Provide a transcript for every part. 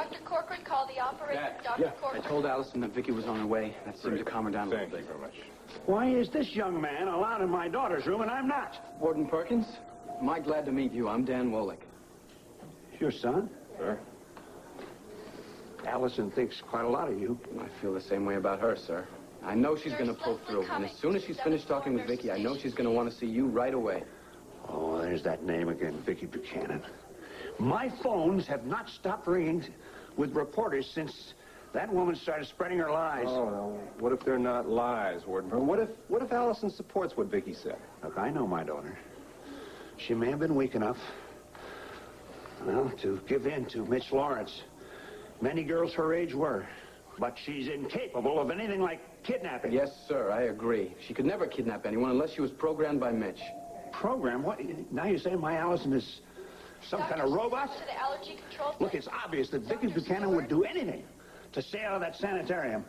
Dr. Corcoran called the operator. Dad, Dr. Corcoran. I told Allison that Vicky was on her way. That seemed to calm her down a little bit. Thank you very much. Why is this young man allowed in my daughter's room and I'm not? Warden Perkins, am I glad to meet you? I'm Dan Wolick. Your son? Sir? Allison thinks quite a lot of you. I feel the same way about her, sir. I know she's going to pull through. And as soon as she's finished talking with Vicky, I know she's going to want to see you right away. Oh, there's that name again, Vicky Buchanan. My phones have not stopped ringing with reporters since that woman started spreading her lies. Oh, no. What if they're not lies, Warden? What if Allison supports what Vicky said? Look, I know my daughter. She may have been weak enough, well, to give in to Mitch Lawrence. Many girls her age were. But she's incapable of anything like kidnapping. Yes, sir, I agree. She could never kidnap anyone unless she was programmed by Mitch. Program? What? Now you're saying my Allison is some kind of robot? To the allergy control. Look, it's obvious that Vicky Buchanan would do anything to stay out of that sanitarium.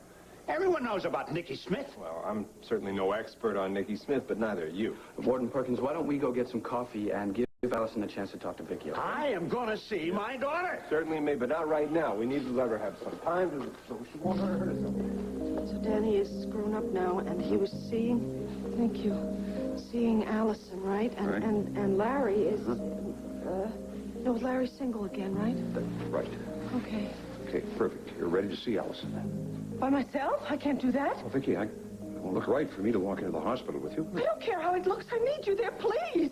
Everyone knows about Nicky Smith. Well, I'm certainly no expert on Nicky Smith, but neither are you. Warden Perkins, why don't we go get some coffee and give Allison a chance to talk to Vicky? Okay? I am going to see my daughter. Certainly may, but not right now. We need to let her have some time so she won't hurt herself. So Danny is grown up now, and he was seeing, thank you, seeing Allison, right? And Right. and Larry is, no, Larry's single again, right? Right. Okay. Okay, perfect. You're ready to see Allison then. By myself? I can't do that. Well, Vicky, it won't look right for me to walk into the hospital with you. I don't care how it looks. I need you there, please.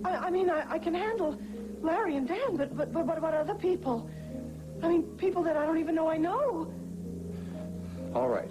I mean, I can handle Larry and Dan, but what about other people? I mean, people that I don't even know I know. All right.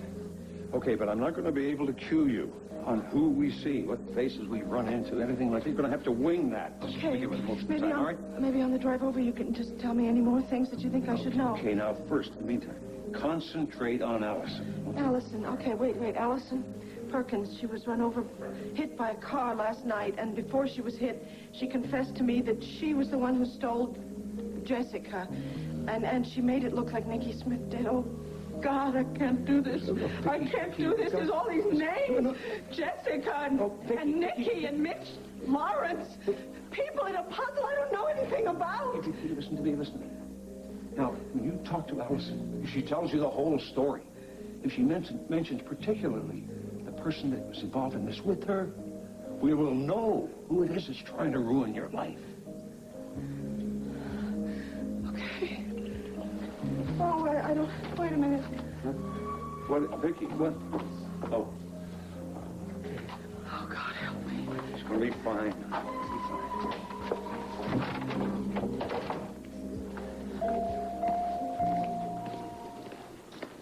Okay, but I'm not going to be able to cue you on who we see, what faces we run into, anything like that. You're going to have to wing that. Just Okay. give us most of the Maybe time, all right? maybe on the drive over you can just tell me any more things that you think I should know. Okay, now first, in the meantime, concentrate on Allison. Allison, okay, wait, Allison Perkins, she was run over, hit by a car last night, and before she was hit, she confessed to me that she was the one who stole Jessica, and she made it look like Nicky Smith did. Oh, God, I can't do this. I can't do this. There's all these names. Jessica and Nicky and Mitch Lawrence. People in a puzzle I don't know anything about. Hey, listen to me, listen to me. Now, when you talk to Allison, if she tells you the whole story, if she mentions particularly the person that was involved in this with her, we will know who it is that's trying to ruin your life. Okay. Oh, I don't... Wait a minute. Huh? What, Vicky, what? Oh. Oh, God, help me. It's going to be fine.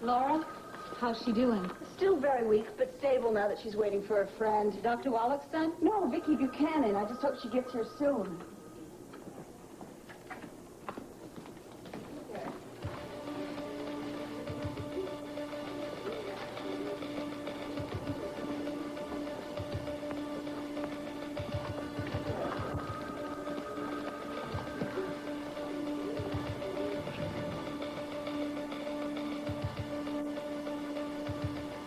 Laura, how's she doing? Still very weak, but stable now that she's waiting for a friend. Dr. Wallach's son? No, Vicky Buchanan. I just hope she gets here soon.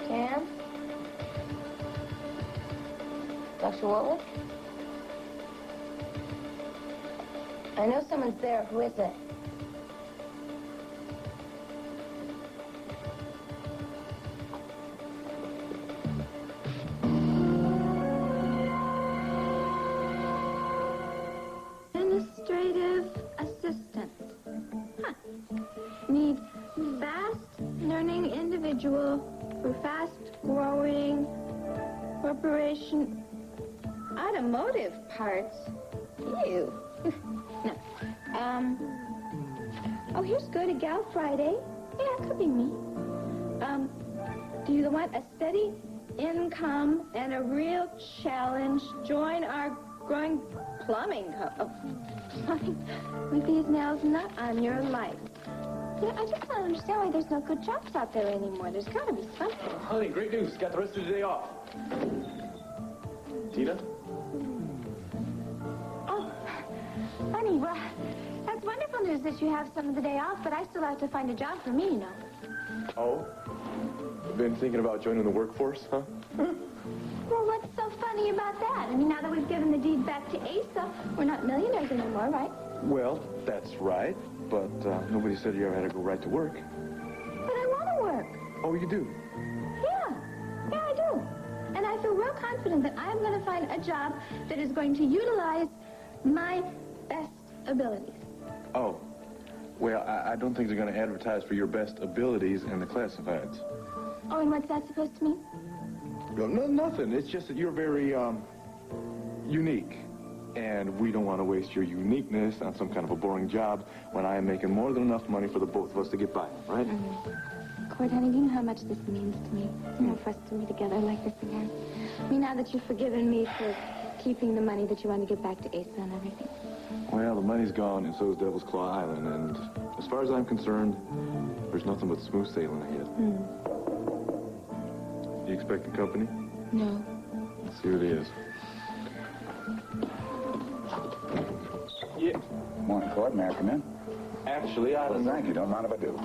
Dan? Dr. Wolick? I know someone's there. Who is it? Administrative assistant. Huh. Need fast learning individual for fast growing corporation automotive parts. Ew. No. Oh, here's good. A gal Friday. Yeah, it could be me. Do you want a steady income and a real challenge? Join our growing plumbing plumbing with these nails not on your life. Yeah, I just don't understand why there's no good jobs out there anymore. There's got to be something. Honey, great news. Got the rest of the day off. Tina? Oh, honey, well, that's wonderful news that you have some of the day off, but I still have to find a job for me, you know. Oh? Been thinking about joining the workforce, huh? Well, what's so funny about that? I mean, now that we've given the deed back to Asa, we're not millionaires anymore, right? Well, that's right, but nobody said you ever had to go right to work. But I want to work. Oh, you do? Yeah, I do. And I feel real confident that I'm going to find a job that is going to utilize my best abilities. Oh, well, I don't think they're going to advertise for your best abilities in the classifieds. Oh, and what's that supposed to mean? No, nothing. It's just that you're very, unique. And we don't want to waste your uniqueness on some kind of a boring job when I am making more than enough money for the both of us to get by, right? Cord, honey, do you know how much this means to me? You know, for us to be together like this again. I mean, now that you've forgiven me for keeping the money that you want to get back to Asa and everything. Well, the money's gone, and so is Devil's Claw Island. And as far as I'm concerned, there's nothing but smooth sailing ahead. You expecting company? No. Let's see who it is. Yeah. Morning, Cord. May I come in? Actually, I Well, don't... thank you. Don't mind if I do.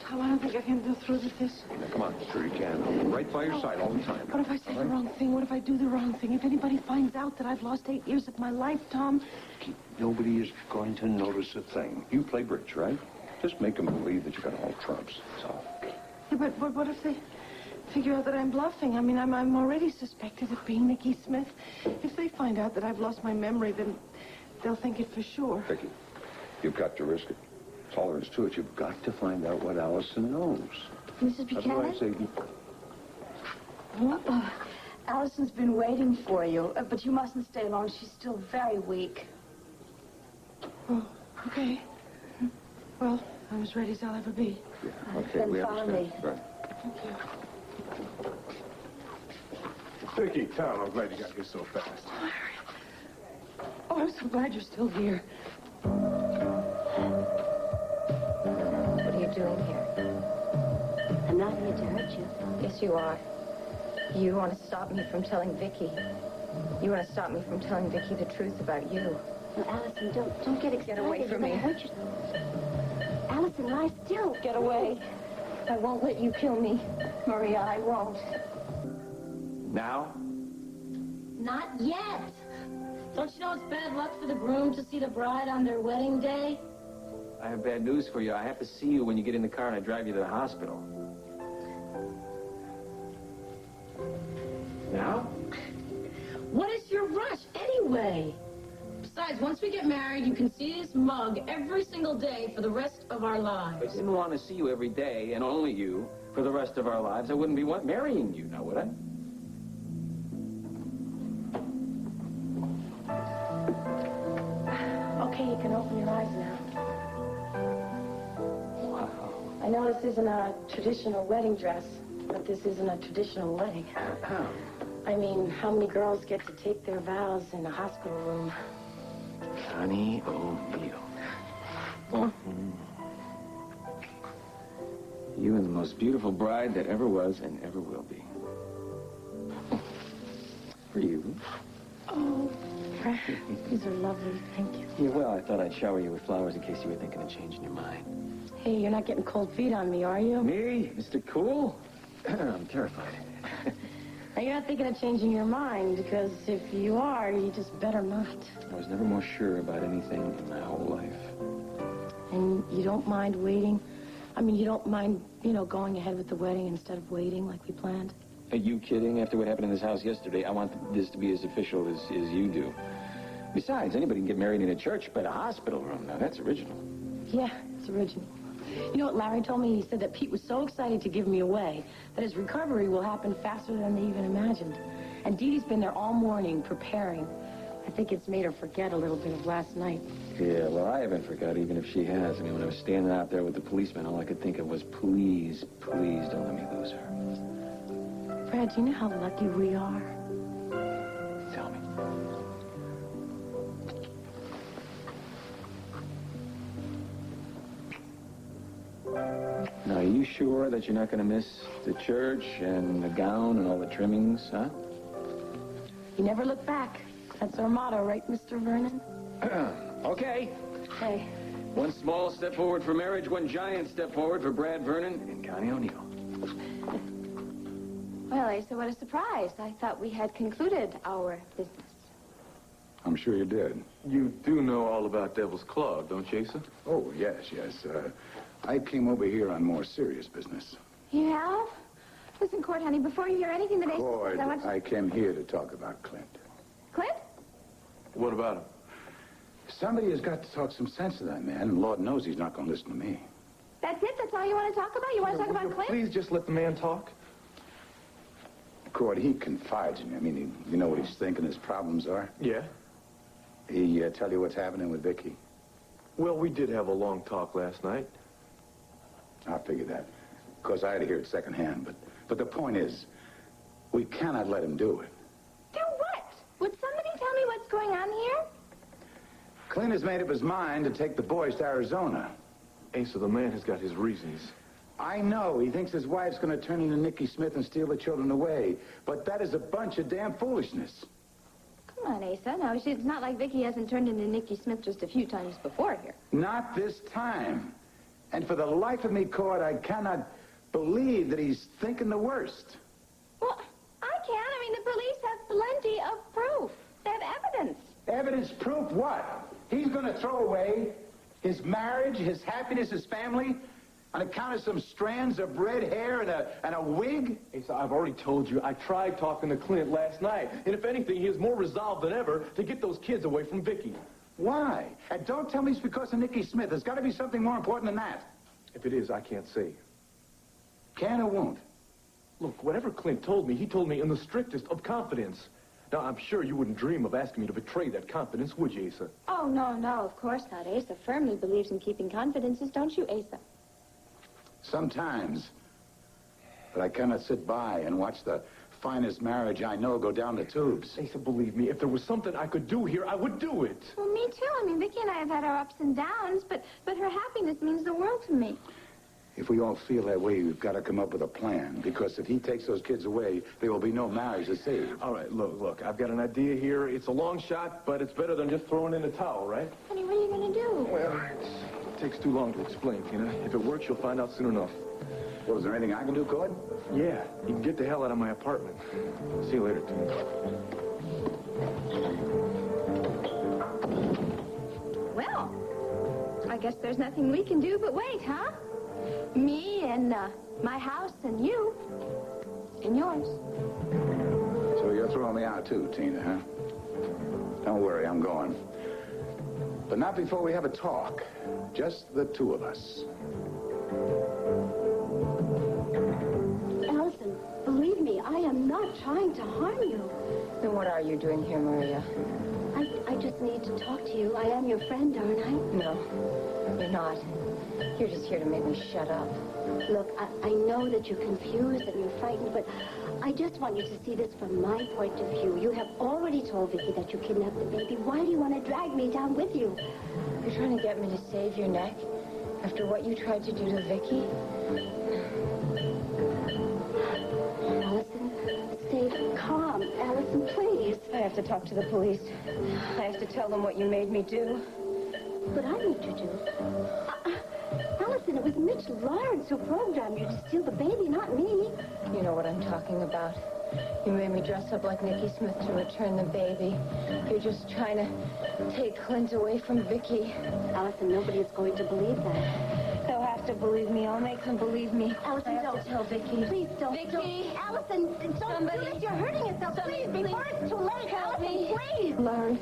Tom, I don't think I can go through with this. Now, come on, sure you can. I'll be right by your side all the time. What if I say the wrong thing? What if I do the wrong thing? If anybody finds out that I've lost 8 years of my life, Tom, Nobody is going to notice a thing. You play bridge, right? Just make them believe that you got all trumps. So. yeah, but what if they figure out that I'm bluffing? I mean, I'm already suspected of being Nikki Smith. If they find out that I've lost my memory, then they'll think it for sure. Vicky, you've got to risk it. That's all there is to it. You've got to find out what Allison knows. Mrs. That's why I Buchanan? say... Allison's been waiting for you, but you mustn't stay long. She's still very weak. Oh, okay. Well, I'm as ready as I'll ever be. Yeah, okay, Then we follow understand. me. Right. Vicky, Tom, I'm glad you got here so fast. Oh, I'm so glad you're still here. What are you doing here? I'm not here to hurt you. Yes, you are. You want to stop me from telling Vicky. You want to stop me from telling Vicky the truth about you. No, Allison, don't get excited. Get away from You're me. gonna hurt yourself. Allison, lie still. Get away. I won't let you kill me. Maria, I won't. Now? Not yet. Don't you know it's bad luck for the groom to see the bride on their wedding day? I have bad news for you. I have to see you when you get in the car and I drive you to the hospital. Now? What is your rush, anyway? Besides, once we get married, you can see this mug every single day for the rest of our If lives. I didn't want to see you every day, and only you, for the rest of our lives, I wouldn't be marrying you now, would I? Okay, you can open your eyes now. Wow. I know this isn't a traditional wedding dress, but this isn't a traditional wedding. I mean, how many girls get to take their vows in a hospital room? Connie O'Neill. You are the most beautiful bride that ever was and ever will be. For you. Oh, these are lovely. Thank you. Yeah, well, I thought I'd shower you with flowers in case you were thinking of changing your mind. Hey, you're not getting cold feet on me, are you? Me? Mr. Cool? I'm terrified. Now, you're not thinking of changing your mind, because if you are, you just better not. I was never more sure about anything in my whole life. And you don't mind waiting? I mean, you don't mind, going ahead with the wedding instead of waiting like we planned? Are you kidding? After what happened in this house yesterday, I want this to be as official as you do. Besides, anybody can get married in a church, but a hospital room, now that's original. Yeah, it's original. You know what Larry told me? He said that Pete was so excited to give me away that his recovery will happen faster than they even imagined. And Dee Dee's been there all morning preparing. I think it's made her forget a little bit of last night. Yeah, well, I haven't forgot, even if she has. I mean, when I was standing out there with the policeman, all I could think of was, please, please don't let me lose her. Brad, do you know how lucky we are? Tell me. Now, are you sure that you're not going to miss the church and the gown and all the trimmings, huh? You never look back. That's our motto, right, Mr. Vernon? Okay. Hey. One small step forward for marriage, one giant step forward for Brad Vernon and Connie O'Neill. Well, Asa, what a surprise. I thought we had concluded our business. I'm sure you did. You do know all about Devil's Claw, don't you, Asa? Oh, yes. I came over here on more serious business. You have? Listen, Cord, honey, before you hear anything that Asa Cord, says, I want to... I came here to talk about Clint. Clint? What about him? Somebody has got to talk some sense to that man, and Lord knows he's not going to listen to me. That's it? That's all you want to talk about? You want to talk about Clint? Please just let the man talk. Cord, he confides in me. I mean, you know what he's thinking his problems are? Yeah? He tell you what's happening with Vicky? Well, we did have a long talk last night. I figured that. Of course, I had to hear it secondhand, but the point is, we cannot let him do it. Do what? Would somebody tell me what's going on here? Clint has made up his mind to take the boys to Arizona. Asa, the man has got his reasons. I know. He thinks his wife's going to turn into Nicky Smith and steal the children away. But that is a bunch of damn foolishness. Come on, Asa. Now, it's not like Vicky hasn't turned into Nicky Smith just a few times before here. Not this time. And for the life of me, Cord, I cannot believe that he's thinking the worst. Well, I can. I mean, the police have plenty of proof. They have evidence. Evidence, proof, what? He's going to throw away his marriage, his happiness, his family, on account of some strands of red hair and a wig? Asa, I've already told you, I tried talking to Clint last night. And if anything, he is more resolved than ever to get those kids away from Vicky. Why? And don't tell me it's because of Nicky Smith. There's got to be something more important than that. If it is, I can't say. Can or won't? Look, whatever Clint told me, he told me in the strictest of confidence. Now, I'm sure you wouldn't dream of asking me to betray that confidence, would you, Asa? Oh, no, of course not. Asa firmly believes in keeping confidences, don't you, Asa? Sometimes. But I cannot sit by and watch the finest marriage I know go down the tubes. Asa, believe me, if there was something I could do here, I would do it. Well, me too. I mean, Vicky and I have had our ups and downs, but her happiness means the world to me. If we all feel that way, we've got to come up with a plan. Because if he takes those kids away, there will be no marriage to save. All right, look, I've got an idea here. It's a long shot, but it's better than just throwing in the towel, right? Honey, what are you going to do? Well, it takes too long to explain, Tina. If it works, you'll find out soon enough. Well, is there anything I can do, Cord? Yeah, you can get the hell out of my apartment. See you later, Tina. Well, I guess there's nothing we can do but wait, huh? Me and my house and you and yours. So you're throwing me out too, Tina, huh? Don't worry, I'm going. But not before we have a talk. Just the two of us. Allison, believe me, I am not trying to harm you. Then what are you doing here, Maria? I just need to talk to you. I am your friend, aren't I? No, you're not. You're just here to make me shut up. Look, I know that you're confused and you're frightened, but I just want you to see this from my point of view. You have already told Vicky that you kidnapped the baby. Why do you want to drag me down with you? You're trying to get me to save your neck after what you tried to do to Vicky? Allison, stay calm. Allison, please. I have to talk to the police. I have to tell them what you made me do. What I need to do? Allison, it was Mitch Lawrence who programmed you to steal the baby, not me. You know what I'm talking about. You made me dress up like Nicky Smith to return the baby. You're just trying to take Clint away from Vicky. Allison, nobody is going to believe that. They'll have to believe me. I'll make them believe me. Allison, I have don't to tell Vicky. Please don't. Vicky! Don't. Allison, don't Somebody. do this. You're hurting yourself. Somebody, Please, before please. it's too late. Help Allison, me. please. Larry,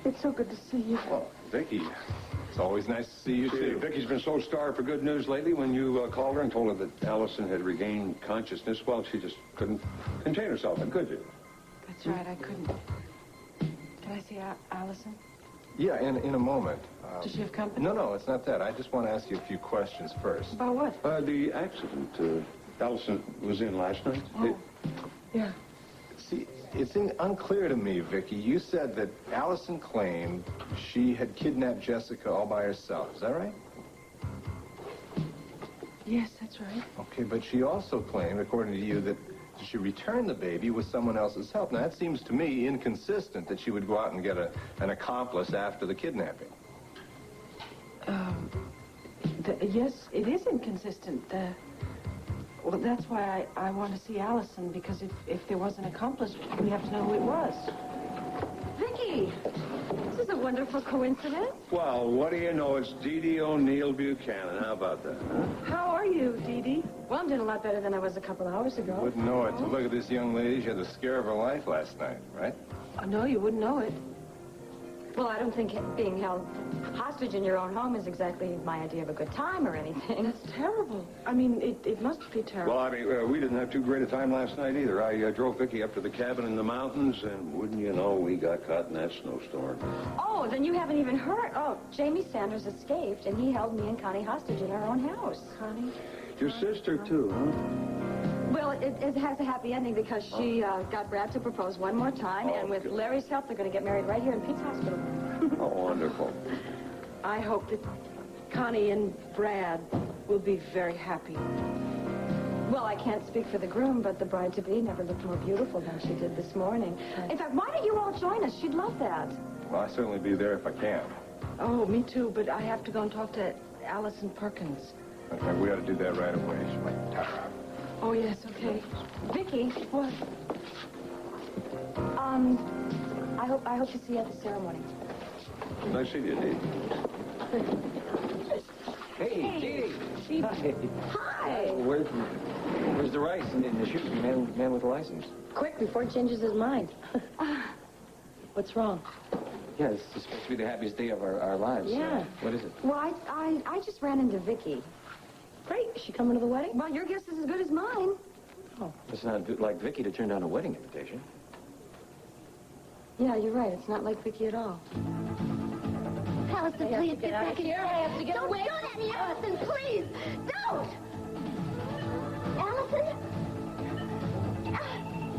it's so good to see you. Well, Vicky. It's always nice to see you, too. Vicky's been so starved for good news lately. When you called her and told her that Allison had regained consciousness, well, she just couldn't contain herself, could you? That's right, I couldn't. Can I see Allison? Yeah, in a moment. Does she have company? No, it's not that. I just want to ask you a few questions first. About what? The accident Allison was in last night. Oh, yeah. See, it's unclear to me, Vicky. You said that Allison claimed she had kidnapped Jessica all by herself. Is that right? Yes, that's right. Okay, but she also claimed, according to you, that she returned the baby with someone else's help. Now, that seems to me inconsistent that she would go out and get an accomplice after the kidnapping. Yes, it is inconsistent. Well, that's why I want to see Allison, because if there was an accomplice, we have to know who it was. Vicky, this is a wonderful coincidence. Well, what do you know? It's Dee Dee O'Neill Buchanan. How about that, huh? How are you, Dee Dee? Well, I'm doing a lot better than I was a couple hours ago. Wouldn't know it. To look at this young lady, she had the scare of her life last night, right? No, you wouldn't know it. Well, I don't think being held hostage in your own home is exactly my idea of a good time or anything. That's terrible. I mean, it must be terrible. Well, I mean, we didn't have too great a time last night either. I drove Vicky up to the cabin in the mountains, and wouldn't you know, we got caught in that snowstorm. Oh, then you haven't even heard. Oh, Jamie Sanders escaped, and he held me and Connie hostage in our own house. Connie? Your sister, too, huh? Well, it has a happy ending because she got Brad to propose one more time, and with Larry's help, they're going to get married right here in Pete's Hospital. Oh, wonderful. I hope that Connie and Brad will be very happy. Well, I can't speak for the groom, but the bride-to-be never looked more beautiful than she did this morning. In fact, why don't you all join us? She'd love that. Well, I'll certainly be there if I can. Oh, me too, but I have to go and talk to Allison Perkins. Okay, we ought to do that right away. She might tire out. Oh, yes, okay. Vicky, What? I hope to see you at the ceremony. Nice seeing you, Dee. Hey, Dee. Hi. Hi. Where's the rice and the shoot? Man with a license. Quick, before he changes his mind. What's wrong? Yeah, it's supposed to be the happiest day of our lives. Yeah. What is it? Well, I just ran into Vicky. Great. Is she coming to the wedding? Well, your guess is as good as mine. Oh, it's not like Vicky to turn down a wedding invitation. Yeah, you're right. It's not like Vicky at all. Allison, please get back in here. I have to get Don't away. do that, Allison, please. Don't. Allison?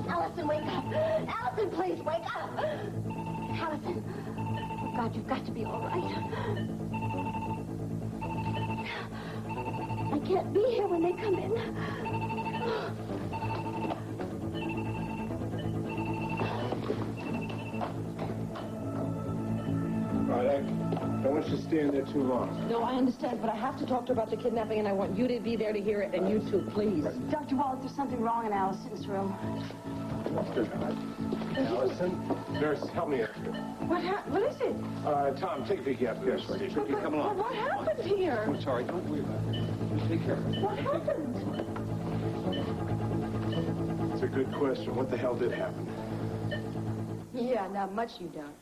Allison, wake up. Allison, please, wake up. Allison. Oh, God, you've got to be all right. I can't be here when they come in. All right, I don't want you to stay in there too long. No, I understand, but I have to talk to her about the kidnapping, and I want you to be there to hear it, and you too, please. Dr. Wallach, there's something wrong in Allison's room. Allison, nurse, help me up here. What is it? Tom, take Vicky upstairs. Vicky, come along. What happened here? I'm sorry. Don't worry about it. Just take care of it. What happened? It's a good question. What the hell did happen? Yeah, not much you don't.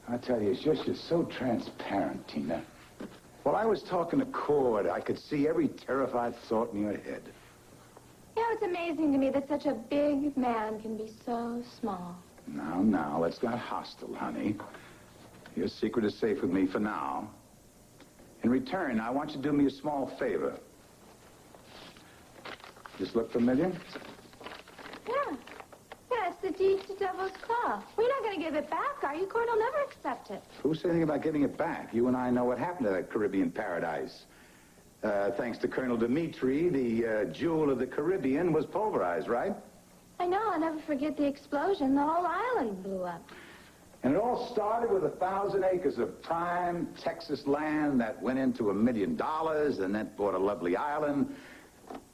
I tell you, it's just you're so transparent, Tina. While I was talking to Cord, I could see every terrified thought in your head. You know, it's amazing to me that such a big man can be so small. Now, let's not hostile, honey. Your secret is safe with me for now. In return, I want you to do me a small favor. This look familiar? Yeah. Yeah, it's the deed to Devil's Claw. We're not going to give it back, are you, Cord? I'll never accept it. Who said anything about giving it back? You and I know what happened to that Caribbean paradise. Thanks to Colonel Dimitri, the jewel of the Caribbean was pulverized, right? I know. I'll never forget the explosion. The whole island blew up. And it all started with 1,000 acres of prime Texas land that went into $1 million, and that bought a lovely island,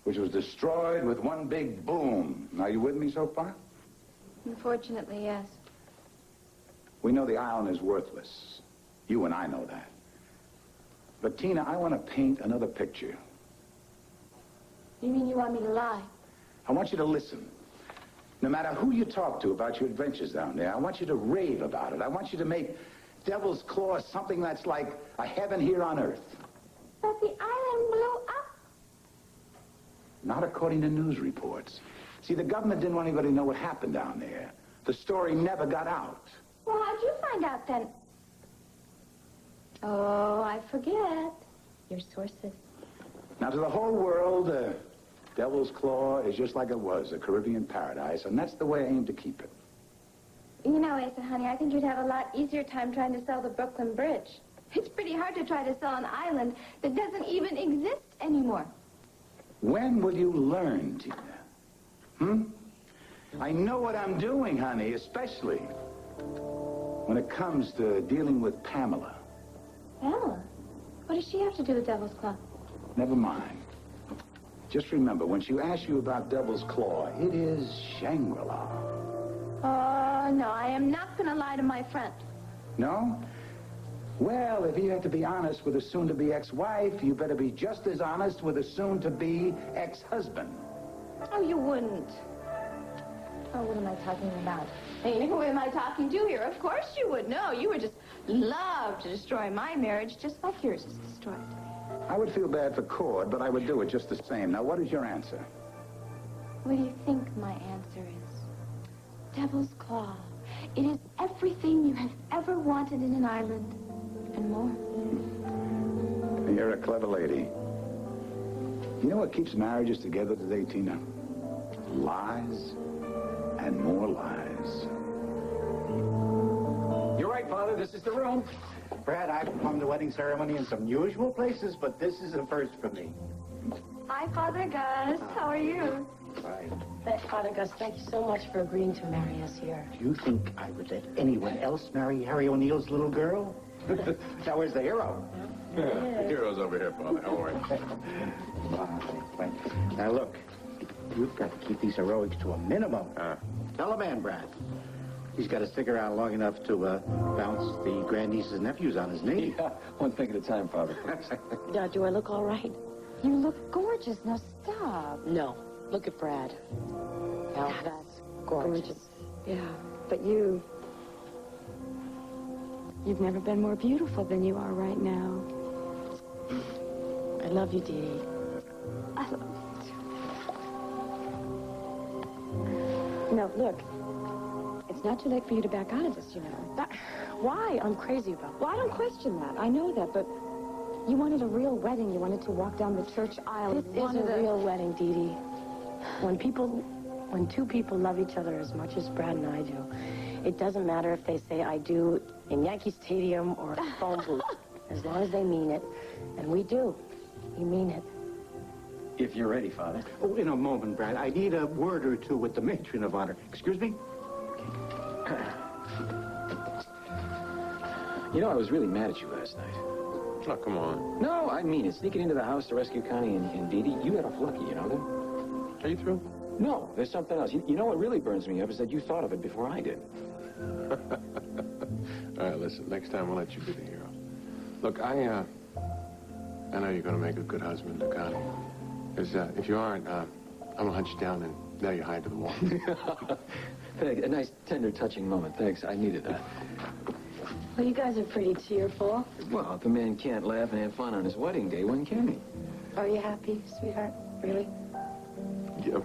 which was destroyed with one big boom. Are you with me so far? Unfortunately, yes. We know the island is worthless. You and I know that. But, Tina, I want to paint another picture. You mean you want me to lie? I want you to listen. No matter who you talk to about your adventures down there, I want you to rave about it. I want you to make Devil's Claw something that's like a heaven here on earth. But the island blew up. Not according to news reports. See, the government didn't want anybody to know what happened down there. The story never got out. Well, how'd you find out then? Oh, I forget. Your sources. Now, to the whole world, Devil's Claw is just like it was, a Caribbean paradise, and that's the way I aim to keep it. You know, Asa, honey, I think you'd have a lot easier time trying to sell the Brooklyn Bridge. It's pretty hard to try to sell an island that doesn't even exist anymore. When will you learn, Tina? I know what I'm doing, honey, especially when it comes to dealing with Pamela. Pamela? What does she have to do with Devil's Claw? Never mind. Just remember, when she asks you about Devil's Claw, it is Shangri-La. Oh, no, I am not going to lie to my friend. No? Well, if you have to be honest with a soon-to-be ex-wife, you better be just as honest with a soon-to-be ex-husband. Oh, you wouldn't. Oh, what am I talking about? Hey, who am I talking to here? Of course you would. No, you would just love to destroy my marriage just like yours is destroyed. I would feel bad for Cord, but I would do it just the same. Now, what is your answer? What do you think my answer is? Devil's Claw. It is everything you have ever wanted in an island, and more. You're a clever lady. You know what keeps marriages together today, Tina? Lies and more lies. You're right, Father. This is the room. Brad, I've performed the wedding ceremony in some unusual places, but this is a first for me. Hi, Father Gus. How are you? Fine. Father Gus, thank you so much for agreeing to marry us here. Do you think I would let anyone else marry Harry O'Neill's little girl? Now, where's the hero? The hero's over here, Father. Don't worry. Now, look, you've got to keep these heroics to a minimum. Tell a man, Brad. He's got to stick around long enough to bounce the grandnieces and nephews on his knee. Yeah, one thing at a time, Father. Do I look all right? You look gorgeous. Now stop. No. Look at Brad. Now, that's gorgeous. Yeah, but you've never been more beautiful than you are right now. I love you, Dee Dee. I love you too. No, look. It's not too late for you to back out of this, you know. Why? I'm crazy about that. Well, I don't question that. I know that, but you wanted a real wedding. You wanted to walk down the church aisle. This is a real wedding, Dee Dee. When two people love each other as much as Brad and I do, it doesn't matter if they say I do in Yankee Stadium or a phone booth, as long as they mean it. And we do. We mean it. If you're ready, Father. Oh, in a moment, Brad. I need a word or two with the matron of honor. Excuse me? You know, I was really mad at you last night. Oh, come on. No, I mean it. Sneaking into the house to rescue Connie and Dee Dee, you got off lucky, you know that? Are you through? No, there's something else. You know what really burns me up is that you thought of it before I did. All right, listen. Next time, I'll let you be the hero. Look, I know you're going to make a good husband to Connie. Because if you aren't, I'm going to hunt you down and nail you high to the wall. A nice, tender, touching moment. Thanks. I needed that. Well, you guys are pretty cheerful. Well, if a man can't laugh and have fun on his wedding day, when can he? Are you happy, sweetheart? Really? Yeah.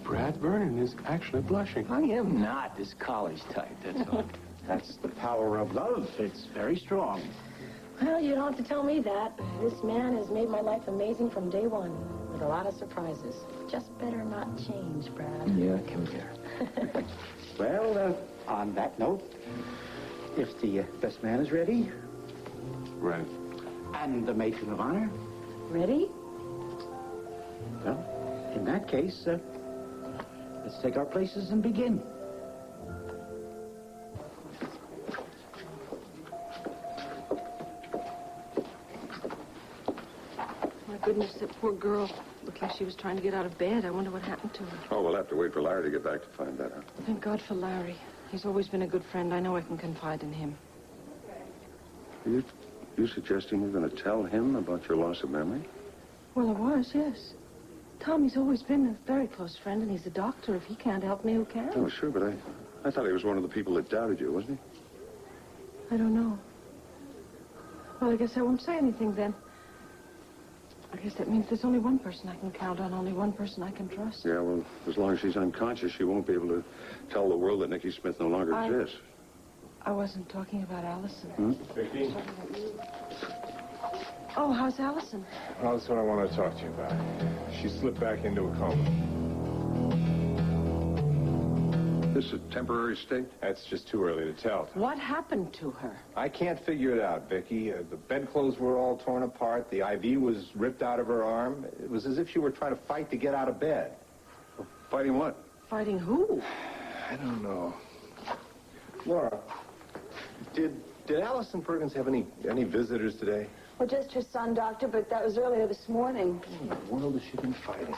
Brad Vernon is actually blushing. I am not this college type, that's all. That's the power of love. It's very strong. Well, you don't have to tell me that. This man has made my life amazing from day one, with a lot of surprises. Just better not change, Brad. Yeah, come here. Well, on that note, if the best man is ready, Right. and the matron of honor, Ready? well, in that case, let's take our places and begin. My goodness, that poor girl. Looked like she was trying to get out of bed. I wonder what happened to her. Oh, we'll have to wait for Larry to get back to find that out. Thank God for Larry. He's always been a good friend. I know I can confide in him. Are you suggesting you're going to tell him about your loss of memory? Well, I was, yes. Tommy's always been a very close friend, and he's a doctor. If he can't help me, who can? Oh, sure, but I thought he was one of the people that doubted you, wasn't he? I don't know. Well, I guess I won't say anything then. I guess that means there's only one person I can count on, only one person I can trust. Yeah, well, as long as she's unconscious, she won't be able to tell the world that Nicky Smith no longer exists. I wasn't talking about Allison. Vicky? Oh, how's Allison? Well, that's what I want to talk to you about. She slipped back into a coma. This is a temporary state? That's just too early to tell. What happened to her? I can't figure it out, Vicky. The bedclothes were all torn apart. The IV was ripped out of her arm. It was as if she were trying to fight to get out of bed. Fighting what? Fighting who? I don't know. Laura, did Allison Perkins have any visitors today? Well, just her son, Doctor, but that was earlier this morning. What in the world has she been fighting?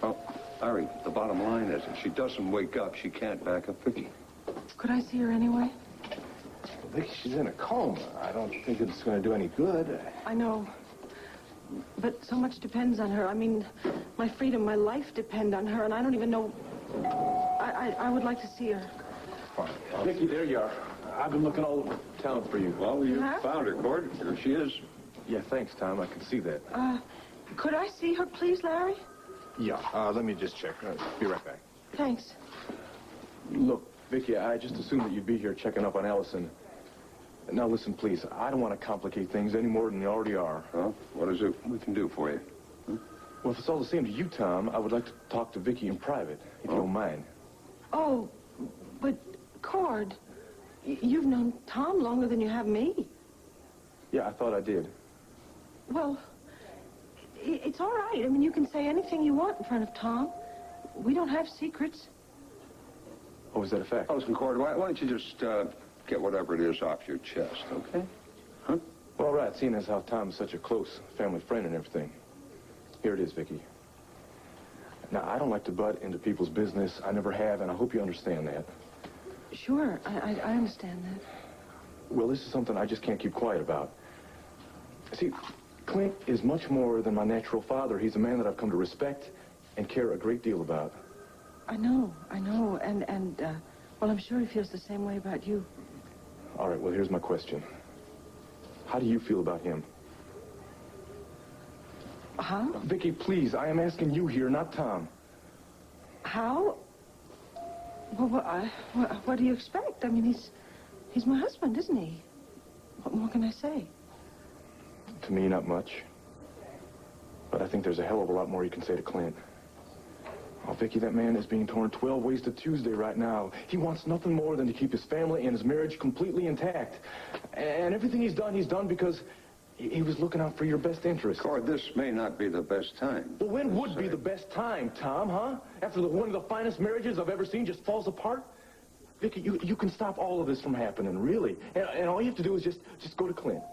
Oh, Larry, the bottom line is, if she doesn't wake up, she can't back up Vicky. Could I see her anyway? Well, Vicky, she's in a coma. I don't think it's going to do any good. I know. But so much depends on her. I mean, my freedom, my life depend on her, and I don't even know... I would like to see her. Fine. Vicky, there you are. I've been looking all over town for you. Well, you have? found her, Cord. There she is. Yeah, thanks, Tom. I can see that. Could I see her, please, Larry? Yeah, let me just check. Be right back. Thanks. Look, Vicky, I just assumed that you'd be here checking up on Allison. Now, listen, please. I don't want to complicate things any more than they already are. Well, what is it we can do for you? Well, if it's all the same to you, Tom, I would like to talk to Vicky in private, if you don't mind. Oh, but, Cord, you've known Tom longer than you have me. Yeah, I thought I did. Well, it's all right. I mean, you can say anything you want in front of Tom. We don't have secrets. Oh, is that a fact? Listen, Cord, why don't you just get whatever it is off your chest, okay? Huh? Well, all right, seeing as how Tom is such a close family friend and everything. Here it is, Vicky. Now, I don't like to butt into people's business. I never have, and I hope you understand that. Sure, I understand that. Well, this is something I just can't keep quiet about. See, Clint is much more than my natural father. He's a man that I've come to respect and care a great deal about. I know, and well, I'm sure he feels the same way about you. All right, well, here's my question. How do you feel about him? How? Vicky, please, I am asking you here, not Tom. How? Well, what do you expect? I mean, he's my husband, isn't he? What more can I say? To me, not much. But I think there's a hell of a lot more you can say to Clint. Oh, Vicky, that man is being torn 12 ways to Tuesday right now. He wants nothing more than to keep his family and his marriage completely intact. And everything he's done because he was looking out for your best interest. Cord, this may not be the best time. Well, when would be the best time, Tom, huh? After one of the finest marriages I've ever seen just falls apart? Vicky, you can stop all of this from happening, really. And all you have to do is just go to Clint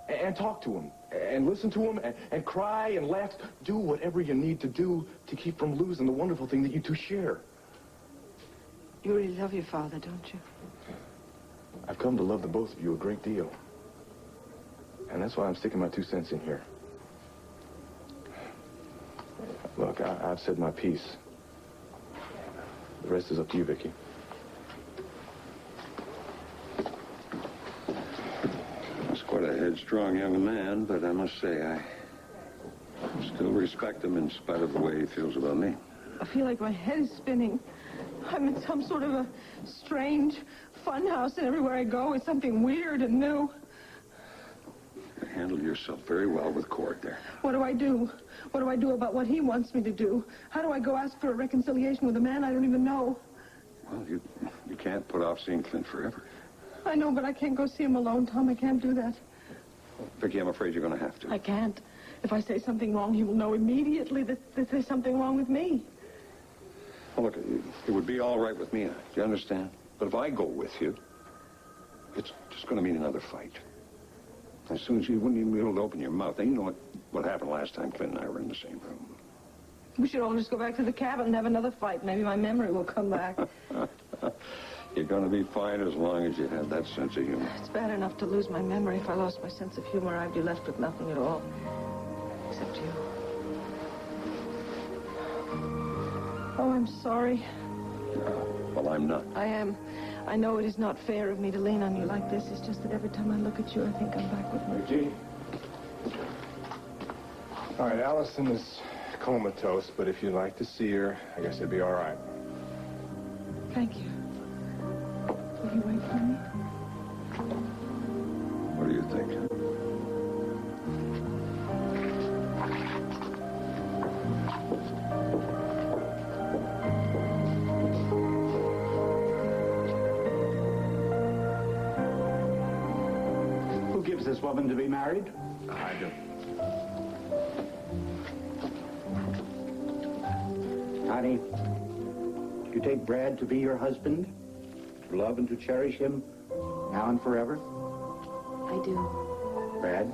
and talk to him and listen to him and cry and laugh. Do whatever you need to do to keep from losing the wonderful thing that you two share. You really love your father, don't you? I've come to love the both of you a great deal. And that's why I'm sticking my 2 cents in here. Look, I've said my piece. The rest is up to you, Vicky. He's quite a headstrong young man, but I must say, I still respect him in spite of the way he feels about me. I feel like my head is spinning. I'm in some sort of a strange funhouse, and everywhere I go, it's something weird and new. You handle yourself very well with Cord there. What do I do? What do I do about what he wants me to do? How do I go ask for a reconciliation with a man I don't even know? Well, you can't put off seeing Clint forever. I know, but I can't go see him alone, Tom. I can't do that. Vicky, I'm afraid you're going to have to. I can't. If I say something wrong, he will know immediately that there's something wrong with me. Well, look, it would be all right with me, do you understand? But if I go with you, it's just going to mean another fight. As soon as you wouldn't even be able to open your mouth, then you know what happened last time Clint and I were in the same room. We should all just go back to the cabin and have another fight. Maybe my memory will come back. You're going to be fine as long as you have that sense of humor. It's bad enough to lose my memory. If I lost my sense of humor, I'd be left with nothing at all. Except you. Oh, I'm sorry. Well, I'm not. I am. I know it is not fair of me to lean on you like this. It's just that every time I look at you, I think I'm back with my... Vicky? All right, Allison is comatose, but if you'd like to see her, I guess it'd be all right. Thank you. Will you wait for me? What do you think? Who gives this woman to be married? I do. Connie, you take Brad to be your husband, to love and to cherish him now and forever? I do. Brad,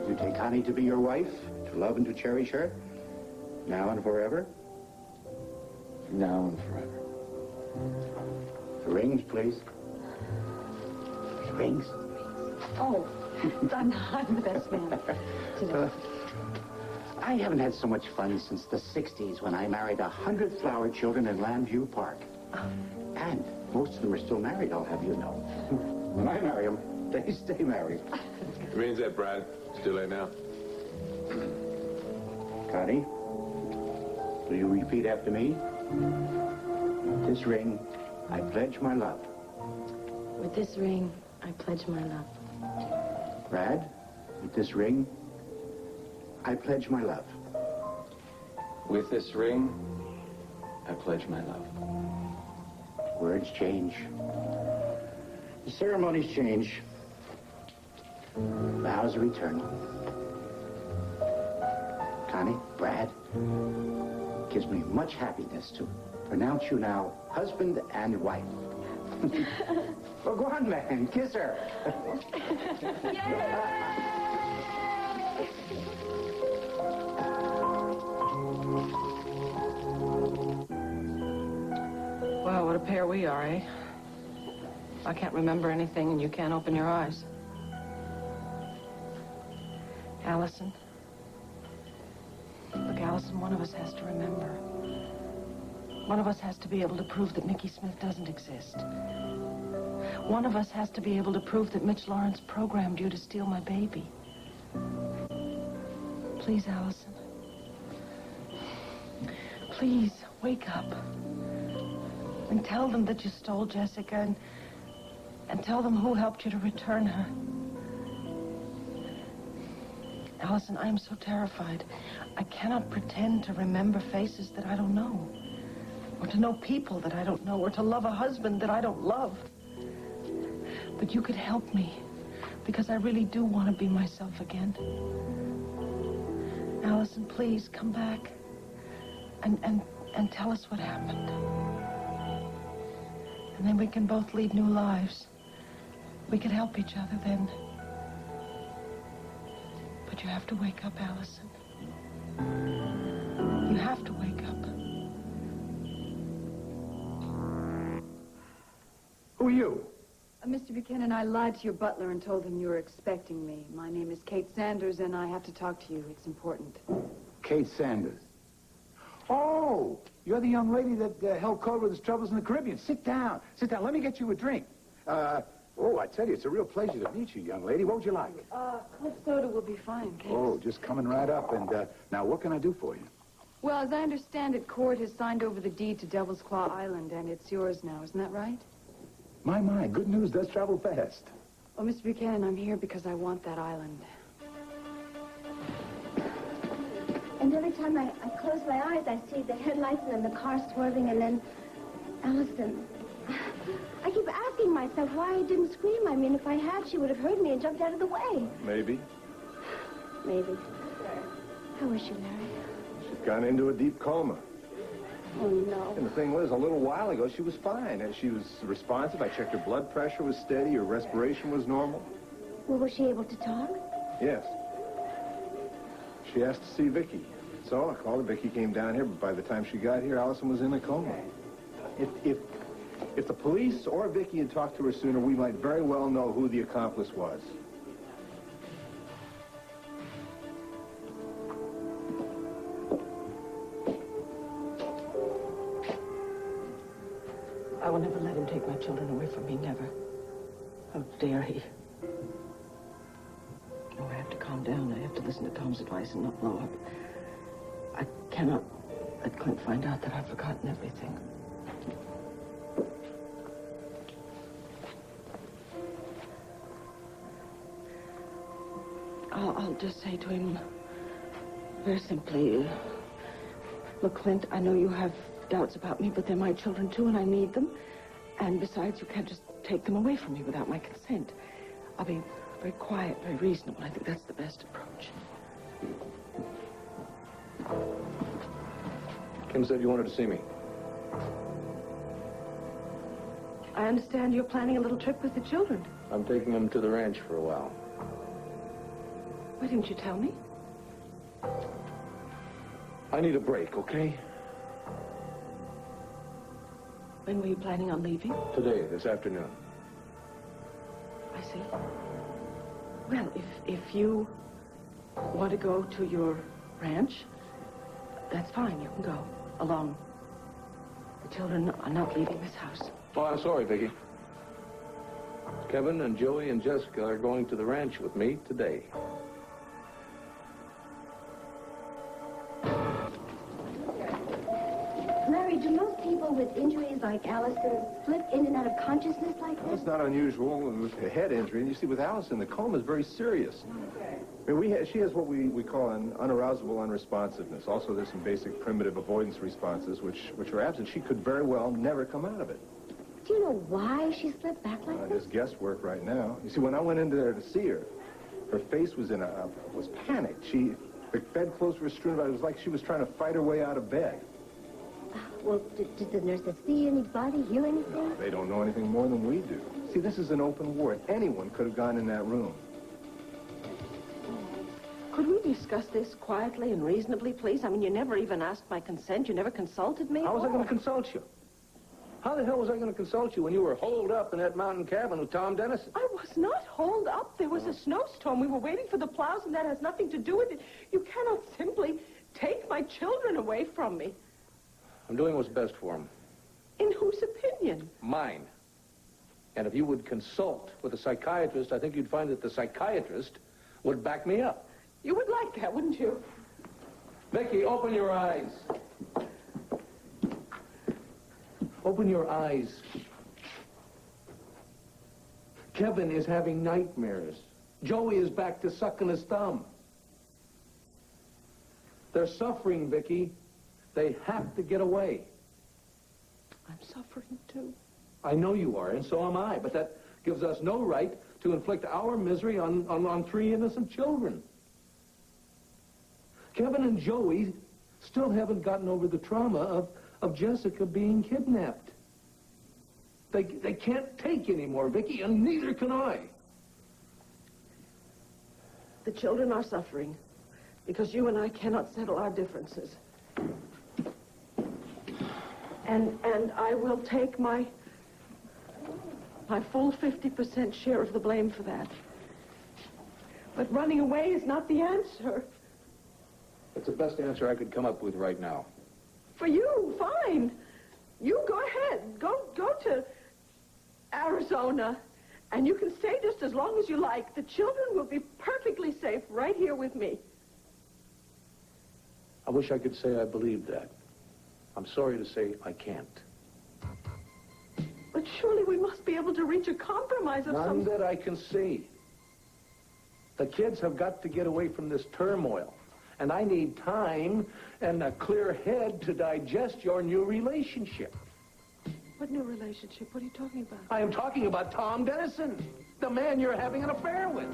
you take Connie to be your wife, to love and to cherish her now and forever? Now and forever. The rings, please. The rings. Oh, I'm the best man. I haven't had so much fun since the 60s when I married 100 flower children in Lambview Park. And most of them are still married, I'll have you know. When I marry them, they stay married. It means that, Brad. It's too late now. Connie, will you repeat after me? With this ring, I pledge my love. With this ring, I pledge my love. Brad, with this ring, I pledge my love. With this ring, I pledge my love. Words change. The ceremonies change. Vows are eternal. Connie, Brad, it gives me much happiness to pronounce you now husband and wife. Well, go on, man. Kiss her. Well, what a pair we are, eh? I can't remember anything, and you can't open your eyes. Allison. Look, Allison, one of us has to remember. One of us has to be able to prove that Nicky Smith doesn't exist. One of us has to be able to prove that Mitch Lawrence programmed you to steal my baby. Please, Allison. Please, wake up. And tell them that you stole Jessica, and tell them who helped you to return her. Allison, I am so terrified. I cannot pretend to remember faces that I don't know, or to know people that I don't know, or to love a husband that I don't love. But you could help me, because I really do want to be myself again. Allison, please come back and tell us what happened. And then we can both lead new lives. We could help each other then. But you have to wake up, Allison. You have to wake up. Who are you? Mr. Buchanan, I lied to your butler and told him you were expecting me. My name is Kate Sanders, and I have to talk to you. It's important. Kate Sanders. Oh, you're the young lady that helped Cole with his troubles in the Caribbean. Sit down. Sit down. Let me get you a drink. Oh, I tell you, it's a real pleasure to meet you, young lady. What would you like? Club soda will be fine, Kate. Oh, just coming right up. And now, what can I do for you? Well, as I understand it, court has signed over the deed to Devil's Claw Island, and it's yours now. Isn't that right? My, good news does travel fast. Well, Mr. Buchanan, I'm here because I want that island. And every time I close my eyes, I see the headlights and then the car swerving, and then... Allison, I keep asking myself why I didn't scream. I mean, if I had, she would have heard me and jumped out of the way. Maybe. Maybe. How is she, Larry? She's gone into a deep coma. Oh, no. And the thing was, a little while ago, she was fine. And she was responsive. I checked her blood pressure was steady. Her respiration was normal. Well, was she able to talk? Yes. She asked to see Vicky. So I called her. Vicky came down here, but by the time she got here, Allison was in a coma. If the police or Vicky had talked to her sooner, we might very well know who the accomplice was. I will never let him take my children away from me, never. How dare he? Oh, I have to calm down. I have to listen to Tom's advice and not blow up. I cannot let Clint find out that I've forgotten everything. I'll just say to him very simply, look, Clint, I know you have doubts about me, but they're my children, too, and I need them. And besides, you can't just take them away from me without my consent. I'll be very quiet, very reasonable. I think that's the best approach. Kim said you wanted to see me. I understand you're planning a little trip with the children. I'm taking them to the ranch for a while. Why didn't you tell me? I need a break, okay? When were you planning on leaving? Today, this afternoon. I see. Well, if you want to go to your ranch, that's fine. You can go alone. The children are not leaving this house. Oh, I'm sorry, Vicki. Kevin and Joey and Jessica are going to the ranch with me today. Larry, do most people with injuries like Allison slip in and out of consciousness like this? That's not unusual with a head injury. And you see, with Allison, the coma is very serious. I mean, she has what we call an unarousable unresponsiveness. Also, there's some basic primitive avoidance responses which are absent. She could very well never come out of it. Do you know why she slipped back like this? There's guesswork right now. You see, when I went in there to see her, her face was was panicked. The bedclothes were strewn about. It was like she was trying to fight her way out of bed. Well, did the nurses see anybody, hear anything? No, they don't know anything more than we do. See, this is an open ward. Anyone could have gone in that room. Could we discuss this quietly and reasonably, please? I mean, you never even asked my consent. You never consulted me. How was I going to consult you? How the hell was I going to consult you when you were holed up in that mountain cabin with Tom Dennison? I was not holed up. There was a snowstorm. We were waiting for the plows, and that has nothing to do with it. You cannot simply take my children away from me. I'm doing what's best for them. In whose opinion? Mine. And if you would consult with a psychiatrist, I think you'd find that the psychiatrist would back me up. You would like that, wouldn't you? Vicki, open your eyes. Open your eyes. Kevin is having nightmares. Joey is back to sucking his thumb. They're suffering, Vicki. They have to get away. I'm suffering, too. I know you are, and so am I, but that gives us no right to inflict our misery on three innocent children. Kevin and Joey still haven't gotten over the trauma of Jessica being kidnapped. They can't take anymore, Vicki, and neither can I. The children are suffering because you and I cannot settle our differences. And I will take my full 50% share of the blame for that. But running away is not the answer. It's the best answer I could come up with right now. For you, fine. You go ahead. Go to Arizona, and you can stay just as long as you like. The children will be perfectly safe right here with me. I wish I could say I believed that. I'm sorry to say I can't. But surely we must be able to reach a compromise of some... None that I can see. The kids have got to get away from this turmoil. And I need time and a clear head to digest your new relationship. What new relationship? What are you talking about? I am talking about Tom Dennison, the man you're having an affair with.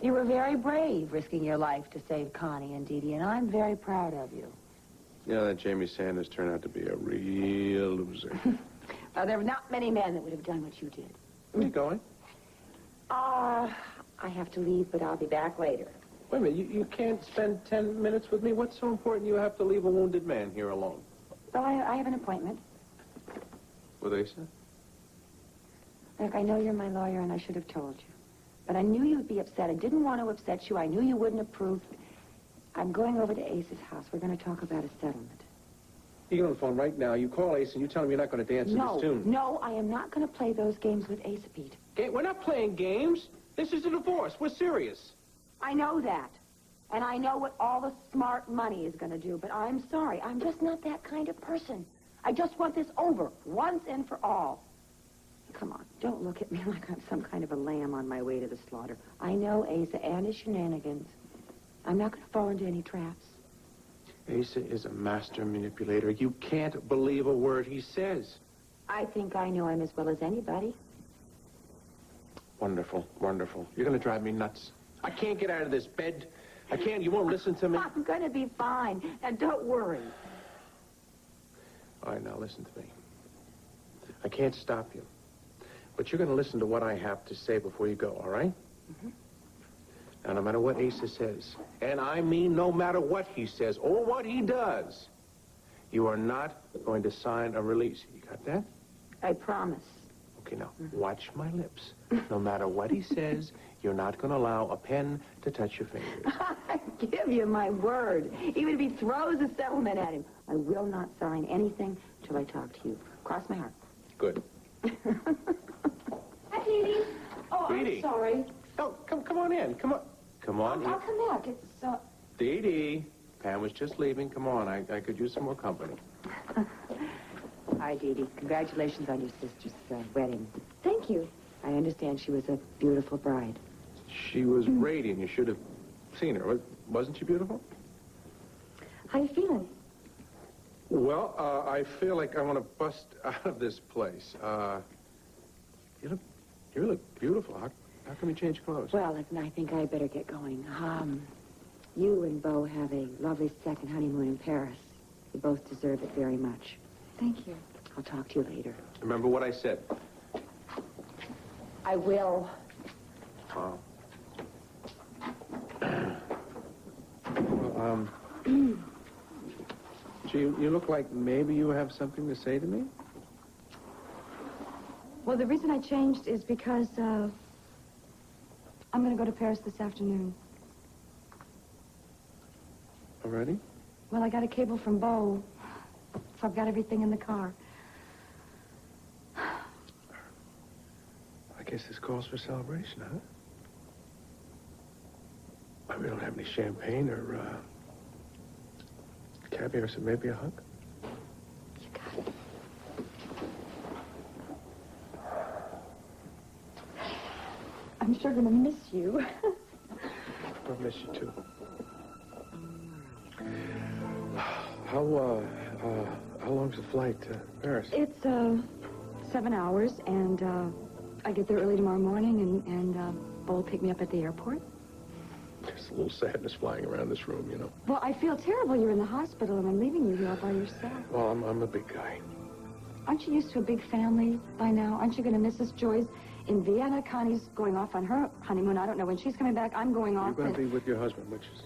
You were very brave, risking your life to save Connie and Dee Dee, and I'm very proud of you. Yeah, that Jamie Sanders turned out to be a real loser. There were not many men that would have done what you did. Where are you going? I have to leave, but I'll be back later. Wait a minute, you can't spend 10 minutes with me? What's so important you have to leave a wounded man here alone? Well, I have an appointment. With Asa? Look, I know you're my lawyer, and I should have told you. But I knew you'd be upset. I didn't want to upset you. I knew you wouldn't approve. I'm going over to Ace's house. We're going to talk about a settlement. You get on the phone right now. You call Ace and you tell him you're not going to dance to this tune. No, I am not going to play those games with Ace, Pete. We're not playing games. This is a divorce. We're serious. I know that. And I know what all the smart money is going to do. But I'm sorry. I'm just not that kind of person. I just want this over once and for all. Come on, don't look at me like I'm some kind of a lamb on my way to the slaughter. I know Asa and his shenanigans. I'm not going to fall into any traps. Asa is a master manipulator. You can't believe a word he says. I think I know him as well as anybody. Wonderful, wonderful. You're going to drive me nuts. I can't get out of this bed. I can't. You won't listen to me. I'm going to be fine. Now, don't worry. All right, now listen to me. I can't stop you. But you're going to listen to what I have to say before you go, all right? Mm-hmm. Now, no matter what Asa says, and I mean no matter what he says or what he does, you are not going to sign a release. You got that? I promise. Okay, now, watch my lips. No matter what he says, you're not going to allow a pen to touch your fingers. I give you my word. Even if he throws a settlement at him, I will not sign anything till I talk to you. Cross my heart. Good. Hi, Dee Dee. Oh, Dee Dee. I'm sorry. Oh, come on in. Come on. Come on in. I'll come back. It's, Dee Dee. Pam was just leaving. Come on. I could use some more company. Hi, Dee Dee. Congratulations on your sister's wedding. Thank you. I understand she was a beautiful bride. She was radiant. You should have seen her. Wasn't she beautiful? How you feeling? Well, I feel like I want to bust out of this place. You look beautiful. How come you change clothes? Well, listen, I think I better get going. You and Beau have a lovely second honeymoon in Paris. You both deserve it very much. Thank you. I'll talk to you later. Remember what I said. I will. Well, gee, you look like maybe you have something to say to me? Well, the reason I changed is because, I'm going to go to Paris this afternoon. Already? Well, I got a cable from Beau, so I've got everything in the car. I guess this calls for celebration, huh? We don't have any champagne or, caviar, so maybe a hug? You got it. I'm sure gonna miss you. I'll miss you, too. How long's the flight to Paris? It's, 7 hours, and, I get there early tomorrow morning, and Beau will pick me up at the airport. There's a little sadness flying around this room, you know. Well, I feel terrible. You're in the hospital, and I'm leaving you here all by yourself. Well, I'm a big guy. Aren't you used to a big family by now? Aren't you going to miss us, Joy's in Vienna? Connie's going off on her honeymoon. I don't know when she's coming back. I'm going off. You're going to be with your husband, which is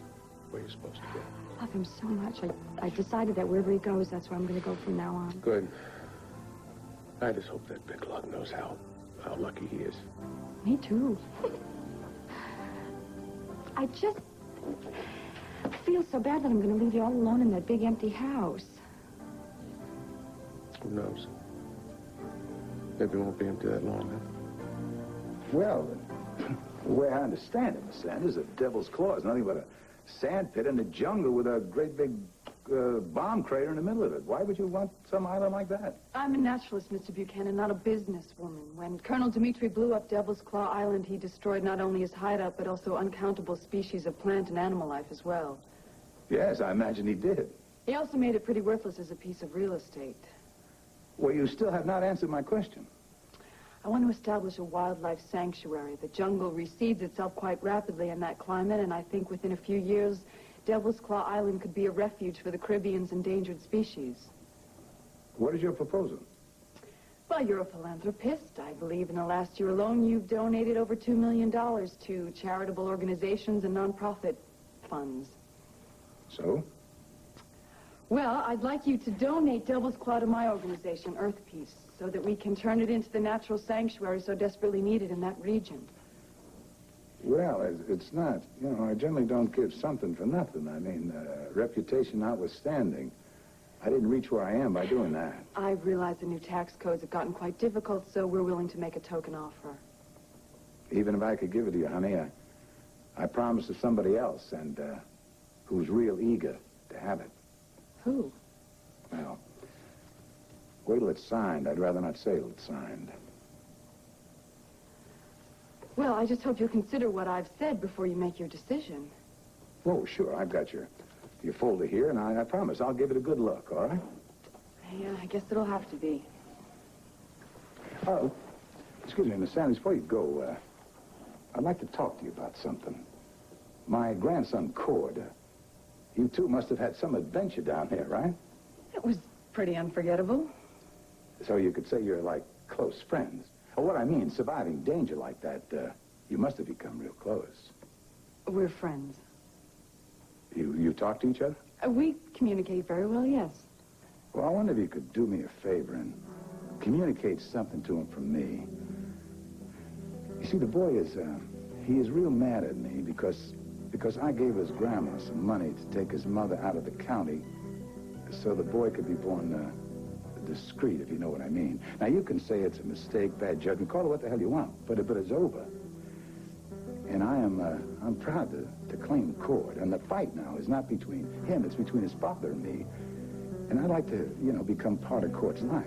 where you're supposed to go. I love him so much. I decided that wherever he goes, that's where I'm going to go from now on. Good. I just hope that big lug knows how lucky he is. Me too. I just feel so bad that I'm going to leave you all alone in that big empty house. Who knows? Maybe it won't be empty that long, huh? Well, the way I understand it, Miss Sanders, the Devil's Claw is nothing but a sand pit in the jungle with a great big bomb crater in the middle of it. Why would you want some island like that? I'm a naturalist, Mr. Buchanan, not a businesswoman. When Colonel Dmitri blew up Devil's Claw Island, he destroyed not only his hideout, but also uncountable species of plant and animal life as well. Yes, I imagine he did. He also made it pretty worthless as a piece of real estate. Well, you still have not answered my question. I want to establish a wildlife sanctuary. The jungle recedes itself quite rapidly in that climate, and I think within a few years, Devil's Claw Island could be a refuge for the Caribbean's endangered species. What is your proposal? Well, you're a philanthropist. I believe in the last year alone, you've donated over $2 million to charitable organizations and nonprofit funds. So? Well, I'd like you to donate Devil's Claw to my organization, Earth Peace, so that we can turn it into the natural sanctuary so desperately needed in that region. Well, it's not. You know, I generally don't give something for nothing. I mean, reputation notwithstanding. I didn't reach where I am by doing that. I realize the new tax codes have gotten quite difficult, so we're willing to make a token offer. Even if I could give it to you, honey, I promised to somebody else, and who's real eager to have it. Who? Well, wait till it's signed. I'd rather not say till it's signed. Well, I just hope you'll consider what I've said before you make your decision. Oh, sure. I've got your folder here, and I promise I'll give it a good look, all right? Yeah, I guess it'll have to be. Oh, excuse me, Miss Sanders, before you go, I'd like to talk to you about something. My grandson, Cord. You two must have had some adventure down there, right? It was pretty unforgettable. So you could say you're like close friends. Or what I mean, surviving danger like that, you must have become real close. We're friends. You talk to each other? We communicate very well, yes. Well, I wonder if you could do me a favor and communicate something to him from me. You see, the boy is, he is real mad at me because I gave his grandma some money to take his mother out of the county so the boy could be born discreet, if you know what I mean. Now, you can say it's a mistake, bad judgment, call it what the hell you want, but it's over. And I'm proud to claim Cord. And the fight now is not between him, it's between his father and me. And I'd like to, become part of Cord's life.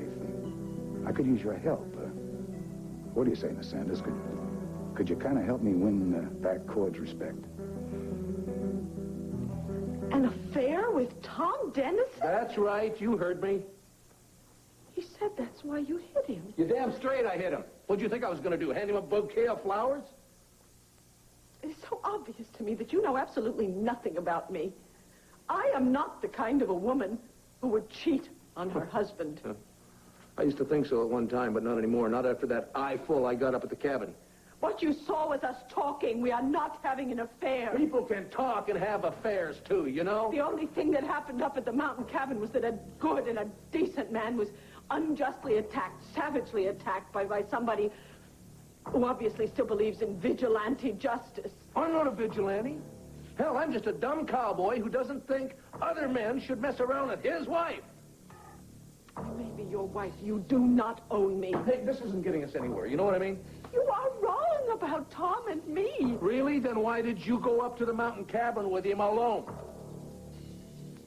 I could use your help. What do you say, Miss Sanders? Could you kind of help me win back Cord's respect? An affair with Tom Dennison? That's right. You heard me. He said that's why you hit him. You're damn straight I hit him. What'd you think I was going to do, hand him a bouquet of flowers? It's so obvious to me that you know absolutely nothing about me. I am not the kind of a woman who would cheat on her husband. I used to think so at one time, but not anymore. Not after that eyeful I got up at the cabin. What you saw was us talking. We are not having an affair. People can talk and have affairs, too, you know? The only thing that happened up at the mountain cabin was that a good and a decent man was unjustly attacked, savagely attacked by somebody who obviously still believes in vigilante justice. I'm not a vigilante. Hell, I'm just a dumb cowboy who doesn't think other men should mess around with his wife. I may be your wife. You do not own me. Hey, this isn't getting us anywhere. You know what I mean? You are wrong about Tom and me. Really? Then why did you go up to the mountain cabin with him alone?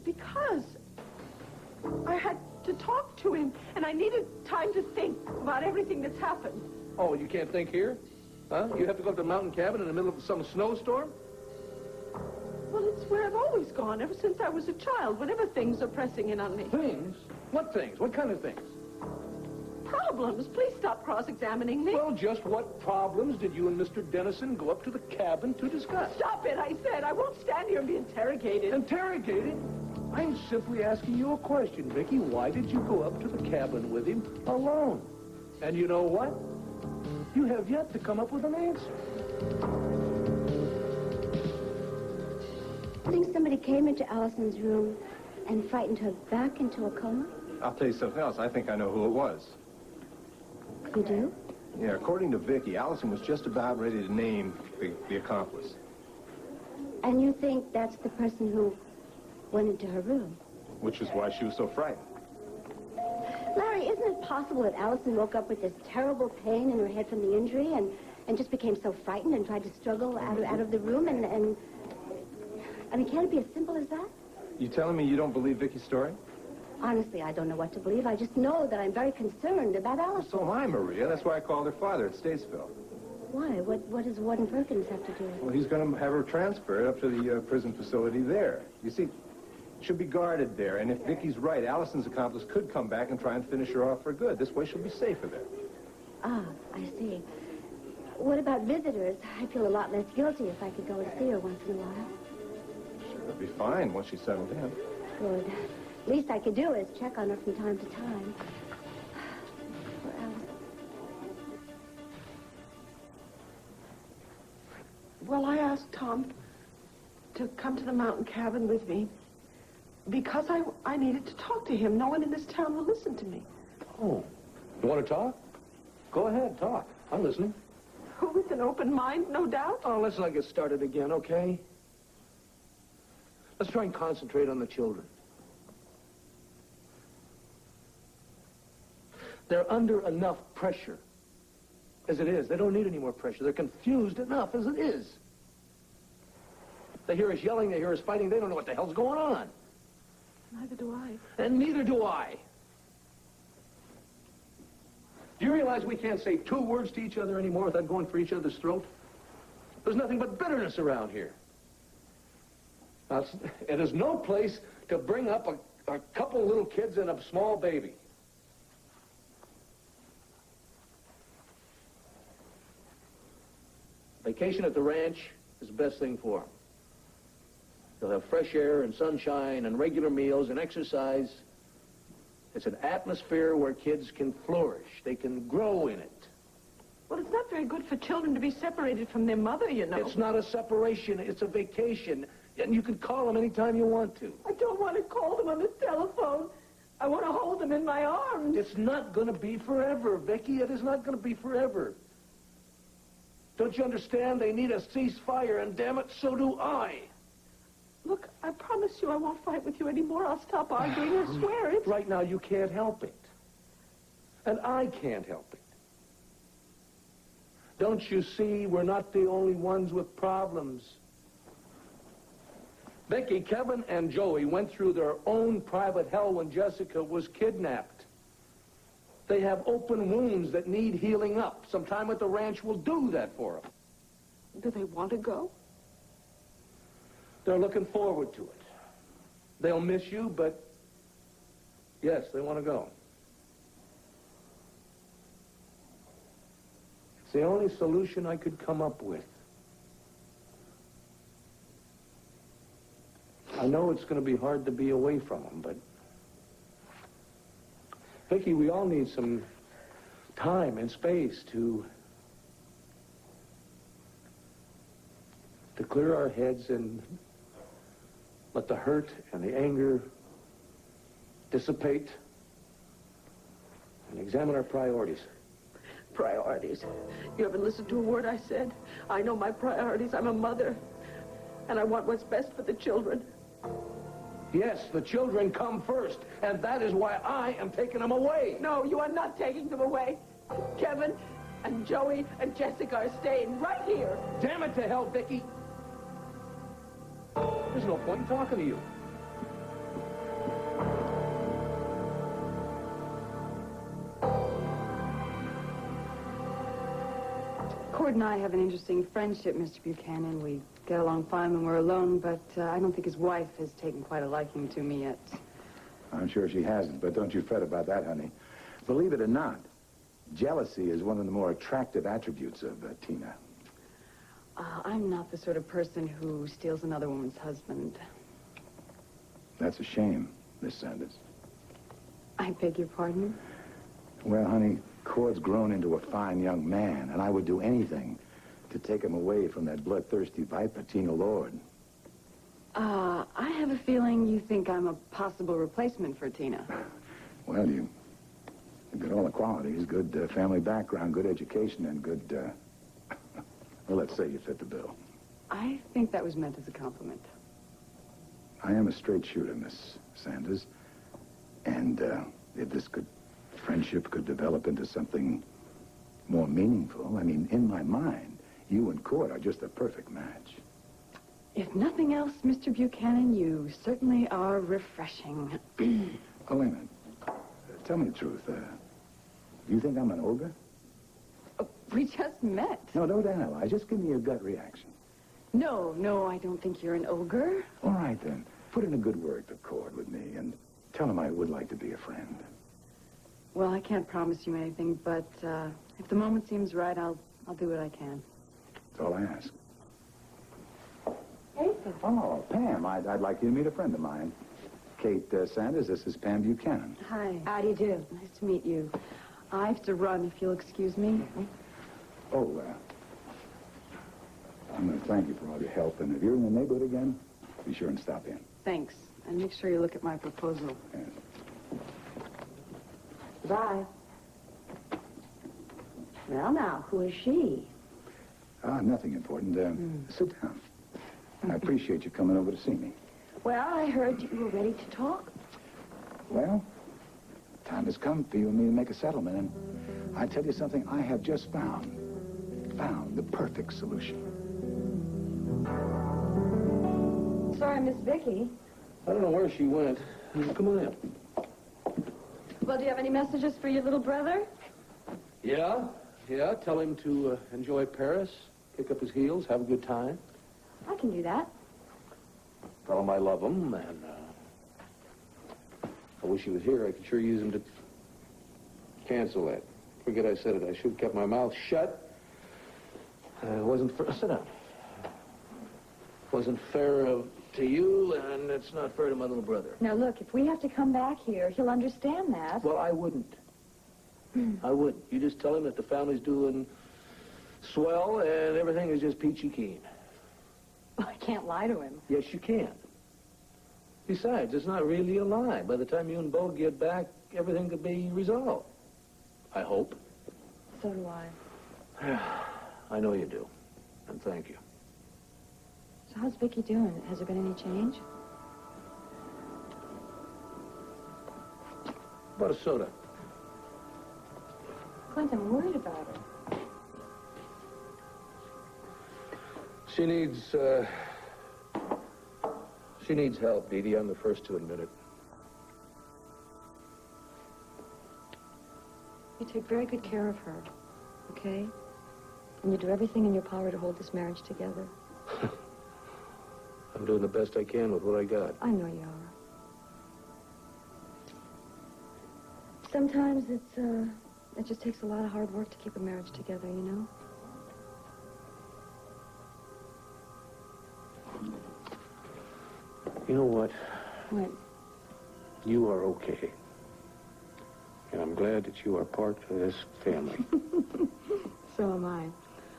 Because I had to talk to him, and I needed time to think about everything that's happened. Oh, you can't think here? Huh? You have to go to the mountain cabin in the middle of some snowstorm? Well, it's where I've always gone, ever since I was a child, whenever things are pressing in on me. Things? What things? What kind of things? Problems. Please stop cross-examining me. Well, just what problems did you and Mr. Dennison go up to the cabin to discuss? Stop it, I said. I won't stand here and be interrogated. Interrogated? I'm simply asking you a question, Vicky. Why did you go up to the cabin with him alone? And you know what? You have yet to come up with an answer. I think somebody came into Allison's room and frightened her back into a coma. I'll tell you something else. I think I know who it was. You do? Yeah, according to Vicky, Allison was just about ready to name the accomplice. And you think that's the person who went into her room? Which is why she was so frightened. Larry, isn't it possible that Allison woke up with this terrible pain in her head from the injury and just became so frightened and tried to struggle out of the room and I mean, can it be as simple as that? You telling me you don't believe Vicky's story? Honestly, I don't know what to believe. I just know that I'm very concerned about Allison. So am I, Maria. That's why I called her father at Statesville. Why? What does Warden Perkins have to do with it? Well, he's going to have her transferred up to the prison facility there. You see, she'll be guarded there, and if Vicky's right, Allison's accomplice could come back and try and finish her off for good. This way she'll be safer there. Ah, I see. What about visitors? I feel a lot less guilty if I could go and see her once in a while. Sure, it'll be fine once she's settled in. Good. Least I could do is check on her from time to time. Poor Allison. Well, I asked Tom to come to the mountain cabin with me because I needed to talk to him. No one in this town will listen to me. Oh, you want to talk? Go ahead, talk. I'm listening. With an open mind, no doubt. Oh, let's not get started again, okay? Let's try and concentrate on the children. They're under enough pressure as it is. They don't need any more pressure. They're confused enough as it is. They hear us yelling, they hear us fighting. They don't know what the hell's going on. Neither do I. And neither do I. Do you realize we can't say 2 words to each other anymore without going for each other's throat? There's nothing but bitterness around here. Now, it is no place to bring up a couple little kids and a small baby. Vacation at the ranch is the best thing for them. They'll have fresh air and sunshine and regular meals and exercise. It's an atmosphere where kids can flourish. They can grow in it. Well, it's not very good for children to be separated from their mother, you know. It's not a separation. It's a vacation. And you can call them anytime you want to. I don't want to call them on the telephone. I want to hold them in my arms. It's not going to be forever, Vicky. It is not going to be forever. Don't you understand? They need a ceasefire, and damn it, so do I. Look, I promise you I won't fight with you anymore. I'll stop arguing. I swear it. Right now, you can't help it. And I can't help it. Don't you see, we're not the only ones with problems. Vicky, Kevin, and Joey went through their own private hell when Jessica was kidnapped. They have open wounds that need healing up. Some time at the ranch will do that for them. Do they want to go? They're looking forward to it. They'll miss you, but yes, they want to go. It's the only solution I could come up with. I know it's going to be hard to be away from them, but Vicky, we all need some time and space to clear our heads and let the hurt and the anger dissipate and examine our priorities. Priorities. You haven't listened to a word I said. I know my priorities. I'm a mother, and I want what's best for the children. Yes, the children come first, and that is why I am taking them away. No, you are not taking them away. Kevin and Joey and Jessica are staying right here. Damn it to hell, Vicky. There's no point in talking to you. Cord and I have an interesting friendship, Mr. Buchanan. We get along fine when we're alone, but I don't think his wife has taken quite a liking to me yet. I'm sure she hasn't, but don't you fret about that, honey. Believe it or not, jealousy is one of the more attractive attributes of Tina. I'm not the sort of person who steals another woman's husband. That's a shame, Miss Sanders. I beg your pardon? Well, honey, Cord's grown into a fine young man, and I would do anything to take him away from that bloodthirsty viper, Tina Lord. I have a feeling you think I'm a possible replacement for Tina. Well, you've got all the qualities, good family background, good education, and good, well, let's say you fit the bill. I think that was meant as a compliment. I am a straight shooter, Miss Sanders. And if this friendship could develop into something more meaningful, I mean, in my mind, you and Cord are just a perfect match. If nothing else, Mr. Buchanan, you certainly are refreshing. Oh, wait a minute. Tell me the truth. You think I'm an ogre? We just met. No, don't analyze. Just give me your gut reaction. No, I don't think you're an ogre. All right, then. Put in a good word for Cord with me and tell him I would like to be a friend. Well, I can't promise you anything, but if the moment seems right, I'll do what I can. That's all I ask. Hey. Oh, Pam, I'd like you to meet a friend of mine. Kate Sanders, this is Pam Buchanan. Hi. How do you do? Nice to meet you. I have to run, if you'll excuse me. Oh, I'm going to thank you for all your help, and if you're in the neighborhood again, be sure and stop in. Thanks. And make sure you look at my proposal. Yes. Bye. Well, now, who is she? Nothing important. Sit down. I appreciate you coming over to see me. Well, I heard you were ready to talk. Well, time has come for you and me to make a settlement, and I tell you something, I have just found the perfect solution. Sorry, Miss Vicky. I don't know where she went. Come on in. Well, do you have any messages for your little brother? Yeah. Tell him to enjoy Paris, kick up his heels, have a good time. I can do that. Tell him I love him, and I wish he was here. I could sure use him to cancel that. Forget I said it. I should have kept my mouth shut. It wasn't for... Sit down. wasn't fair to you, and it's not fair to my little brother. Now, look, if we have to come back here, he'll understand that. Well, I wouldn't. I wouldn't. You just tell him that the family's doing swell and everything is just peachy keen. I can't lie to him. Yes, you can. Besides, it's not really a lie. By the time you and Bo get back, everything could be resolved. I hope. So do I. I know you do. And thank you. So how's Vicky doing? Has there been any change? About a soda. Clint, I'm worried about her. She needs help, Dee Dee. I'm the first to admit it. You take very good care of her, okay? And you do everything in your power to hold this marriage together. I'm doing the best I can with what I got. I know you are. Sometimes it just takes a lot of hard work to keep a marriage together, you know? You know what? What? You are okay. And I'm glad that you are part of this family. So am I.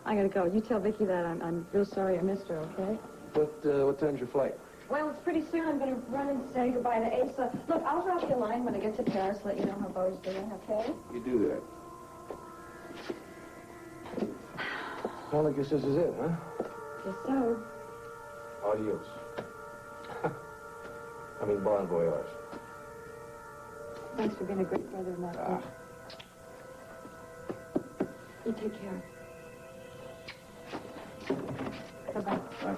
I gotta go. You tell Vicky that I'm real sorry I missed her, okay? What time's your flight? Well, it's pretty soon. I'm gonna run and say goodbye to Asa. Look, I'll drop you a line when I get to Paris, let you know how Bo's doing, okay? You do that. Well, I guess this is it, huh? Guess so. Adios. I mean, bon voyage. Thanks for being a great brother in that. You take care. Bye-bye. Bye.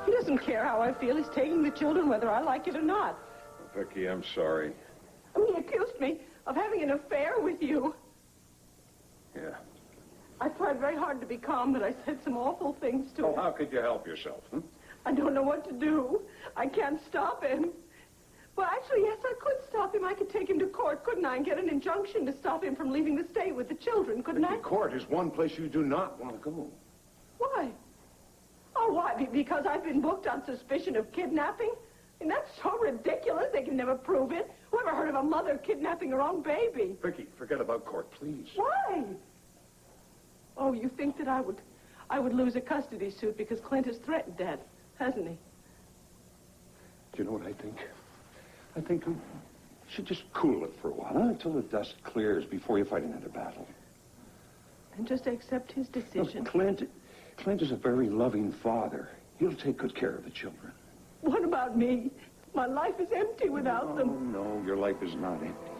He doesn't care how I feel. He's taking the children whether I like it or not. Vicky, I'm sorry. I mean, he accused me of having an affair with you. Yeah. I tried very hard to be calm, but I said some awful things to him. How could you help yourself, huh? I don't know what to do. I can't stop him. Well, actually, yes, I could stop him. I could take him to court, couldn't I, and get an injunction to stop him from leaving the state with the children, couldn't I? Court is one place you do not want to go. Why? Oh, why? Because I've been booked on suspicion of kidnapping? I mean, that's so ridiculous. They can never prove it. Who ever heard of a mother kidnapping her own baby? Vicky, forget about court, please. Why? Oh, you think that I would lose a custody suit because Clint has threatened Dad, hasn't he? Do you know what I think? I think you should just cool it for a while, huh? Until the dust clears before you fight another battle. And just accept his decision. Look, Clint is a very loving father. He'll take good care of the children. What about me? My life is empty without them. No, your life is not empty.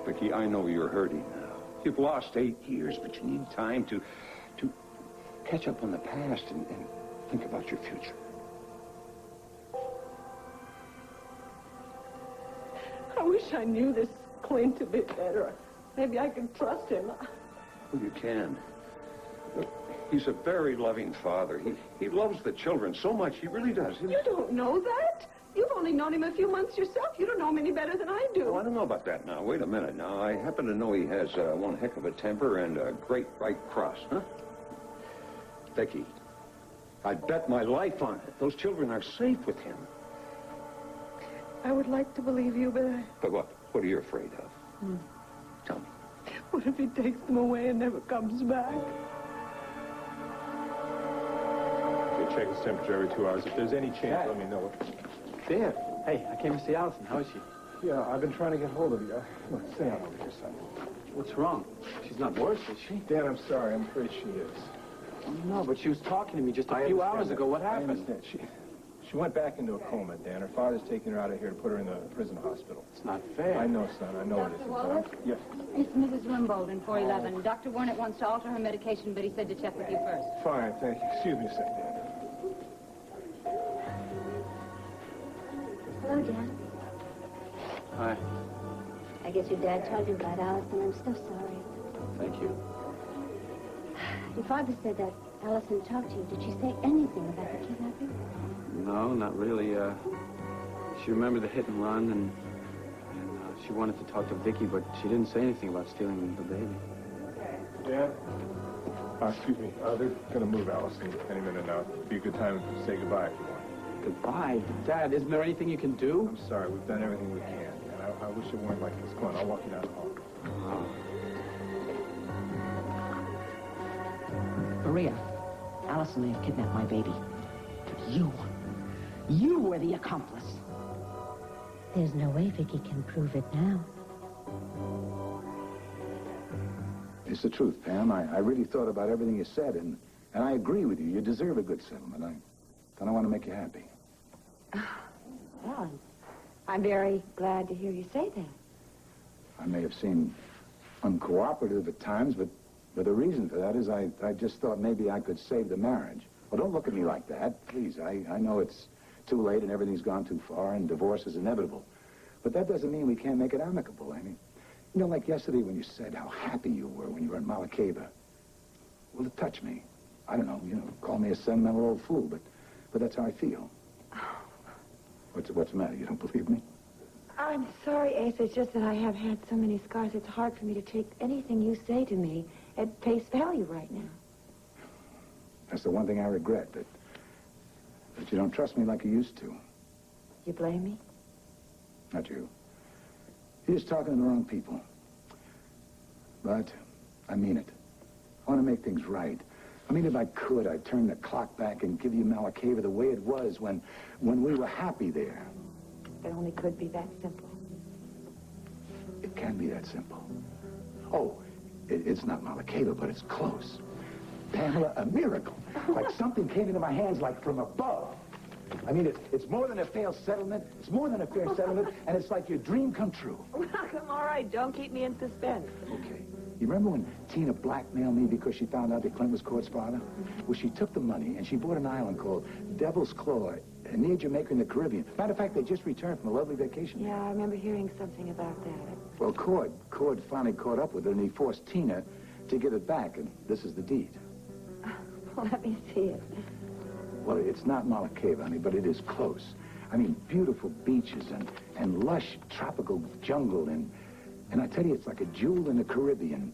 Vicky, I know you're hurting now. You've lost 8 years, but you need time to catch up on the past and think about your future. I wish I knew this Clint a bit better. Maybe I could trust him. Well, you can. Look, he's a very loving father. He loves the children so much. He really does. You don't know that. You've only known him a few months yourself. You don't know him any better than I do. Oh, I don't know about that now. Wait a minute now. I happen to know he has one heck of a temper and a great right cross, huh? Vicky, I'd bet my life on it. Those children are safe with him. I would like to believe you, but But what? What are you afraid of? Tell me. what if he takes them away and never comes back? Okay, check his temperature every 2 hours. If there's any change, let me know. Dan, hey, I came to see Allison. How is she? Yeah, I've been trying to get hold of you. Look, stay on over here, son. What's wrong? She's not worse, is she? Dan, I'm sorry. I'm afraid she is. No, but she was talking to me just a few hours ago. What happened? I understand. She went back into a coma, Dan. Her father's taking her out of here to put her in the prison hospital. It's not fair. I know, son. I know it Dr. isn't. Wallace? Yes. It's Mrs. Rimbold in 411. Dr. Warnett wants to alter her medication, but he said to check with you first. Fine, thank you. Excuse me a second, Dan. Hello, Dad. Hi. I guess your dad told you about Allison. I'm so sorry. Thank you. Your father said that Allison talked to you. Did she say anything about the kidnapping? not really. She remembered the hit and run, and she wanted to talk to Vicky, but she didn't say anything about stealing the baby. Dad? Excuse me. They're going to move Allison any minute now. It'd be a good time to say goodbye if you want. Goodbye? Dad, isn't there anything you can do? I'm sorry. We've done everything we can. And I wish it weren't like this. Come on, I'll walk you down the hall. Maria, Allison may have kidnapped my baby. You were the accomplice. There's no way Vicky can prove it now. It's the truth, Pam. I really thought about everything you said, and I agree with you. You deserve a good settlement. I want to make you happy. Well, I'm very glad to hear you say that. I may have seemed uncooperative at times, but the reason for that is I just thought maybe I could save the marriage. Well, don't look at me like that, please. I know it's too late and everything's gone too far and divorce is inevitable. But that doesn't mean we can't make it amicable. I mean, you know, like yesterday when you said how happy you were when you were in Malakeva. Well, it touched me. I don't know, call me a sentimental old fool, but that's how I feel. What's the matter? You don't believe me? I'm sorry, Ace. It's just that I have had so many scars. It's hard for me to take anything you say to me at face value right now. That's the one thing I regret, that you don't trust me like you used to. You blame me? Not you. You're just talking to the wrong people. But I mean it. I want to make things right. I mean, if I could, I'd turn the clock back and give you Malakeva the way it was when we were happy there. It only could be that simple. It can be that simple. Oh, it's not Malakeva, but it's close. Pamela, a miracle. Like something came into my hands like from above. I mean, it's more than a fair settlement. It's more than a fair settlement, and it's like your dream come true. Well, come, all right. Don't keep me in suspense. Okay. You remember when Tina blackmailed me because she found out that Clint was Court's father? Well, she took the money, and she bought an island called Devil's Claw near Jamaica in the Caribbean. Matter of fact, they just returned from a lovely vacation. Yeah, I remember hearing something about that. Well, Cord finally caught up with her, and he forced Tina to give it back, and this is the deed. Well, let me see it. Well, it's not Malakeva, honey, but it is close. I mean, beautiful beaches and lush tropical jungle, and I tell you, it's like a jewel in the Caribbean.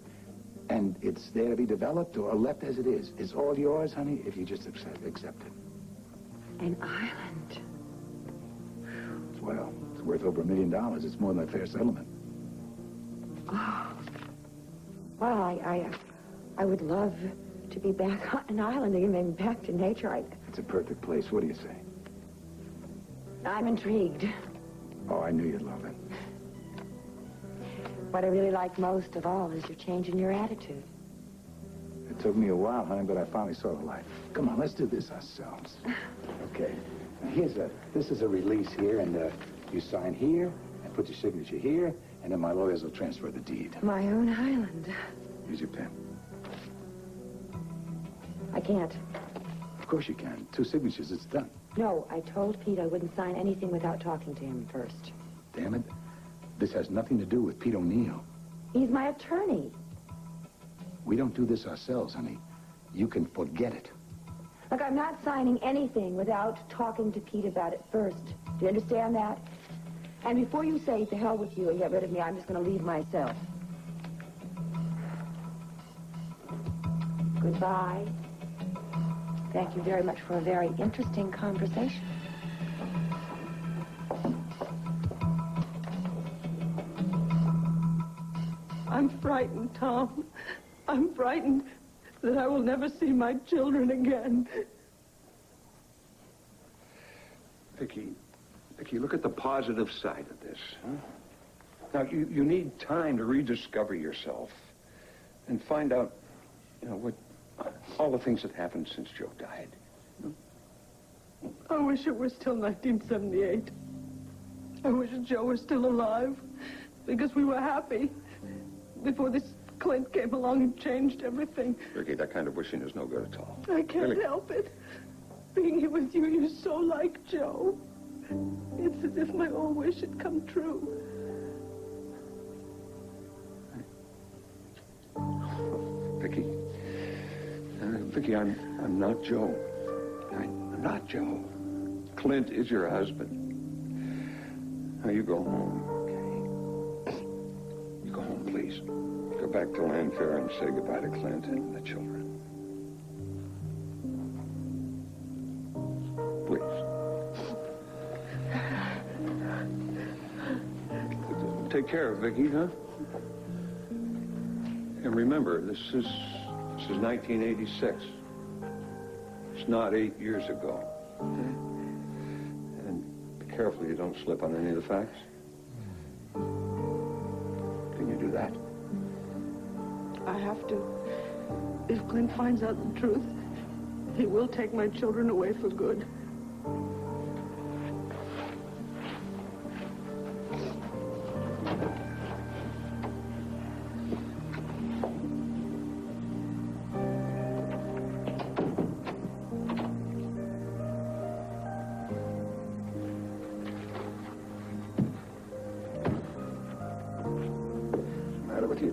And it's there to be developed or left as it is. It's all yours, honey, if you just accept it. An island? Well, it's worth over $1 million. It's more than a fair settlement. Oh. Well, I would love to be back on an island again, maybe back to nature. It's a perfect place. What do you say? I'm intrigued. Oh, I knew you'd love it. What I really like most of all is your change in your attitude. It took me a while, honey, but I finally saw the light. Come on, let's do this ourselves. Okay. Now, this is a release here, and you sign here, and put your signature here, and then my lawyers will transfer the deed. My own island. Use your pen. I can't. Of course you can. 2 signatures, it's done. No, I told Pete I wouldn't sign anything without talking to him first. Damn it. This has nothing to do with Pete O'Neill. He's my attorney. We don't do this ourselves, honey. You can forget it. Look, I'm not signing anything without talking to Pete about it first. Do you understand that? And before you say to hell with you and get rid of me, I'm just going to leave myself. Goodbye. Thank you very much for a very interesting conversation. I'm frightened, Tom. I'm frightened that I will never see my children again. Vicky, look at the positive side of this, huh? Now, you need time to rediscover yourself and find out, what all the things that happened since Joe died. I wish it were still 1978. I wish Joe were still alive, because we were happy before this Clint came along and changed everything. Vicky, that kind of wishing is no good at all. I can't Really? help it. Being here with you, you're so like Joe. It's as if my old wish had come true. Vicky, I'm not Joe. I'm not Joe. Clint is your husband. Now you go home, okay? You go home, please. Go back to Landfair and say goodbye to Clint and the children. Please. Take care of Vicky, huh? And remember, this is 1986. It's not 8 years ago. Okay? And be careful you don't slip on any of the facts. Can you do that? I have to. If Clint finds out the truth, he will take my children away for good.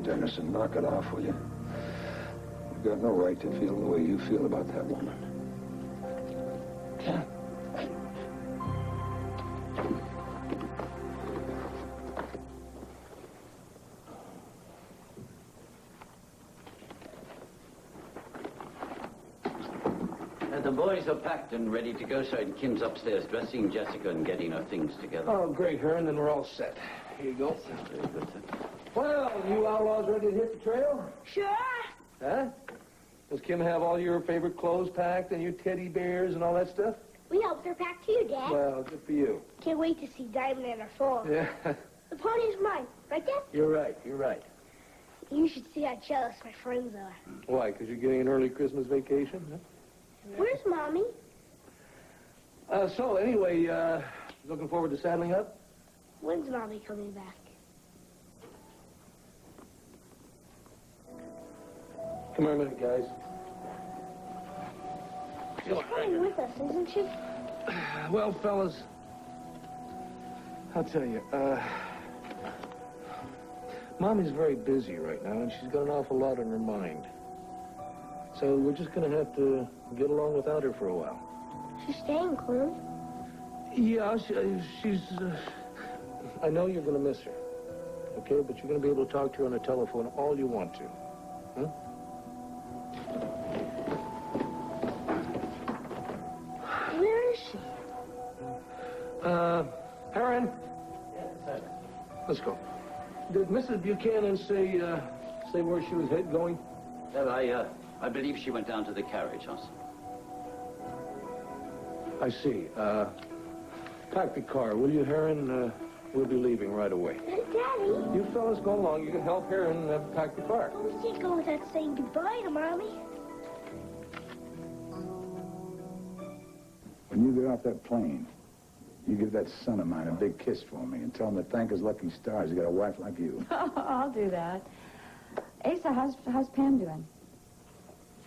Dennis, knock it off, will you? You've got no right to feel the way you feel about that woman. Yeah. The boys are packed and ready to go, so Kim's upstairs dressing Jessica and getting her things together. Oh, great, Hearn. Then we're all set. Here you go. Very good, sir. Well, you outlaws ready to hit the trail? Sure. Huh? Does Kim have all your favorite clothes packed and your teddy bears and all that stuff? We helped her pack too, Dad. Well, good for you. Can't wait to see Diamond and her fall. Yeah. The pony's mine, right, Dad? You're right. You're right. You should see how jealous my friends are. Why? Because you're getting an early Christmas vacation? Huh? Where's Mommy? So, anyway, looking forward to saddling up? When's Mommy coming back? Come here a minute, guys. She's coming with us, isn't she? Well, fellas, I'll tell you, Mommy's very busy right now, and she's got an awful lot on her mind. So we're just going to have to get along without her for a while. She's staying, Clint. Yeah, she's... I know you're going to miss her, okay? But you're going to be able to talk to her on the telephone all you want to. Huh? Where is she? Heron? Yes, sir. Let's go. Did Mrs. Buchanan say where she was going? I believe she went down to the carriage house. I see. Pack the car, will you, Heron? We'll be leaving right away. Daddy? You fellas go along. You can help Heron pack the car. We can't go without saying goodbye to Mommy. When you get off that plane, you give that son of mine a big kiss for me and tell him to thank his lucky stars he got a wife like you. I'll do that. Asa, how's Pam doing?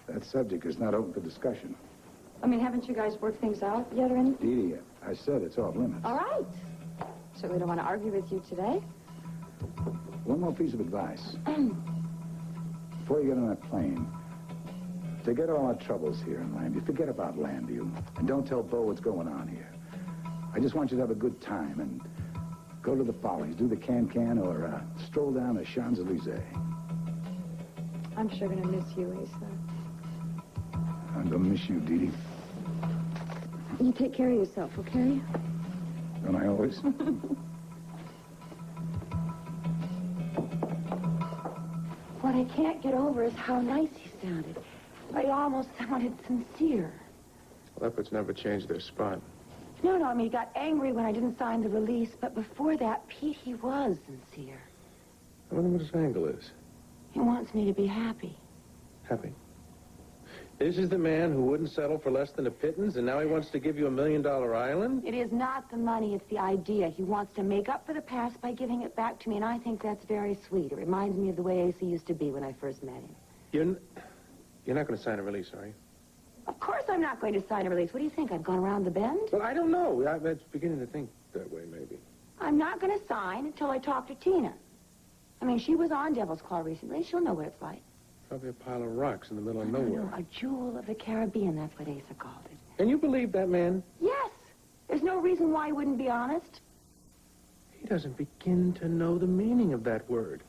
That subject is not open for discussion. I mean, haven't you guys worked things out yet or anything? Dee Dee, I said it's off limits. All right. So we don't want to argue with you today. One more piece of advice. Before you get on that plane, forget all our troubles here in Landview. Forget about Landview. And don't tell Bo what's going on here. I just want you to have a good time and go to the Follies, do the can-can, or stroll down the Champs-Élysées. I'm sure going to miss you, Asa. I'm going to miss you, Dee Dee. You take care of yourself, okay? Don't I always? What I can't get over is how nice he sounded. I almost sounded sincere. Leopards never change their spot. No, I mean, he got angry when I didn't sign the release, but before that, Pete, he was sincere. I wonder what his angle is. He wants me to be happy. Happy. This is the man who wouldn't settle for less than a pittance, and now he wants to give you $1 million island? It is not the money, it's the idea. He wants to make up for the past by giving it back to me, and I think that's very sweet. It reminds me of the way Asa used to be when I first met him. You're not going to sign a release, are you? Of course I'm not going to sign a release. What do you think? I've gone around the bend? Well, I don't know. I'm beginning to think that way, maybe. I'm not going to sign until I talk to Tina. I mean, she was on Devil's Claw recently. She'll know what it's like. Probably a pile of rocks in the middle of nowhere. No, a jewel of the Caribbean, that's what Asa called it. And you believe that man? Yes. reason why he wouldn't be honest. He doesn't begin to know the meaning of that word.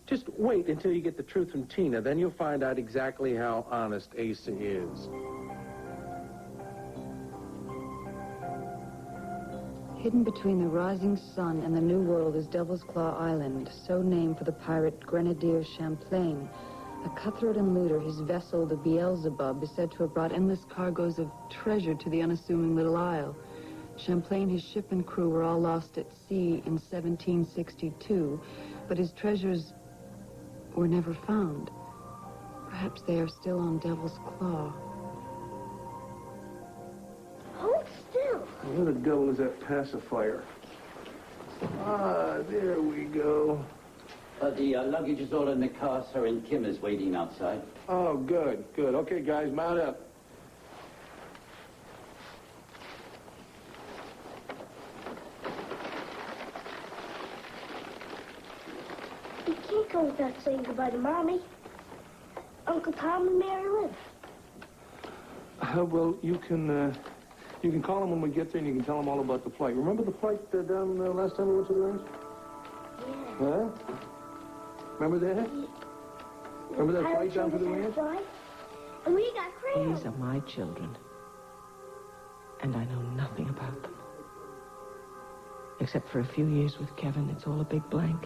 Just wait until you get the truth from Tina, then you'll find out exactly how honest Asa is. Hidden between the rising sun and the New World is Devil's Claw Island, so named for the pirate Grenadier Champlain. A cutthroat and looter, his vessel, the Beelzebub, is said to have brought endless cargoes of treasure to the unassuming little isle. Champlain, his ship and crew were all lost at sea in 1762, but his treasures were never found. Perhaps they are still on Devil's Claw. Hold still. Where the devil is that pacifier? Ah, there we go. The luggage is all in the car, sir, and Kim is waiting outside. Oh, good, good. Okay, guys, mount up. We can't go without saying goodbye to Mommy, Uncle Tom, and Mary Lynn. Well, you can call them when we get there, and you can tell them all about the flight. Remember the flight down last time we went to the ranch? Yeah. Huh? Remember that? Remember that flight down to the ranch? And we got crayons. These are my children, and I know nothing about them. Except for a few years with Kevin, it's all a big blank.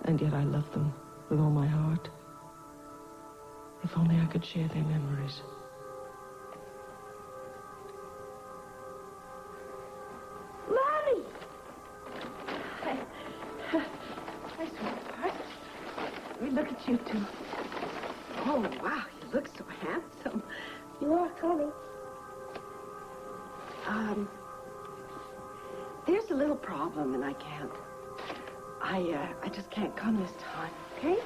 And yet I love them with all my heart. If only I could share their memories. Mommy! Hi, sweetheart. Let me look at you two. Oh, wow, you look so handsome. You are coming. There's a little problem, and I can't. I just can't come this time, okay?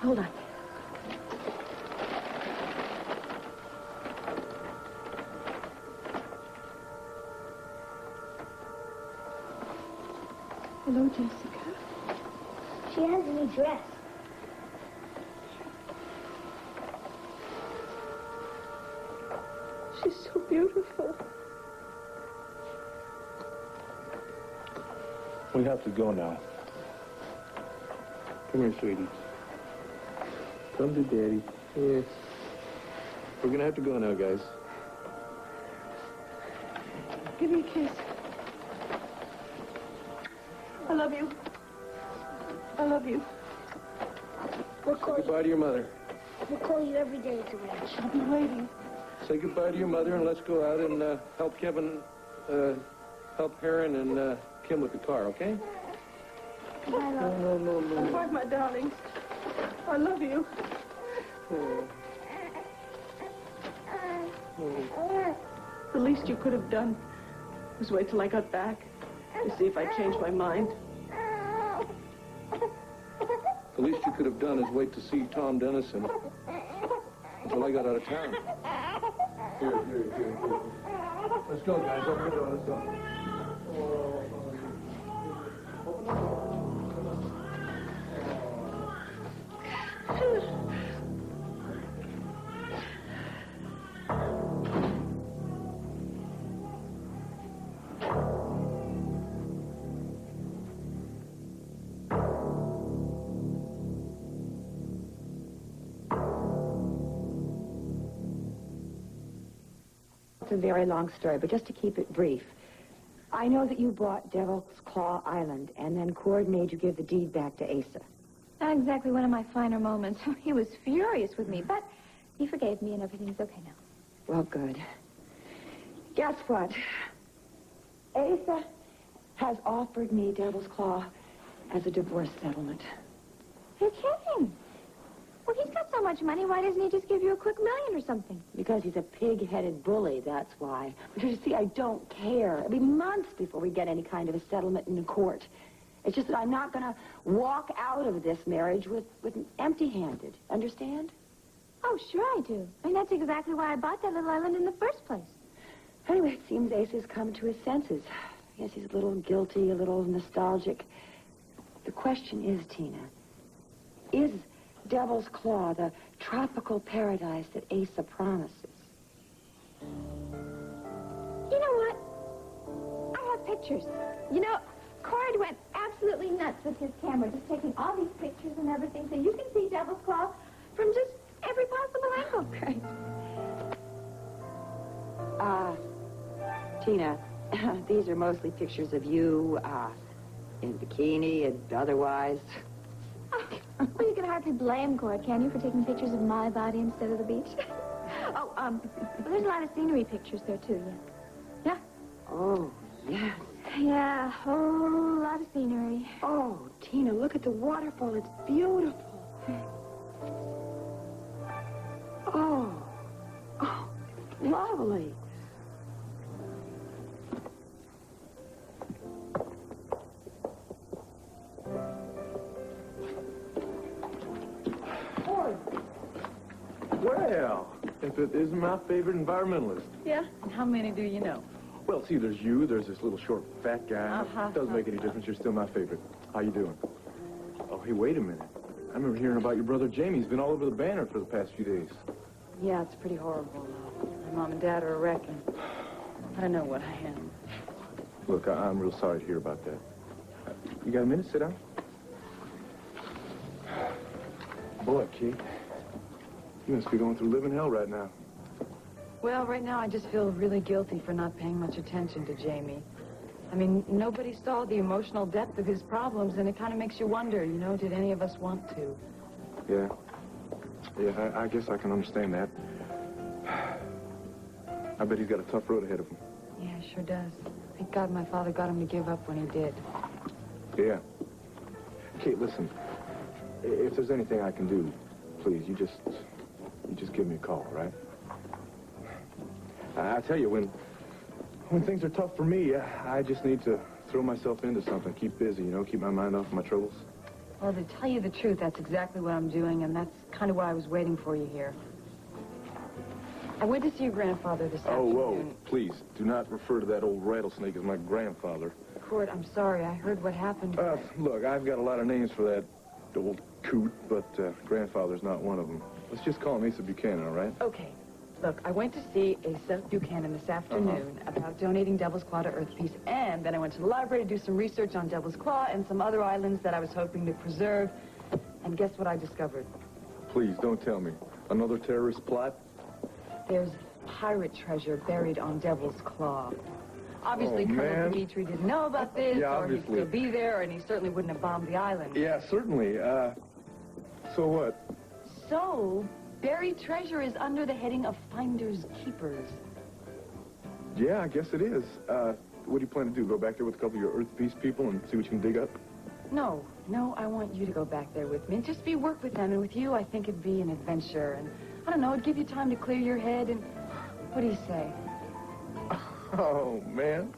Hold on. Hello, Jessica. She has a new dress. She's so beautiful. We have to go now. Come here, sweetie. Come to Daddy. Yes. We're gonna have to go now, guys. Give me a kiss. I love you. I love you. Say goodbye to your mother. We'll call you every day at the ranch. I'll be waiting. Say goodbye to your mother, and let's go out and help Kevin, help Heron and Kim with the car, okay? Goodbye, love. No. Goodbye, my darlings. I love you. The least you could have done was wait till I got back to see if I changed my mind. The least you could have done is wait to see Tom Dennison until I got out of town. Here. Let's go, guys. Open the door. Let's go. It's a very long story, but just to keep it brief, I know that you bought Devil's Claw Island, and then Cord made you give the deed back to Asa. Not exactly one of my finer moments. He was furious with me, but he forgave me and everything's okay now. Well, good. Guess what? Asa has offered me Devil's Claw as a divorce settlement. You're kidding. Well, he's got so much money, why doesn't he just give you a quick $1 million or something? Because he's a pig-headed bully, that's why. But you see, I don't care. It'll be months before we get any kind of a settlement in the court. It's just that I'm not going to walk out of this marriage with empty-handed. Understand? Oh, sure I do. I mean, that's exactly why I bought that little island in the first place. Anyway, it seems Asa's come to his senses. Yes, he's a little guilty, a little nostalgic. The question is, Tina, is Devil's Claw, the tropical paradise that Asa promises. You know what? I have pictures. You know, Cord went absolutely nuts with his camera, just taking all these pictures and everything, so you can see Devil's Claw from just every possible angle. Great. Tina, these are mostly pictures of you, in bikini and otherwise. Well, you can hardly blame Cord, can you, for taking pictures of my body instead of the beach? Oh, there's a lot of scenery pictures there, too, yeah. Yeah? Oh, yes. Yeah, a whole lot of scenery. Oh, Tina, look at the waterfall. It's beautiful. Oh, lovely. Well, if it isn't my favorite environmentalist. Yeah? And how many do you know? Well, see, there's you, there's this little short fat guy. Uh-huh. Doesn't make any difference. You're still my favorite. How you doing? Oh, hey, wait a minute. I remember hearing about your brother Jamie. He's been all over the banner for the past few days. Yeah, it's pretty horrible. My mom and dad are a wreck, and I don't know what I am. Look, I'm real sorry to hear about that. You got a minute? Sit down. Boy, Kate, you must be going through living hell right now. Well, right now I just feel really guilty for not paying much attention to Jamie. I mean, nobody saw the emotional depth of his problems, and it kind of makes you wonder, you know, did any of us want to? Yeah. Yeah, I guess I can understand that. I bet he's got a tough road ahead of him. Yeah, sure does. Thank God my father got him to give up when he did. Yeah. Kate, listen. If there's anything I can do, please, you just give me a call, right? I tell you, when things are tough for me, I just need to throw myself into something, keep busy, you know, keep my mind off my troubles. Well, to tell you the truth, that's exactly what I'm doing, and that's kind of why I was waiting for you here. I went to see your grandfather this afternoon. Oh, whoa, please, do not refer to that old rattlesnake as my grandfather. Cord, I'm sorry. I heard what happened. Look, I've got a lot of names for that old coot, but grandfather's not one of them. Let's just call him Asa Buchanan, all right? Okay. Look, I went to see Asa Buchanan this afternoon about donating Devil's Claw to Earth Peace, and then I went to the library to do some research on Devil's Claw and some other islands that I was hoping to preserve. And guess what I discovered? Please, don't tell me. Another terrorist plot? There's pirate treasure buried on Devil's Claw. Obviously, Colonel Dimitri didn't know about this, Yeah, or he'd obviously. still be there, and he certainly wouldn't have bombed the island. Yeah, certainly. So what? So, buried treasure is under the heading of Finders Keepers. Yeah, I guess it is. What do you plan to do? Go back there with a couple of your Earth Peace people and see what you can dig up? No, I want you to go back there with me and just work with them. And with you, I think it'd be an adventure. And, I don't know, it'd give you time to clear your head and... What do you say? Oh, man.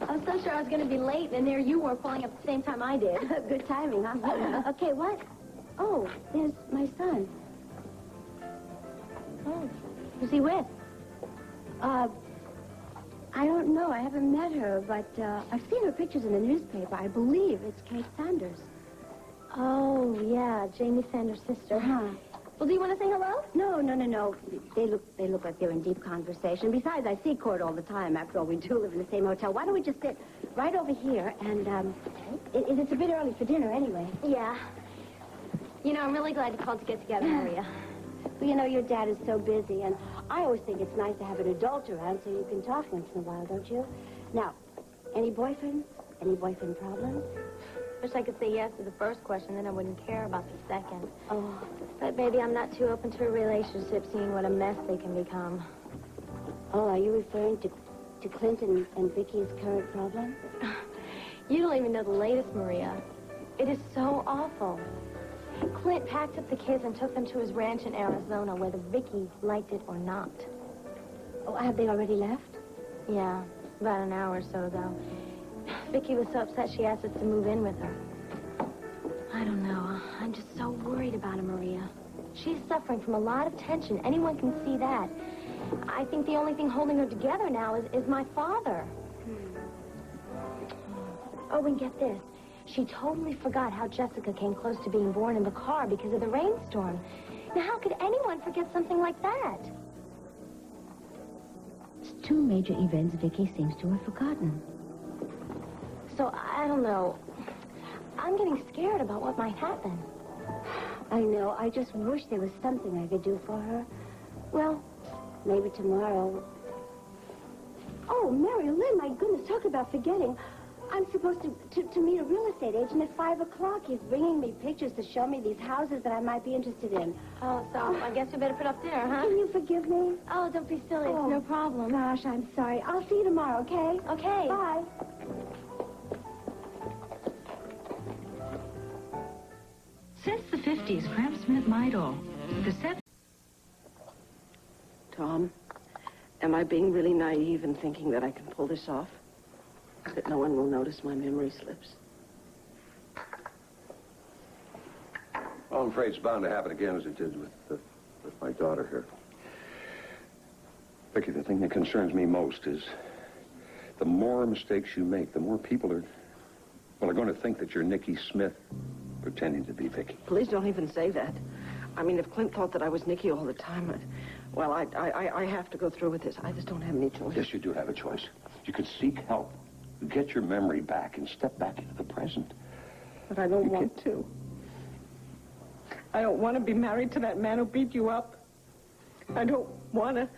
I was so sure I was going to be late, and there you were pulling up at the same time I did. Good timing, huh? Okay, what? Oh, there's my son. Oh, who's he with? I don't know. I haven't met her, but I've seen her pictures in the newspaper. I believe it's Kate Sanders. Oh, yeah, Jamie Sanders' sister. Huh. Well, do you want to say hello? No. They look like they're in deep conversation. Besides, I see Cord all the time. After all, we do live in the same hotel. Why don't we just sit right over here and, it's a bit early for dinner anyway. Yeah. You know, I'm really glad you called to get together, Maria. Well, you know, your dad is so busy, and I always think it's nice to have an adult around so you can talk once in a while, don't you? Now, any boyfriends? Any boyfriend problems? Wish I could say yes to the first question, then I wouldn't care about the second. Oh. But maybe I'm not too open to a relationship, seeing what a mess they can become. Oh, are you referring to Clinton and Vicky's current problem? You don't even know the latest, Maria. It is so awful. Clint packed up the kids and took them to his ranch in Arizona, whether Vicky liked it or not. Oh, have they already left? Yeah, about an hour or so ago. Vicky was so upset she asked us to move in with her. I don't know. I'm just so worried about her, Maria. She's suffering from a lot of tension. Anyone can see that. I think the only thing holding her together now is my father. Oh, and get this. She totally forgot how Jessica came close to being born in the car because of the rainstorm. Now, how could anyone forget something like that? Two major events Vicky seems to have forgotten. So, I don't know. I'm getting scared about what might happen. I know. I just wish there was something I could do for her. Well, maybe tomorrow. Oh, Mary Lynn, my goodness, talk about forgetting. I'm supposed to meet a real estate agent at 5 o'clock. He's bringing me pictures to show me these houses that I might be interested in. Oh, so I guess we better put up dinner, huh? Can you forgive me? Oh, don't be silly. It's no problem. Gosh, I'm sorry. I'll see you tomorrow, okay? Okay. Bye. Since the 50s, cramps meant Midol. The 70s... Tom, am I being really naive in thinking that I can pull this off? That no one will notice my memory slips? Well, I'm afraid it's bound to happen again as it did with my daughter here. Vicky, the thing that concerns me most is the more mistakes you make, the more people are going to think that you're Nikki Smith pretending to be Vicky. Please don't even say that. I mean, if Clint thought that I was Nikki all the time, I have to go through with this. I just don't have any choice. Yes, you do have a choice. You could seek help, get your memory back, and step back into the present. But I don't want to. I don't want to be married to that man who beat you up. I don't want to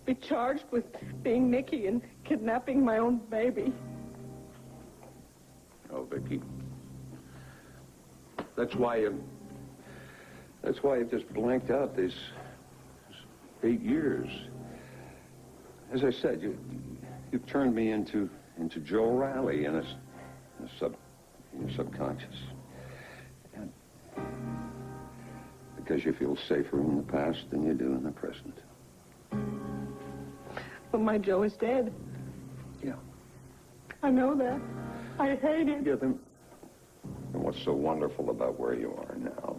be charged with being Nikki and kidnapping my own baby. Oh, Vicky. That's why you've just blanked out these 8 years. As I said, you've turned me into Joe Riley in your subconscious. And because you feel safer in the past than you do in the present. But my Joe is dead. Yeah. I know that. I hate it. Yeah, then what's so wonderful about where you are now?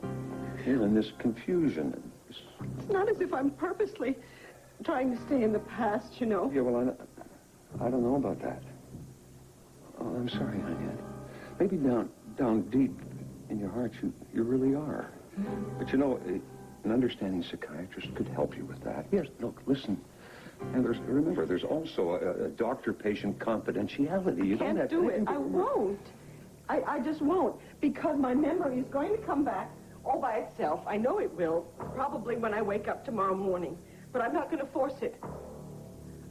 You're in this confusion. It's not as if I'm purposely trying to stay in the past, you know. Yeah, well, I don't know about that. Oh, I'm sorry, Anya. Maybe down deep in your heart, you really are. But you know, an understanding psychiatrist could help you with that. Yes, look, listen. And remember, there's also a doctor-patient confidentiality. You Can't do it. I won't. I just won't. Because my memory is going to come back all by itself. I know it will. Probably when I wake up tomorrow morning. But I'm not going to force it.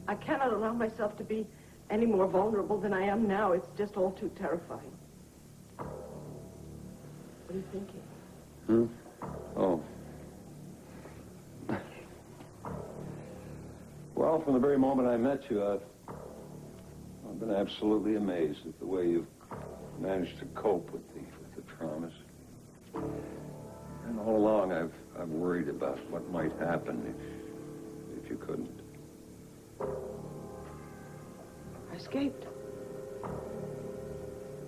I cannot allow myself to be any more vulnerable than I am now. It's just all too terrifying. What are you thinking? Oh. Well, from the very moment I met you, I've been absolutely amazed at the way you've managed to cope with the traumas. And all along, I've worried about what might happen if you couldn't. I escaped.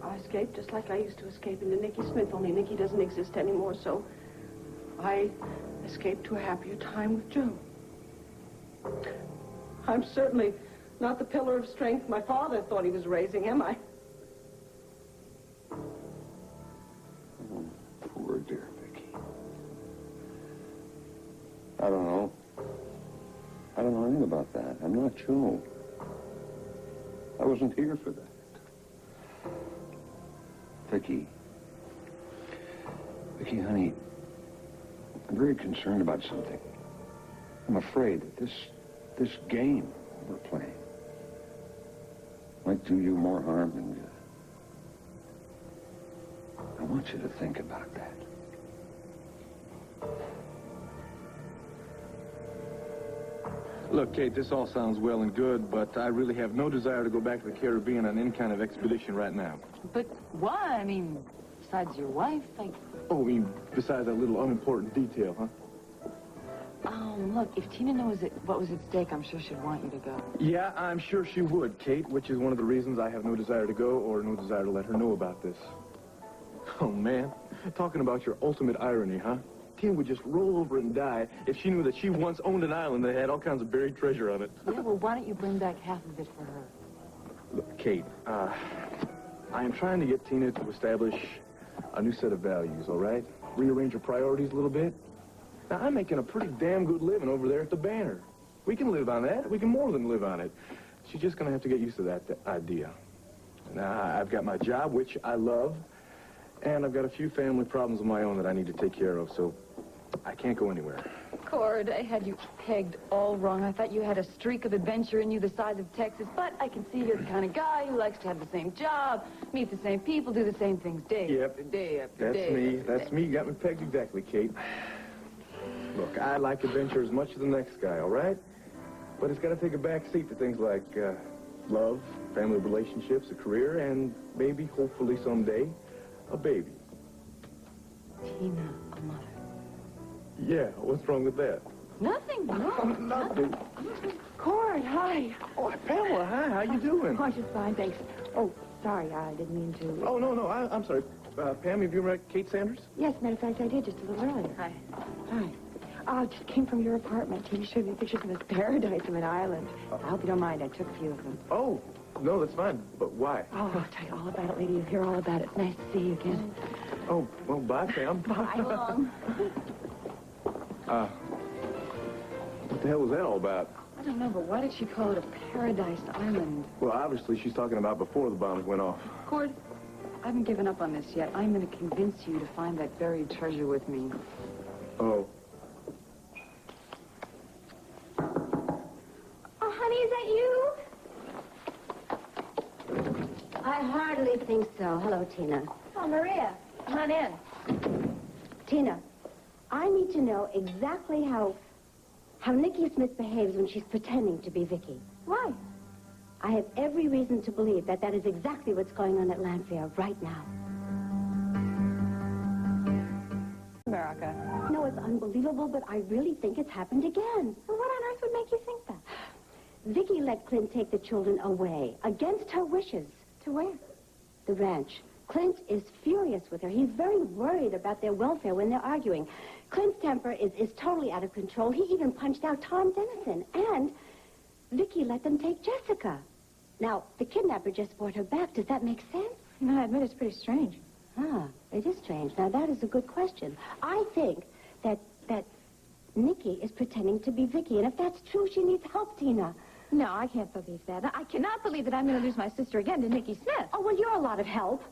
I escaped just like I used to escape into Nikki Smith, only Nikki doesn't exist anymore, so I escaped to a happier time with Joe. I'm certainly not the pillar of strength my father thought he was raising, am I? Oh, poor dear Vicky. I don't know. I don't know anything about that. I'm not Joe. I wasn't here for that. Vicky, honey, I'm very concerned about something. I'm afraid that this game we're playing might do you more harm than good. I want you to think about that. Look, Kate, this all sounds well and good, but I really have no desire to go back to the Caribbean on any kind of expedition right now. But why? I mean, besides your wife, Oh, I mean, besides that little unimportant detail, huh? Look, if Tina knows what was at stake, I'm sure she'd want you to go. Yeah, I'm sure she would, Kate, which is one of the reasons I have no desire to go or no desire to let her know about this. Oh, man. Talking about your ultimate irony, huh? Tina would just roll over and die if she knew that she once owned an island that had all kinds of buried treasure on it. Yeah, well, why don't you bring back half of it for her? Look, Kate, I am trying to get Tina to establish a new set of values, all right? Rearrange her priorities a little bit. Now, I'm making a pretty damn good living over there at the Banner. We can live on that. We can more than live on it. She's just going to have to get used to that idea. Now, I've got my job, which I love, and I've got a few family problems of my own that I need to take care of, so I can't go anywhere. Cord, I had you pegged all wrong. I thought you had a streak of adventure in you the size of Texas, but I can see you're the kind of guy who likes to have the same job, meet the same people, do the same things day after day after day. That's me. That's me. You got me pegged exactly, Kate. Look, I like adventure as much as the next guy, all right? But it's got to take a back seat to things like love, family relationships, a career, and maybe, hopefully someday, a baby. Tina, a mother. Yeah, what's wrong with that? Nothing, no. Nothing. Cord, hi. Oh, Pamela, hi. How you doing? Oh, just fine, thanks. Oh, sorry, I didn't mean to. Oh, no, I'm sorry. Pam, have you met Kate Sanders? Yes, matter of fact, I did just a little earlier. Hi. Hi. I just came from your apartment. You showed me pictures of this paradise of an island. I hope you don't mind. I took a few of them. Oh, no, that's fine. But why? Oh, I'll tell you all about it later. You'll hear all about it. It's nice to see you again. Oh, well, bye, Pam. Bye, long. What the hell was that all about? I don't know, but why did she call it a paradise island? Well, obviously, she's talking about before the bombs went off. Cord, I haven't given up on this yet. I'm going to convince you to find that buried treasure with me. Oh. Oh, honey, is that you? I hardly think so. Hello, Tina. Oh, Maria, come on in. Tina, I need to know exactly how Nikki Smith behaves when she's pretending to be Vicky. Why? I have every reason to believe that is exactly what's going on at Lanfair right now. America. No, it's unbelievable, but I really think it's happened again. Well, what on earth would make you think that? Vicky let Clint take the children away, against her wishes. To where? The ranch. Clint is furious with her. He's very worried about their welfare when they're arguing. Clint's temper is totally out of control. He even punched out Tom Dennison. And Vicky let them take Jessica. Now, the kidnapper just brought her back. Does that make sense? No, I admit it's pretty strange. Ah, it is strange. Now, that is a good question. I think that Nikki is pretending to be Vicky. And if that's true, she needs help, Tina. No, I can't believe that. I cannot believe that I'm going to lose my sister again to Nikki Smith. Oh, well, you're a lot of help.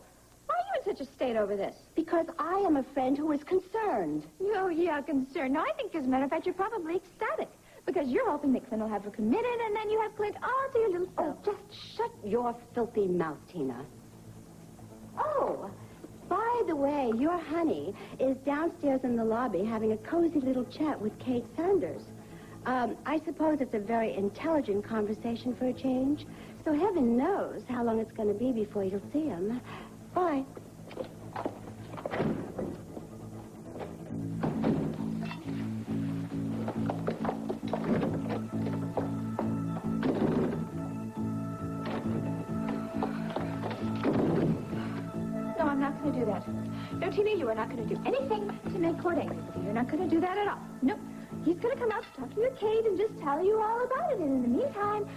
Why are you in such a state over this? Because I am a friend who is concerned. Oh, yeah, concerned. No, I think, as a matter of fact, you're probably ecstatic. Because you're hoping that Clint will have her committed, and then you have Clint all to your little self. Oh, just shut your filthy mouth, Tina. Oh, by the way, your honey is downstairs in the lobby having a cozy little chat with Kate Sanders. I suppose it's a very intelligent conversation for a change. So heaven knows how long it's going to be before you'll see him. Bye. No, I'm not going to do that. No, Tina, you are not going to do anything to make Cord angry with you. You're not going to do that at all. Nope. He's going to come out to talk to you, Kate, and just tell you all about it. And in the meantime,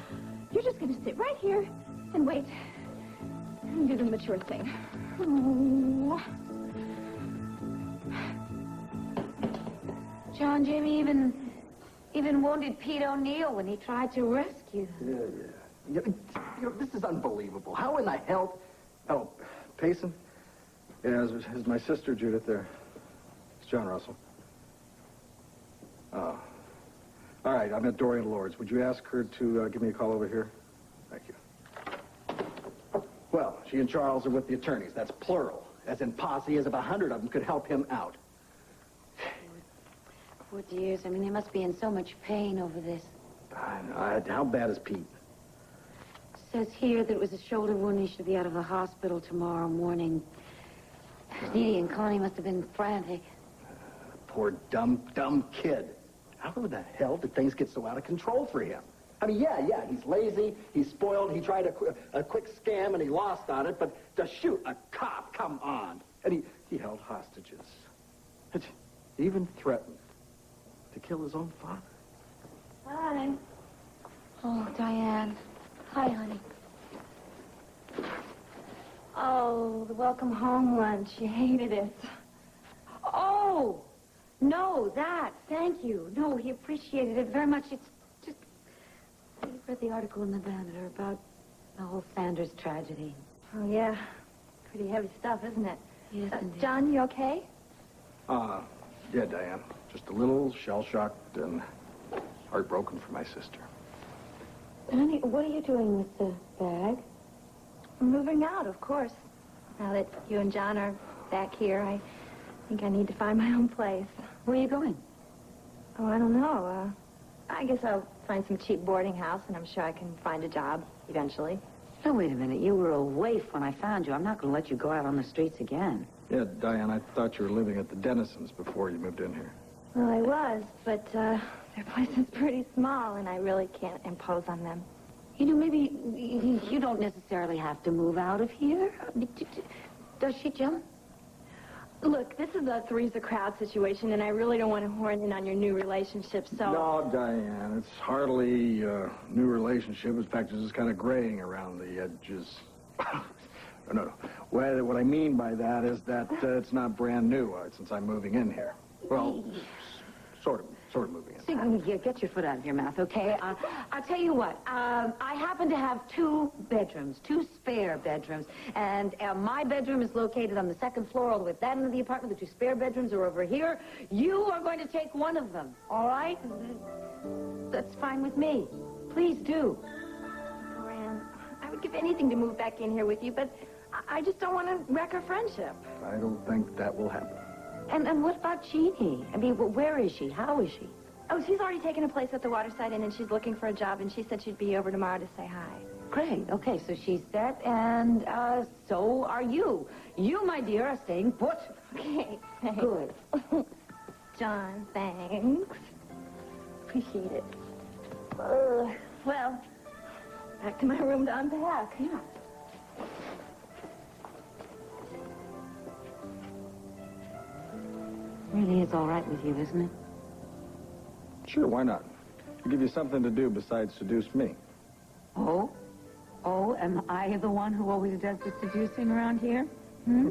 you're just going to sit right here and wait and do the mature thing. Oh. John Jimmy even wounded Pete O'Neill when he tried to rescue them. Yeah. This is unbelievable. How in the hell... Oh, Payson? Yeah, is my sister, Judith, there. It's John Russell. Oh. All right, I'm at Dorian Lord's. Would you ask her to give me a call over here? Thank you. Well, she and Charles are with the attorneys. That's plural. As in posse, as if 100 of them could help him out. Poor dears. I mean, they must be in so much pain over this. I know. How bad is Pete? Says here that it was a shoulder wound. He should be out of the hospital tomorrow morning. Dee and Connie must have been frantic. Poor dumb kid. How the hell did things get so out of control for him? I mean, yeah, he's lazy, he's spoiled, he tried a quick scam and he lost on it, but to shoot a cop, come on. And he held hostages. He even threatened to kill his own father. Hi. Oh, Diane. Hi, honey. Oh, the welcome home lunch. You hated it. Oh, no, that. Thank you. No, he appreciated it very much. It's just... I read the article in the Banner about the whole Sanders tragedy. Oh, yeah. Pretty heavy stuff, isn't it? Yes, indeed. John, you okay? Yeah, Diane. Just a little shell-shocked and heartbroken for my sister. Honey, what are you doing with the bag? Moving out, of course. Now that you and John are back here, I think I need to find my own place. Where are you going? Oh, I don't know. I guess I'll find some cheap boarding house, and I'm sure I can find a job eventually. Now, wait a minute. You were a waif when I found you. I'm not going to let you go out on the streets again. Yeah, Diane, I thought you were living at the Dennisons before you moved in here. Well, I was, but their place is pretty small, and I really can't impose on them. You know, maybe you don't necessarily have to move out of here. Does she, Jim? Look, this is a three's a crowd situation, and I really don't want to horn in on your new relationship, so... No, Diane, it's hardly a new relationship. In fact, it's just kind of graying around the edges. No. What I mean by that is that it's not brand new since I'm moving in here. Well, sort of moving in. See, get your foot out of your mouth, okay? I'll tell you what. I happen to have two spare bedrooms. And my bedroom is located on the second floor, all the way at that end of the apartment. The two spare bedrooms are over here. You are going to take one of them, all right? That's fine with me. Please do. Moran, I would give anything to move back in here with you, but I just don't want to wreck our friendship. I don't think that will happen. And what about Jeannie? I mean, where is she? How is she? Oh, she's already taken a place at the Waterside Inn, and she's looking for a job, and she said she'd be over tomorrow to say hi. Great. Okay, so she's set, and so are you. You, my dear, are staying put. Okay, thanks. Good. John, thanks. Appreciate it. Well, back to my room to unpack. Yeah. Really is all right with you, isn't it? Sure, why not? I'll give you something to do besides seduce me. Oh? Oh, am I the one who always does the seducing around here? Hmm?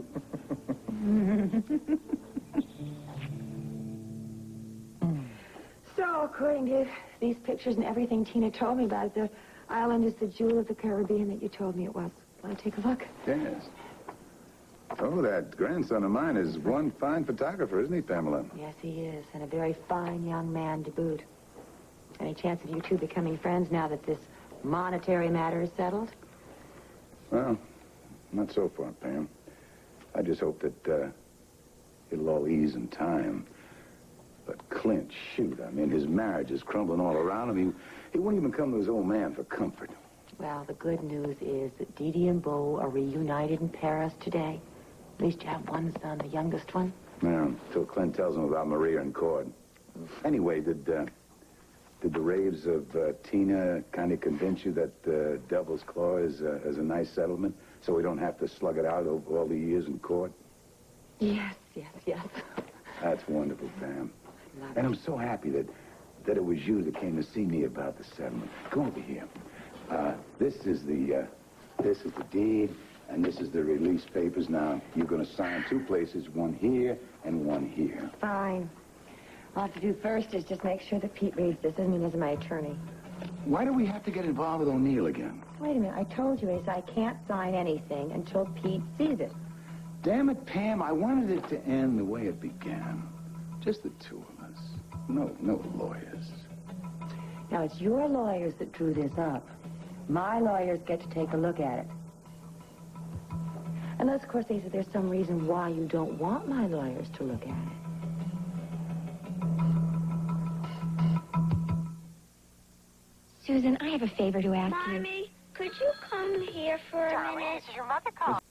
So, according to these pictures and everything Tina told me about it, the island is the jewel of the Caribbean that you told me it was. Want to take a look? Yes. Oh, that grandson of mine is one fine photographer, isn't he, Pamela? Yes, he is, and a very fine young man to boot. Any chance of you two becoming friends now that this monetary matter is settled? Well, not so far, Pam. I just hope that it'll all ease in time. But Clint, shoot, I mean, his marriage is crumbling all around him. He won't even come to his old man for comfort. Well, the good news is that Dee Dee and Bo are reunited in Paris today. At least you have one son, the youngest one. Yeah, until Clint tells him about Maria and Cord. Anyway, did the raves of Tina kind of convince you that Devil's Claw is a nice settlement, so we don't have to slug it out over all the years in court? Yes. That's wonderful, Pam. And I'm so happy that it was you that came to see me about the settlement. Come over here. This is the deed, and this is the release papers. Now, you're going to sign two places, one here and one here. Fine. All I have to do first is just make sure that Pete reads this. I mean, as my attorney. Why do we have to get involved with O'Neill again? Wait a minute. I told you, Ace, I can't sign anything until Pete sees it. Damn it, Pam. I wanted it to end the way it began. Just the two of us. No lawyers. Now, it's your lawyers that drew this up. My lawyers get to take a look at it. Unless, of course, Ace, there's some reason why you don't want my lawyers to look at it. Susan, I have a favor to ask you. Mommy, could you come here for a minute? Is your mother calling?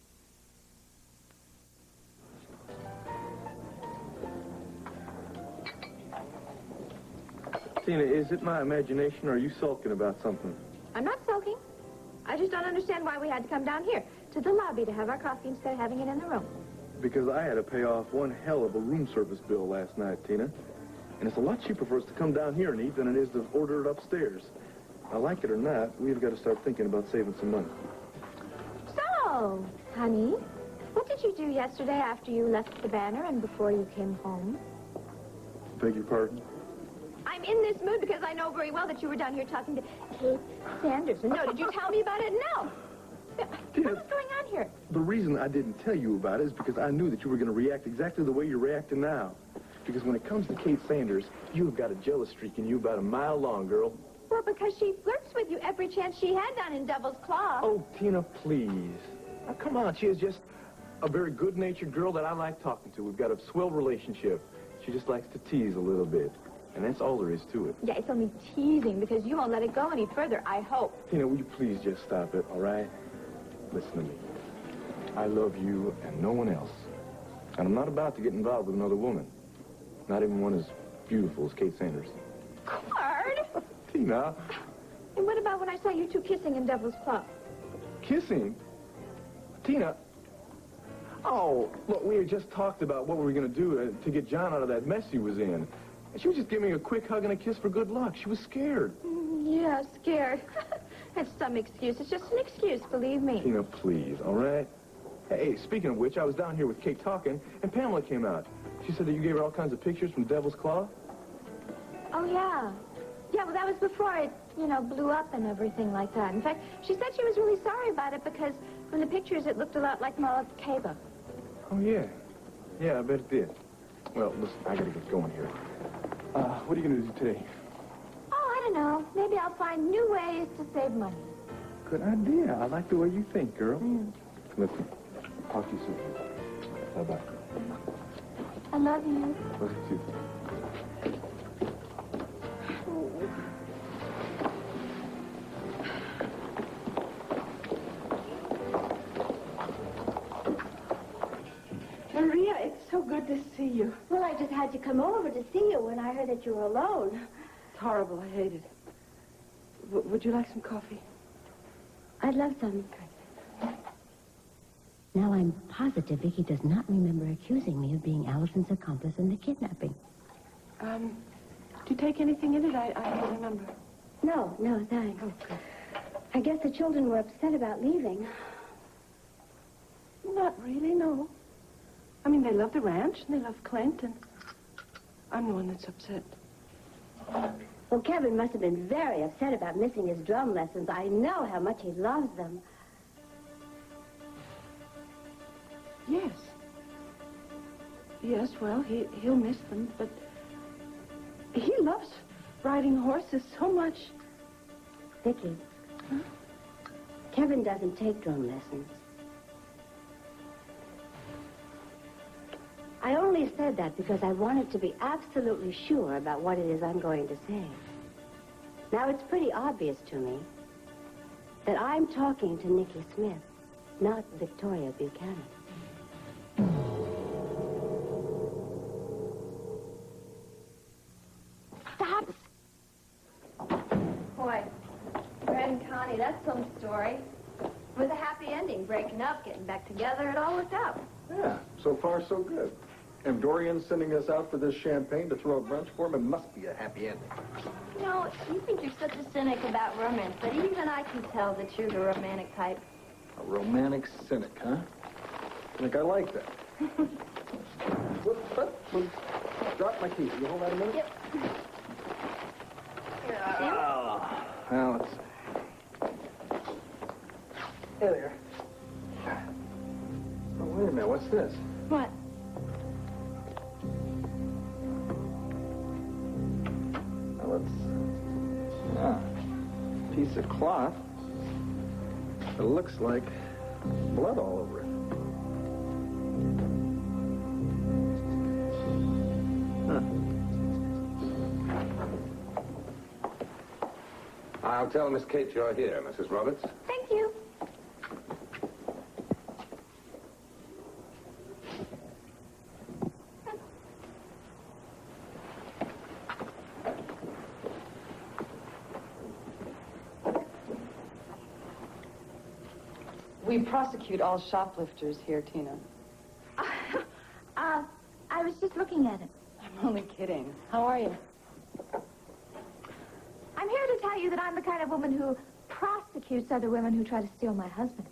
Tina, is it my imagination, or are you sulking about something? I'm not sulking. I just don't understand why we had to come down here to the lobby to have our coffee instead of having it in the room. Because I had to pay off one hell of a room service bill last night, Tina. And it's a lot cheaper for us to come down here and eat than it is to order it upstairs. Now, like it or not, we've got to start thinking about saving some money. So, Oh, honey, what did you do yesterday after you left the Banner and before you came home? Beg your pardon? I'm in this mood because I know very well that you were down here talking to Kate Sanderson. No, did you tell me about it? No. What was going on here? The reason I didn't tell you about it is because I knew that you were going to react exactly the way you're reacting now. Because when it comes to Kate Sanders, you have got a jealous streak in you about a mile long, girl. Well, because she flirts with you every chance she had down in Devil's Claw. Oh, Tina, please. Now, come on. She is just a very good-natured girl that I like talking to. We've got a swell relationship. She just likes to tease a little bit. And that's all there is to it. Yeah, it's only teasing because you won't let it go any further, I hope. Tina, will you please just stop it, all right? Listen to me. I love you and no one else. And I'm not about to get involved with another woman. Not even one as beautiful as Kate Sanders. Card? Tina. And what about when I saw you two kissing in Devil's Claw? Kissing? Tina. Oh, look, we had just talked about what we were going to do to get John out of that mess he was in. And she was just giving me a quick hug and a kiss for good luck. She was scared. Yeah, scared. That's some excuse. It's just an excuse, believe me. Tina, please, all right? Hey, speaking of which, I was down here with Kate talking, and Pamela came out. She said that you gave her all kinds of pictures from Devil's Claw. Oh, yeah. Yeah, well, that was before it, blew up and everything like that. In fact, she said she was really sorry about it because from the pictures it looked a lot like Cava. Oh, yeah. Yeah, I bet it did. Well, listen, I gotta get going here. What are you gonna do today? Oh, I don't know. Maybe I'll find new ways to save money. Good idea. I like the way you think, girl. Listen, talk to you soon. Bye-bye. I love you. Love you, too. Maria, it's so good to see you. Well, I just had to come over to see you when I heard that you were alone. It's horrible. I hate it. Would you like some coffee? I'd love some. Now, I'm positive Vicky does not remember accusing me of being Allison's accomplice in the kidnapping. Do you take anything in it? I don't remember. No, thanks. Okay. I guess the children were upset about leaving. Not really, no. I mean, they love the ranch, and they love Clint, and I'm the one that's upset. Well, Kevin must have been very upset about missing his drum lessons. I know how much he loves them. Yes. Yes, well, he'll miss them, but he loves riding horses so much. Vicky, Kevin doesn't take drum lessons. I only said that because I wanted to be absolutely sure about what it is I'm going to say. Now, it's pretty obvious to me that I'm talking to Nikki Smith, not Victoria Buchanan. Stop! Boy, Fred and Connie, that's some story. It was a happy ending, breaking up, getting back together, it all worked out. Yeah, so far so good. If Dorian's sending us out for this champagne to throw a brunch for him, it must be a happy ending. You think you're such a cynic about romance, but even I can tell that you're the romantic type. A romantic cynic, huh? I think I like that. Whoops. Drop my keys. Will you hold that a minute? Yep. Well, let's see. Hey there. Oh, wait a minute. What's this? What? Piece of cloth. It looks like blood all over it. I'll tell Miss Kate you're here, Mrs. Roberts. Thank you. We prosecute all shoplifters here, Tina. I was just looking at it. I'm only kidding. How are you? I'm here to tell you that I'm the kind of woman who prosecutes other women who try to steal my husband.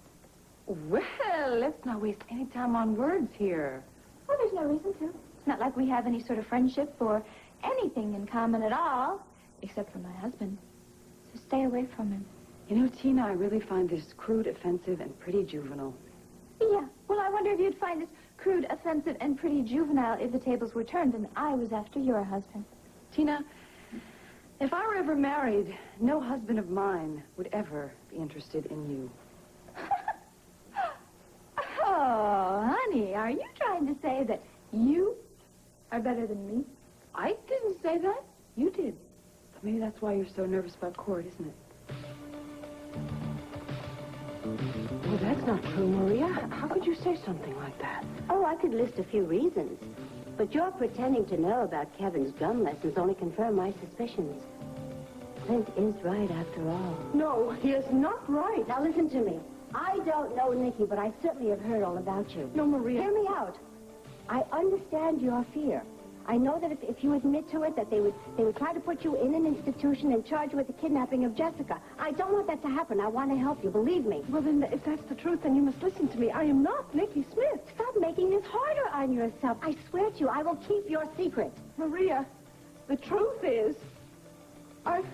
Well, let's not waste any time on words here. Well, there's no reason to. It's not like we have any sort of friendship or anything in common at all, except for my husband. So stay away from him. You know, Tina, I really find this crude, offensive, and pretty juvenile. Yeah, well, I wonder if you'd find this crude, offensive, and pretty juvenile if the tables were turned and I was after your husband. Tina, if I were ever married, no husband of mine would ever be interested in you. Oh, honey, are you trying to say that you are better than me? I didn't say that. You did. But maybe that's why you're so nervous about court, isn't it? Well, that's not true, Maria. How could you say something like that? Oh, I could list a few reasons. But your pretending to know about Kevin's drum lessons only confirm my suspicions. Clint is right after all. No, he is not right. Now listen to me. I don't know Nicky, but I certainly have heard all about you. No, Maria. Hear me out. I understand your fear. I know that if you admit to it, that they would try to put you in an institution and charge you with the kidnapping of Jessica. I don't want that to happen. I want to help you, believe me. Well, then, if that's the truth, then you must listen to me. I am not Nicky Smith. Stop making this harder on yourself. I swear to you, I will keep your secret. Maria, the truth is, I've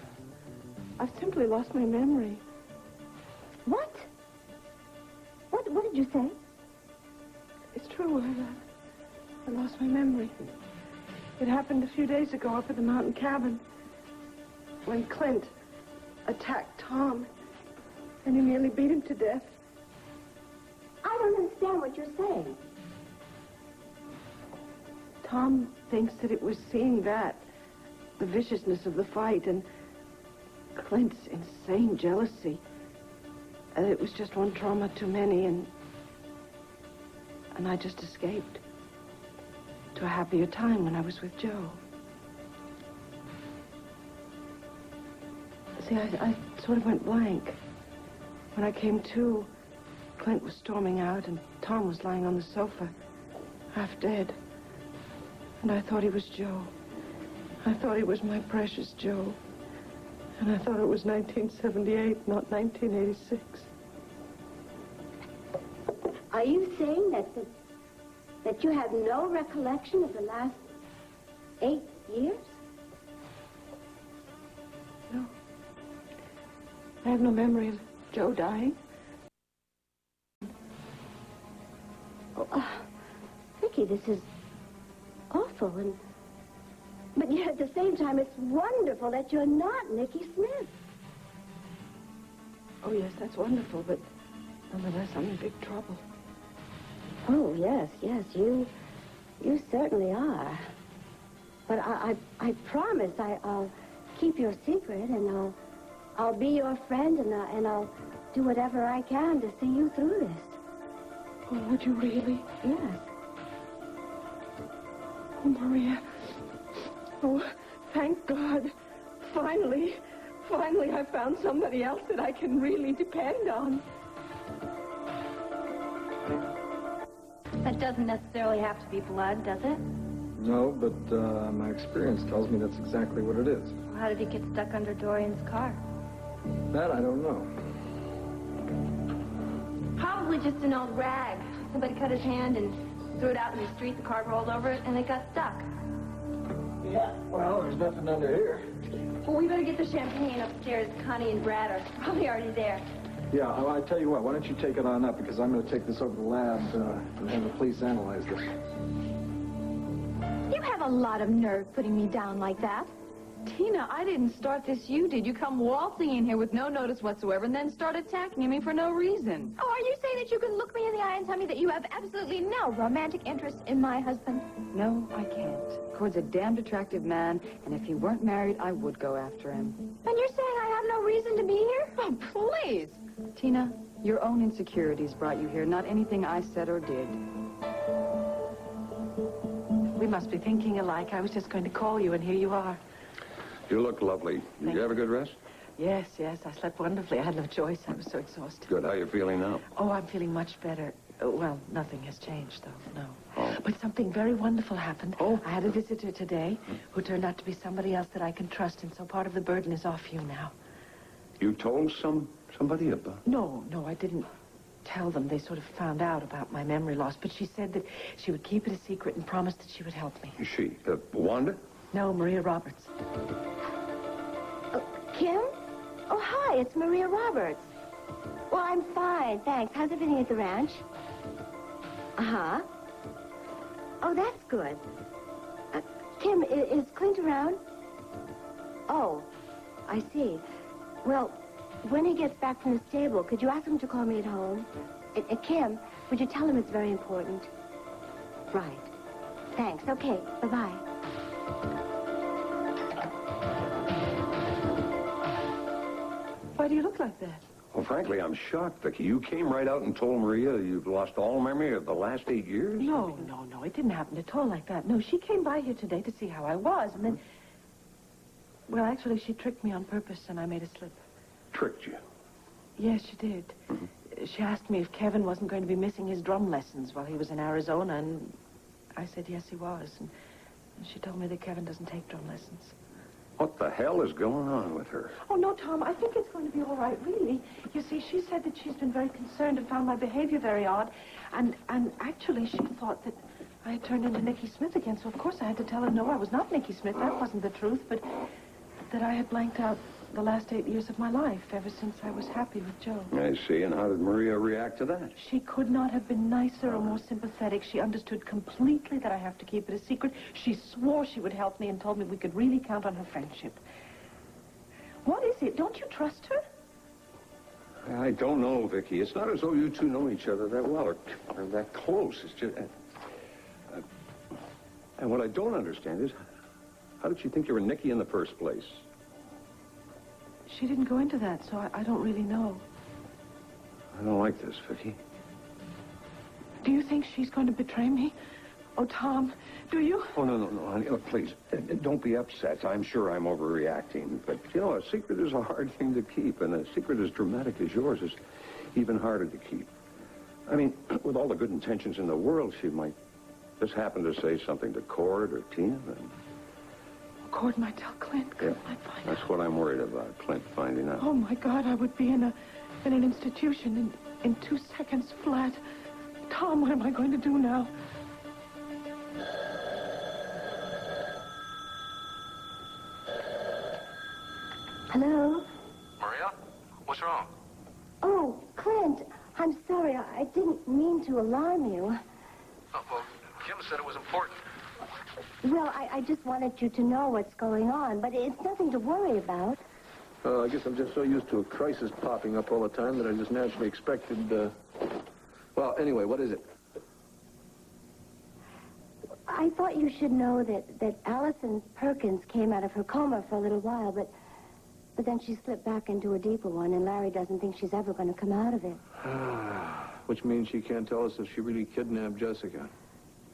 simply lost my memory. What? What did you say? It's true. I lost my memory. It happened a few days ago up at the mountain cabin when Clint attacked Tom and he nearly beat him to death. I don't understand what you're saying. Tom thinks that it was seeing that, the viciousness of the fight, and Clint's insane jealousy. It was just one trauma too many, and I just escaped to a happier time when I was with Joe. See, I sort of went blank. When I came to, Clint was storming out, and Tom was lying on the sofa, half dead. And I thought he was Joe. I thought he was my precious Joe. And I thought it was 1978, not 1986. Are you saying that you have no recollection of the last 8 years? No. I have no memory of Joe dying. Oh, Vicky, this is awful, but yet at the same time, it's wonderful that you're not Nicky Smith. Oh, yes, that's wonderful, but nonetheless, I'm in big trouble. Oh, yes, you certainly are. But I promise I'll keep your secret, and I'll be your friend, and I'll do whatever I can to see you through this. Oh, would you really? Yes. Oh, Maria. Oh, thank God. Finally, I found somebody else that I can really depend on. That doesn't necessarily have to be blood, does it? No, but my experience tells me that's exactly what it is. Well, how did he get stuck under Dorian's car? That I don't know. Probably just an old rag. Somebody cut his hand and threw it out in the street. The car rolled over it, and it got stuck. Yeah, well, there's nothing under here. Well, we better get the champagne upstairs. Connie and Brad are probably already there. Yeah, I tell you what, why don't you take it on up, because I'm going to take this over to the lab and have the police analyze this. You have a lot of nerve putting me down like that. Tina, I didn't start this. You did. You come waltzing in here with no notice whatsoever and then start attacking me for no reason. Oh, are you saying that you can look me in the eye and tell me that you have absolutely no romantic interest in my husband? No, I can't. Cord's a damned attractive man, and if he weren't married, I would go after him. And you're saying I have no reason to be here? Oh, please. Tina, your own insecurities brought you here, not anything I said or did. We must be thinking alike. I was just going to call you, and here you are. You look lovely. Did you have a good rest? Yes, I slept wonderfully. I had no choice. I was so exhausted. Good. How are you feeling now? Oh, I'm feeling much better. Well, nothing has changed, though, no. Oh. But something very wonderful happened. Oh. I had a visitor today who turned out to be somebody else that I can trust, and so part of the burden is off you now. You told somebody about? No, I didn't tell them. They sort of found out about my memory loss, but she said that she would keep it a secret and promised that she would help me. She? Wanda? No, Maria Roberts. Kim? Oh, hi, it's Maria Roberts. Well, I'm fine, thanks. How's everything at the ranch? Uh-huh. Oh, that's good. Kim, is Clint around? Oh, I see. Well, when he gets back from the stable, could you ask him to call me at home? Kim, would you tell him it's very important? Right. Thanks. Okay, bye-bye. Why do you look like that? Well, frankly, I'm shocked, Vicky. You came right out and told Maria you've lost all memory of the last 8 years? No. It didn't happen at all like that. No, she came by here today to see how I was, and then... Well, actually, she tricked me on purpose, and I made a slip. Tricked you? Yes, she did. She asked me if Kevin wasn't going to be missing his drum lessons while he was in Arizona, and I said yes, he was. And she told me that Kevin doesn't take drum lessons. What the hell is going on with her? Oh, no, Tom, I think it's going to be all right, really. You see, she said that she's been very concerned and found my behavior very odd. And actually, she thought that I had turned into Nicky Smith again, so of course I had to tell her, no, I was not Nicky Smith. That wasn't the truth, but that I had blanked out the last 8 years of my life, ever since I was happy with Joe. I see. And how did Maria react to that? She could not have been nicer or more sympathetic. She understood completely that I have to keep it a secret. She swore she would help me and told me we could really count on her friendship. What is it? Don't you trust her? I don't know, Vicky. It's not as though you two know each other that well or that close. It's just... and what I don't understand is, how did she think you were Nicky in the first place? She didn't go into that, so I don't really know. I don't like this, Vicky. Do you think she's going to betray me? Oh, Tom, do you? Oh, no, honey. Look, please, don't be upset. I'm sure I'm overreacting. But, you know, a secret is a hard thing to keep, and a secret as dramatic as yours is even harder to keep. I mean, with all the good intentions in the world, she might just happen to say something to Cord or Tina, and... Cord might tell Clint. Yeah, that's what I'm worried about, Clint finding out. Oh, my God, I would be in an institution in 2 seconds flat. Tom, what am I going to do now? Hello? Maria? What's wrong? Oh, Clint, I'm sorry. I didn't mean to alarm you. Oh, well, Kim said it was important. Well, I just wanted you to know what's going on, but it's nothing to worry about. I guess I'm just so used to a crisis popping up all the time that I just naturally expected, Well, anyway, what is it? I thought you should know that Allison Perkins came out of her coma for a little while, but then she slipped back into a deeper one, and Larry doesn't think she's ever going to come out of it. Which means she can't tell us if she really kidnapped Jessica.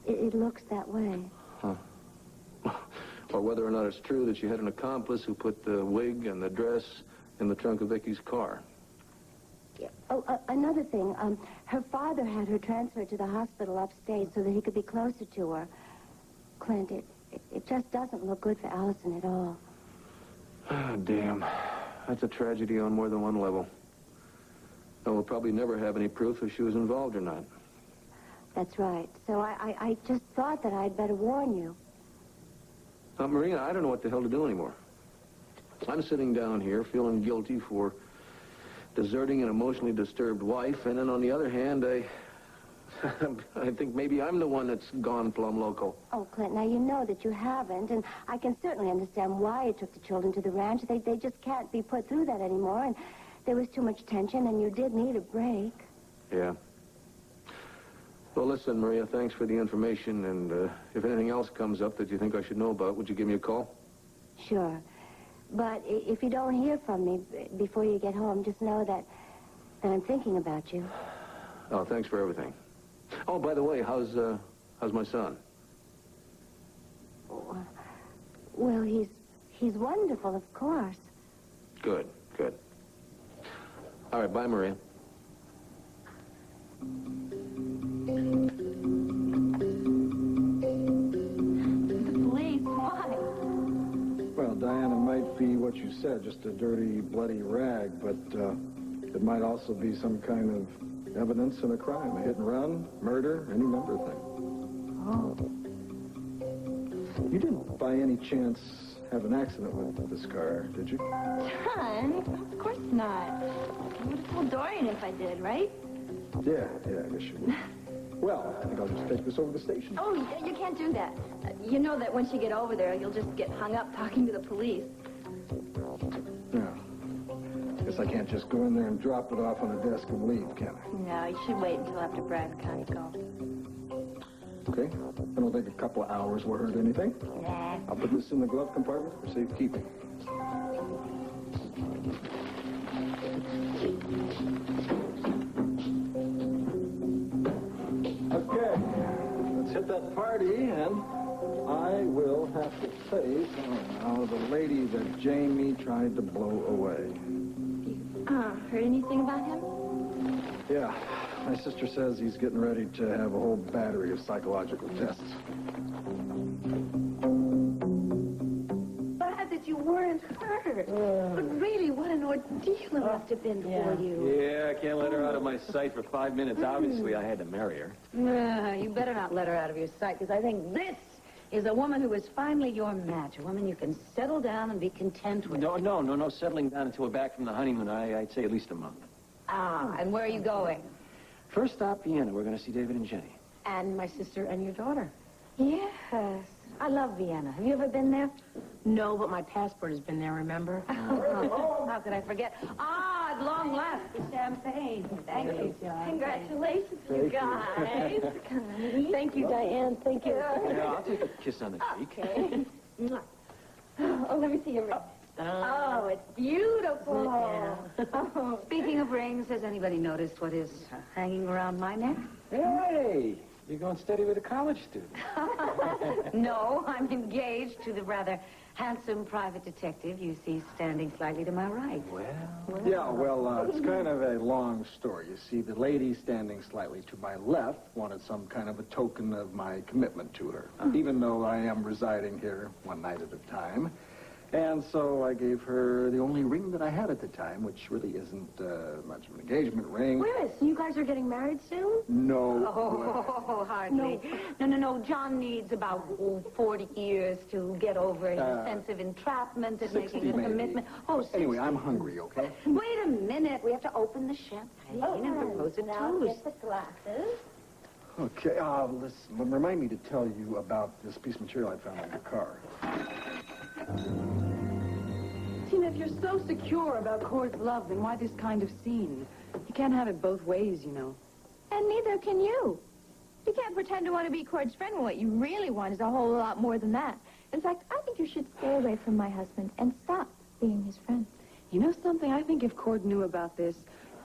It looks that way. Huh. Or whether or not it's true that she had an accomplice who put the wig and the dress in the trunk of Vicky's car. Yeah. Oh, another thing. Her father had her transferred to the hospital upstate so that he could be closer to her. Clint, it just doesn't look good for Allison at all. Ah, damn. That's a tragedy on more than one level. And we'll probably never have any proof if she was involved or not. That's right. So I just thought that I'd better warn you. Marina, I don't know what the hell to do anymore. I'm sitting down here feeling guilty for deserting an emotionally disturbed wife, and then on the other hand, I think maybe I'm the one that's gone plumb loco. Oh, Clint, now you know that you haven't, and I can certainly understand why you took the children to the ranch. They just can't be put through that anymore, and there was too much tension, and you did need a break. Yeah. Well, listen, Maria, thanks for the information, and if anything else comes up that you think I should know about, would you give me a call? Sure. But if you don't hear from me before you get home, just know that I'm thinking about you. Oh, thanks for everything. Oh, by the way, how's my son? Well, he's wonderful, of course. Good. All right, bye, Maria. Well, Diana might be what you said, just a dirty, bloody rag, but it might also be some kind of Evidence in a crime, a hit and run, murder, any number of things. Oh. You didn't, by any chance, have an accident with this car, did you? Son, of course not. I would have told Dorian if I did, right? Yeah, I guess you would. Well, I think I'll just take this over to the station. Oh, you can't do that. You know that once you get over there, you'll just get hung up talking to the police. Yeah. Guess I can't just go in there and drop it off on a desk and leave, can I? No, you should wait until after Brad and Connie go. Okay. I don't think a couple of hours will hurt anything. Nah. I'll put this in the glove compartment for safekeeping. Okay. Let's hit that party, and I will have to face now the lady that Jamie tried to blow away. Heard anything about him? Yeah. My sister says he's getting ready to have a whole battery of psychological tests. Glad that you weren't hurt. But really, what an ordeal it must have been for you. Yeah, I can't let her out of my sight for 5 minutes. Obviously, I had to marry her. You better not let her out of your sight, because I think this is a woman who is finally your match, a woman you can settle down and be content with. No settling down until we're back from the honeymoon. I'd say at least a month. And where are you going? First stop, Vienna. We're going to see David and Jenny. And my sister and your daughter. Yes. I love Vienna. Have you ever been there? No, but my passport has been there, remember? How could I forget? At long last, the champagne. Thank you, John. Congratulations, Thank you guys. Thank you, Diane. Thank you. Yeah, I'll take a kiss on the cheek. Okay. Oh, let me see your ring. Oh, it's beautiful. Oh. Speaking of rings, has anybody noticed what is hanging around my neck? Hey, you're going steady with a college student. No, I'm engaged to the rather handsome private detective you see standing slightly to my right. Yeah, well, it's kind of a long story. You see, the lady standing slightly to my left wanted some kind of a token of my commitment to her, even though I am residing here one night at a time. And so I gave her the only ring that I had at the time, which really isn't much of an engagement ring. Wait a minute, so you guys are getting married soon? No. Oh, hardly. No. John needs about 40 years to get over his sense of entrapment and 60 making a maybe. commitment. Oh, 60. Anyway, I'm hungry, okay? Wait a minute. We have to open the champagne and propose a toast. Get the glasses. Okay, listen, remind me to tell you about this piece of material I found in your car. Tina, if you're so secure about Cord's love, then why this kind of scene? You can't have it both ways, you know. And neither can you. You can't pretend to want to be Cord's friend when what you really want is a whole lot more than that. In fact, I think you should stay away from my husband and stop being his friend. You know something? I think if Cord knew about this...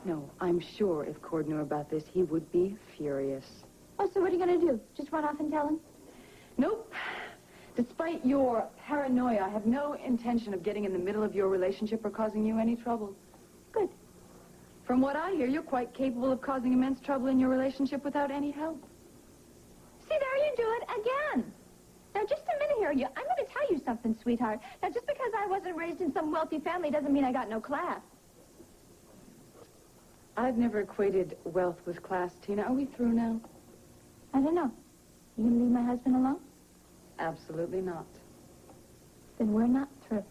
No, I'm sure if Cord knew about this, he would be furious. Oh, so what are you going to do? Just run off and tell him? Nope. Despite your paranoia, I have no intention of getting in the middle of your relationship or causing you any trouble. Good. From what I hear, you're quite capable of causing immense trouble in your relationship without any help. See, there you do it again. Now, just a minute here. I'm going to tell you something, sweetheart. Now, just because I wasn't raised in some wealthy family doesn't mean I got no class. I've never equated wealth with class, Tina. Are we through now? I don't know. You going to leave my husband alone? Absolutely not. Then we're not through.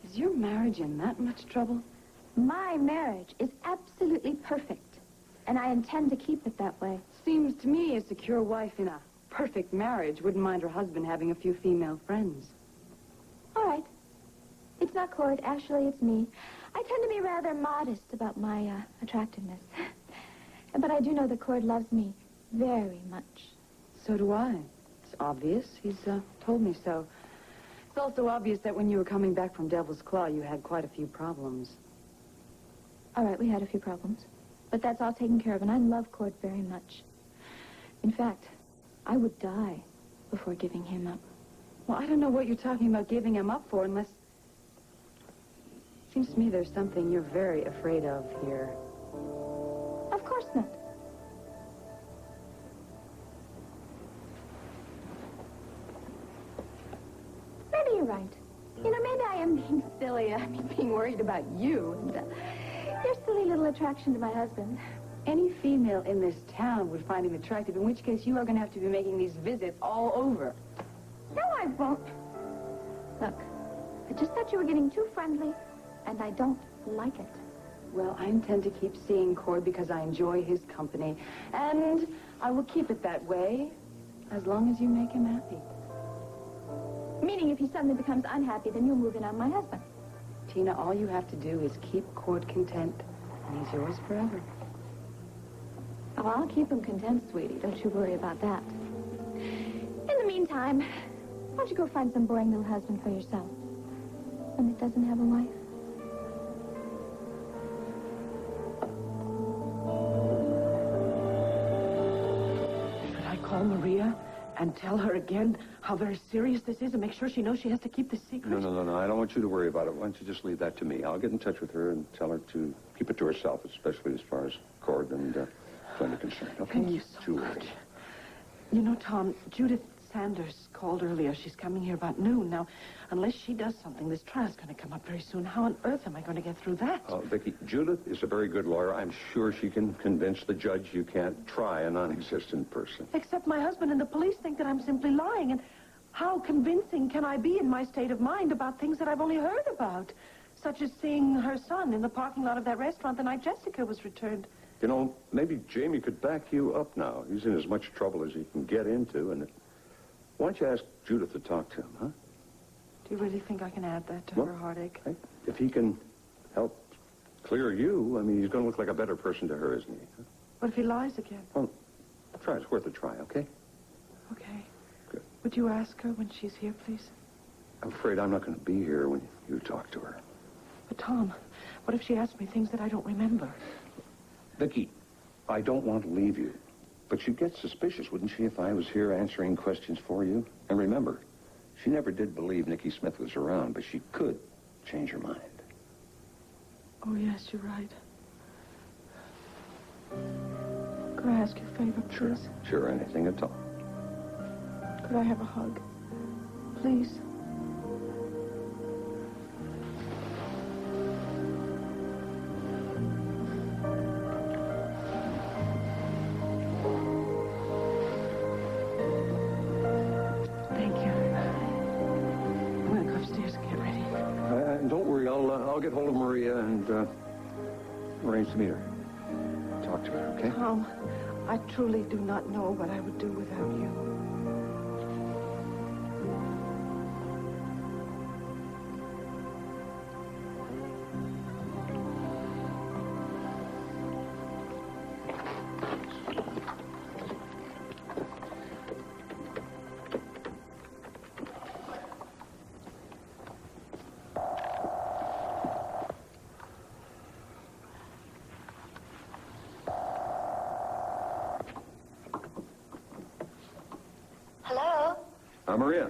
Is your marriage in that much trouble? My marriage is absolutely perfect, and I intend to keep it that way. Seems to me a secure wife in a perfect marriage wouldn't mind her husband having a few female friends. All right. It's not Cord. Actually, it's me. I tend to be rather modest about my attractiveness. But I do know that Cord loves me very much. So do I. It's obvious. He's told me so. It's also obvious that when you were coming back from Devil's Claw, you had quite a few problems. All right, we had a few problems. But that's all taken care of, and I love Cord very much. In fact, I would die before giving him up. Well, I don't know what you're talking about giving him up for unless... Seems to me there's something you're very afraid of here. Of course not. Maybe you're right. You know, maybe I am being silly. I mean, being worried about you. And, Your silly little attraction to my husband. Any female in this town would find him attractive, in which case you are going to have to be making these visits all over. No, I won't. Look, I just thought you were getting too friendly, and I don't like it. Well, I intend to keep seeing Cord because I enjoy his company, and I will keep it that way as long as you make him happy. Meaning if he suddenly becomes unhappy, then you'll move in on my husband. Tina, all you have to do is keep Cord content, and he's yours forever. Oh, I'll keep him content, sweetie. Don't you worry about that. In the meantime, why don't you go find some boring little husband for yourself? One that doesn't have a wife. Should I call Maria and tell her again how very serious this is and make sure she knows she has to keep this secret? No. I don't want you to worry about it. Why don't you just leave that to me? I'll get in touch with her and tell her to keep it to herself, especially as far as Cord and Glenda are concerned. Okay? Thank you so much. You know, Tom, Judith Sanders called earlier. She's coming here about noon. Now, unless she does something, this trial's going to come up very soon. How on earth am I going to get through that? Vicki, Judith is a very good lawyer. I'm sure she can convince the judge you can't try a non-existent person. Except my husband and the police think that I'm simply lying. And how convincing can I be in my state of mind about things that I've only heard about? Such as seeing her son in the parking lot of that restaurant the night Jessica was returned. You know, maybe Jamie could back you up now. He's in as much trouble as he can get into, and why don't you ask Judith to talk to him, huh? Do you really think I can add that to her heartache? Hey, if he can help clear you, I mean, he's going to look like a better person to her, isn't he? Huh? What if he lies again? Well, try. It's worth a try, okay? Okay. Good. Would you ask her when she's here, please? I'm afraid I'm not going to be here when you talk to her. But, Tom, what if she asks me things that I don't remember? Vicki, I don't want to leave you. But she'd get suspicious, wouldn't she, if I was here answering questions for you? And remember, she never did believe Nicky Smith was around, but she could change her mind. Oh, yes, you're right. Could I ask you a favor, please? Sure, anything at all. Could I have a hug? Please? I'll get hold of Maria and arrange to meet her. Talk to her, okay? Tom, I truly do not know what I would do without you. Maria.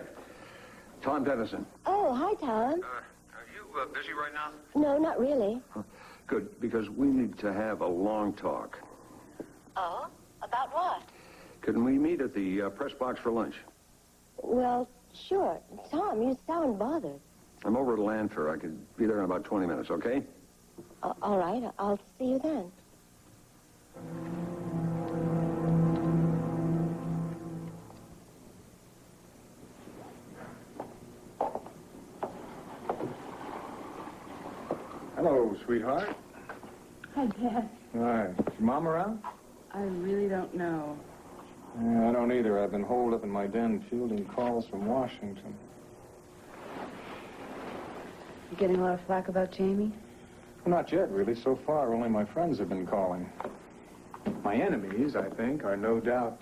Tom Dennison. Oh, hi, Tom. Are you busy right now? No, not really. Good, because we need to have a long talk. Oh? About what? Can we meet at the press box for lunch? Well, sure. Tom, you sound bothered. I'm over at Lanford. I could be there in about 20 minutes, okay? All right. I'll see you then. Hello, sweetheart. Hi, Dad. Hi. Is your mom around? I really don't know. Yeah, I don't either. I've been holed up in my den fielding calls from Washington. You getting a lot of flack about Jamie? Well, not yet, really. So far, only my friends have been calling. My enemies, I think, are no doubt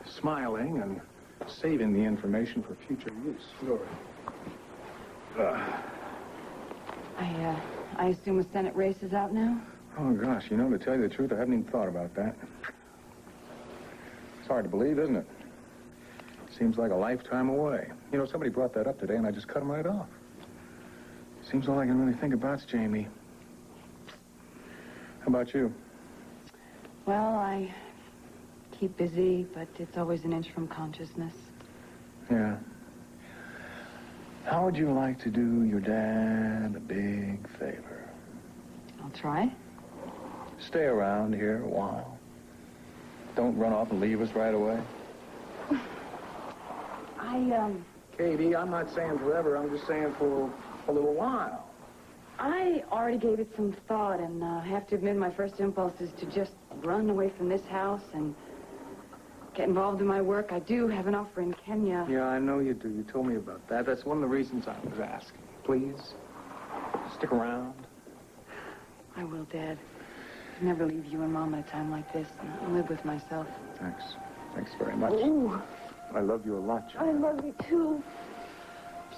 smiling and saving the information for future use. Sure. I assume the Senate race is out now? Oh, gosh, you know, to tell you the truth, I haven't even thought about that. It's hard to believe, isn't it? Seems like a lifetime away. You know, somebody brought that up today, and I just cut him right off. Seems all I can really think about's Jamie. How about you? Well, I keep busy, but it's always an inch from consciousness. Yeah. How would you like to do your dad a big favor? I'll try. stay around here a while. Don't run off and leave us right away. Katie, I'm not saying forever. I'm just saying for a little while. I already gave it some thought, and I have to admit my first impulse is to just run away from this house and get involved in my work. I do have an offer in Kenya. Yeah, I know you do. You told me about that. That's one of the reasons I was asking. Please, stick around. I will, Dad. I'd never leave you and Mom at a time like this and live with myself. Thanks. Thanks very much. Ooh. I love you a lot, John. I love you, too.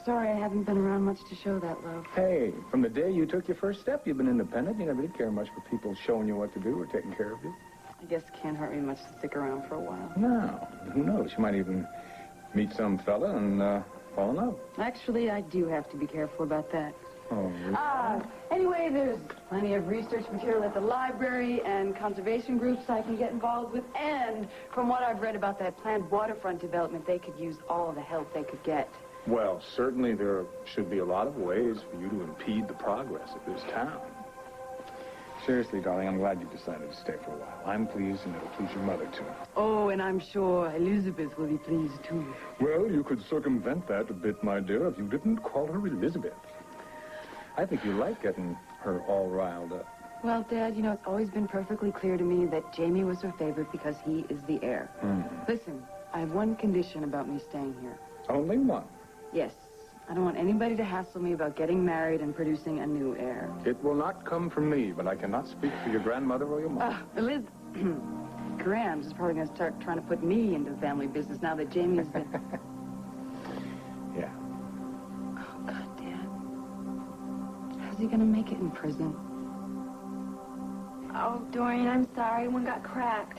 Sorry I haven't been around much to show that love. Hey, from the day you took your first step, you've been independent. You never did care much for people showing you what to do or taking care of you. I guess it can't hurt me much to stick around for a while. No. Who knows? You might even meet some fella and fall in love. Actually, I do have to be careful about that. Oh, really? Anyway, there's plenty of research material at the library and conservation groups I can get involved with. And from what I've read about that planned waterfront development, they could use all the help they could get. Well, certainly there should be a lot of ways for you to impede the progress of this town. Seriously, darling, I'm glad you decided to stay for a while. I'm pleased, and it'll please your mother, too. Oh, and I'm sure Elizabeth will be pleased, too. Well, you could circumvent that a bit, my dear, if you didn't call her Elizabeth. I think you like getting her all riled up. Well, Dad, you know, it's always been perfectly clear to me that Jamie was her favorite because he is the heir. Listen, I have one condition about me staying here. Only one? Yes. I don't want anybody to hassle me about getting married and producing a new heir. It will not come from me, but I cannot speak for your grandmother or your mother. Liz, Grams is probably going to start trying to put me into the family business now that Jamie's been... Yeah. Oh, God, Dad. How's he going to make it in prison? Oh, Dorian, I'm sorry. One got cracked.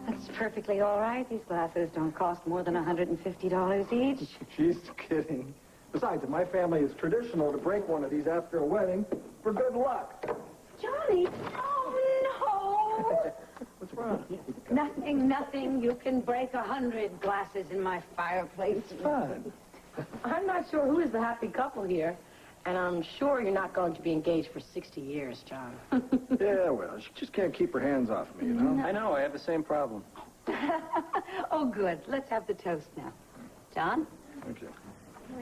That's perfectly all right. These glasses don't cost more than $150 each. She's kidding. Besides, in my family, it's traditional to break one of these after a wedding for good luck. Johnny! Oh, no! What's wrong? Nothing. You can break 100 glasses in my fireplace. It's fun. I'm not sure who is the happy couple here, and I'm sure you're not going to be engaged for 60 years, John. Yeah, well, she just can't keep her hands off me, you know? I know, I have the same problem. Oh, good. Let's have the toast now. John? Thank you.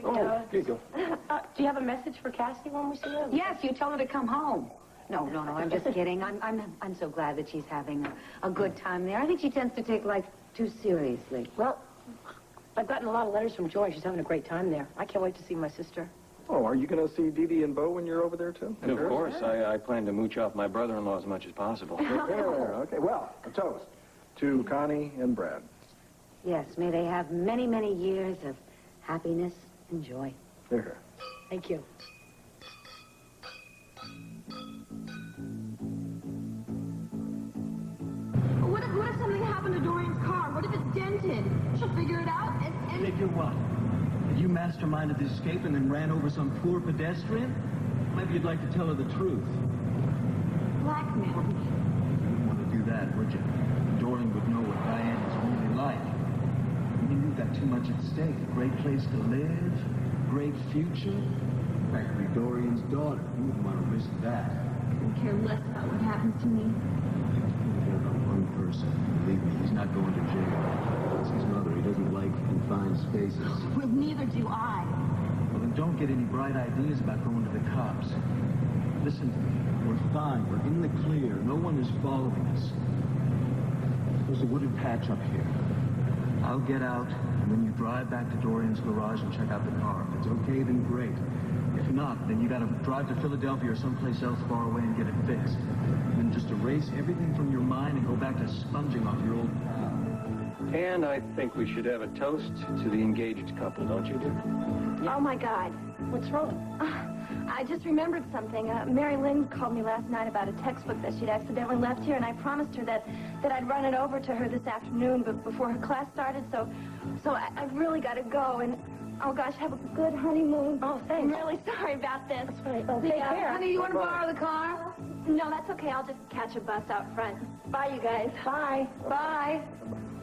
Oh, here you go. Do you have a message for Cassie when we see her? Yes, you tell her to come home. No, I'm just kidding. I'm so glad that she's having a good time there. I think she tends to take life too seriously. Well, I've gotten a lot of letters from Joy. She's having a great time there. I can't wait to see my sister. Oh, are you going to see Dee Dee and Bo when you're over there, too? Of course. I plan to mooch off my brother-in-law as much as possible. Okay, well, a toast to Connie and Brad. Yes, may they have many, many years of happiness and joy. Here. Thank you. What if something happened to Dorian's car? What if it's dented? She'll figure it out and... Figure what? That you masterminded the escape and then ran over some poor pedestrian? Maybe you'd like to tell her the truth. Blackmail me. You wouldn't want to do that, would you? Dorian would know what Diane is really like. I mean, you've got too much at stake. A great place to live, great future. Practically Dorian's daughter. You wouldn't want to risk that. I couldn't care less about what happens to me. You don't care about one person. Believe me, he's not going to jail. It's his mother. He doesn't like confined spaces. Well, neither do I. Well, then don't get any bright ideas about going to the cops. Listen, we're fine. We're in the clear. No one is following us. There's a wooded patch up here. I'll get out, and then you drive back to Dorian's garage and check out the car. If it's okay, then great. If not, then you gotta drive to Philadelphia or someplace else far away and get it fixed. And then just erase everything from your mind and go back to sponging off your old pal. And I think we should have a toast to the engaged couple, don't you, dear? Oh, my God. What's wrong? I just remembered something. Mary Lynn called me last night about a textbook that she'd accidentally left here, and I promised her that I'd run it over to her this afternoon before her class started, so I've really got to go, and, oh, gosh, have a good honeymoon. Oh, thanks. I'm really sorry about this. That's right. Oh, take care. Honey, you want to borrow the car? No, that's okay. I'll just catch a bus out front. Bye, you guys. Bye. Bye.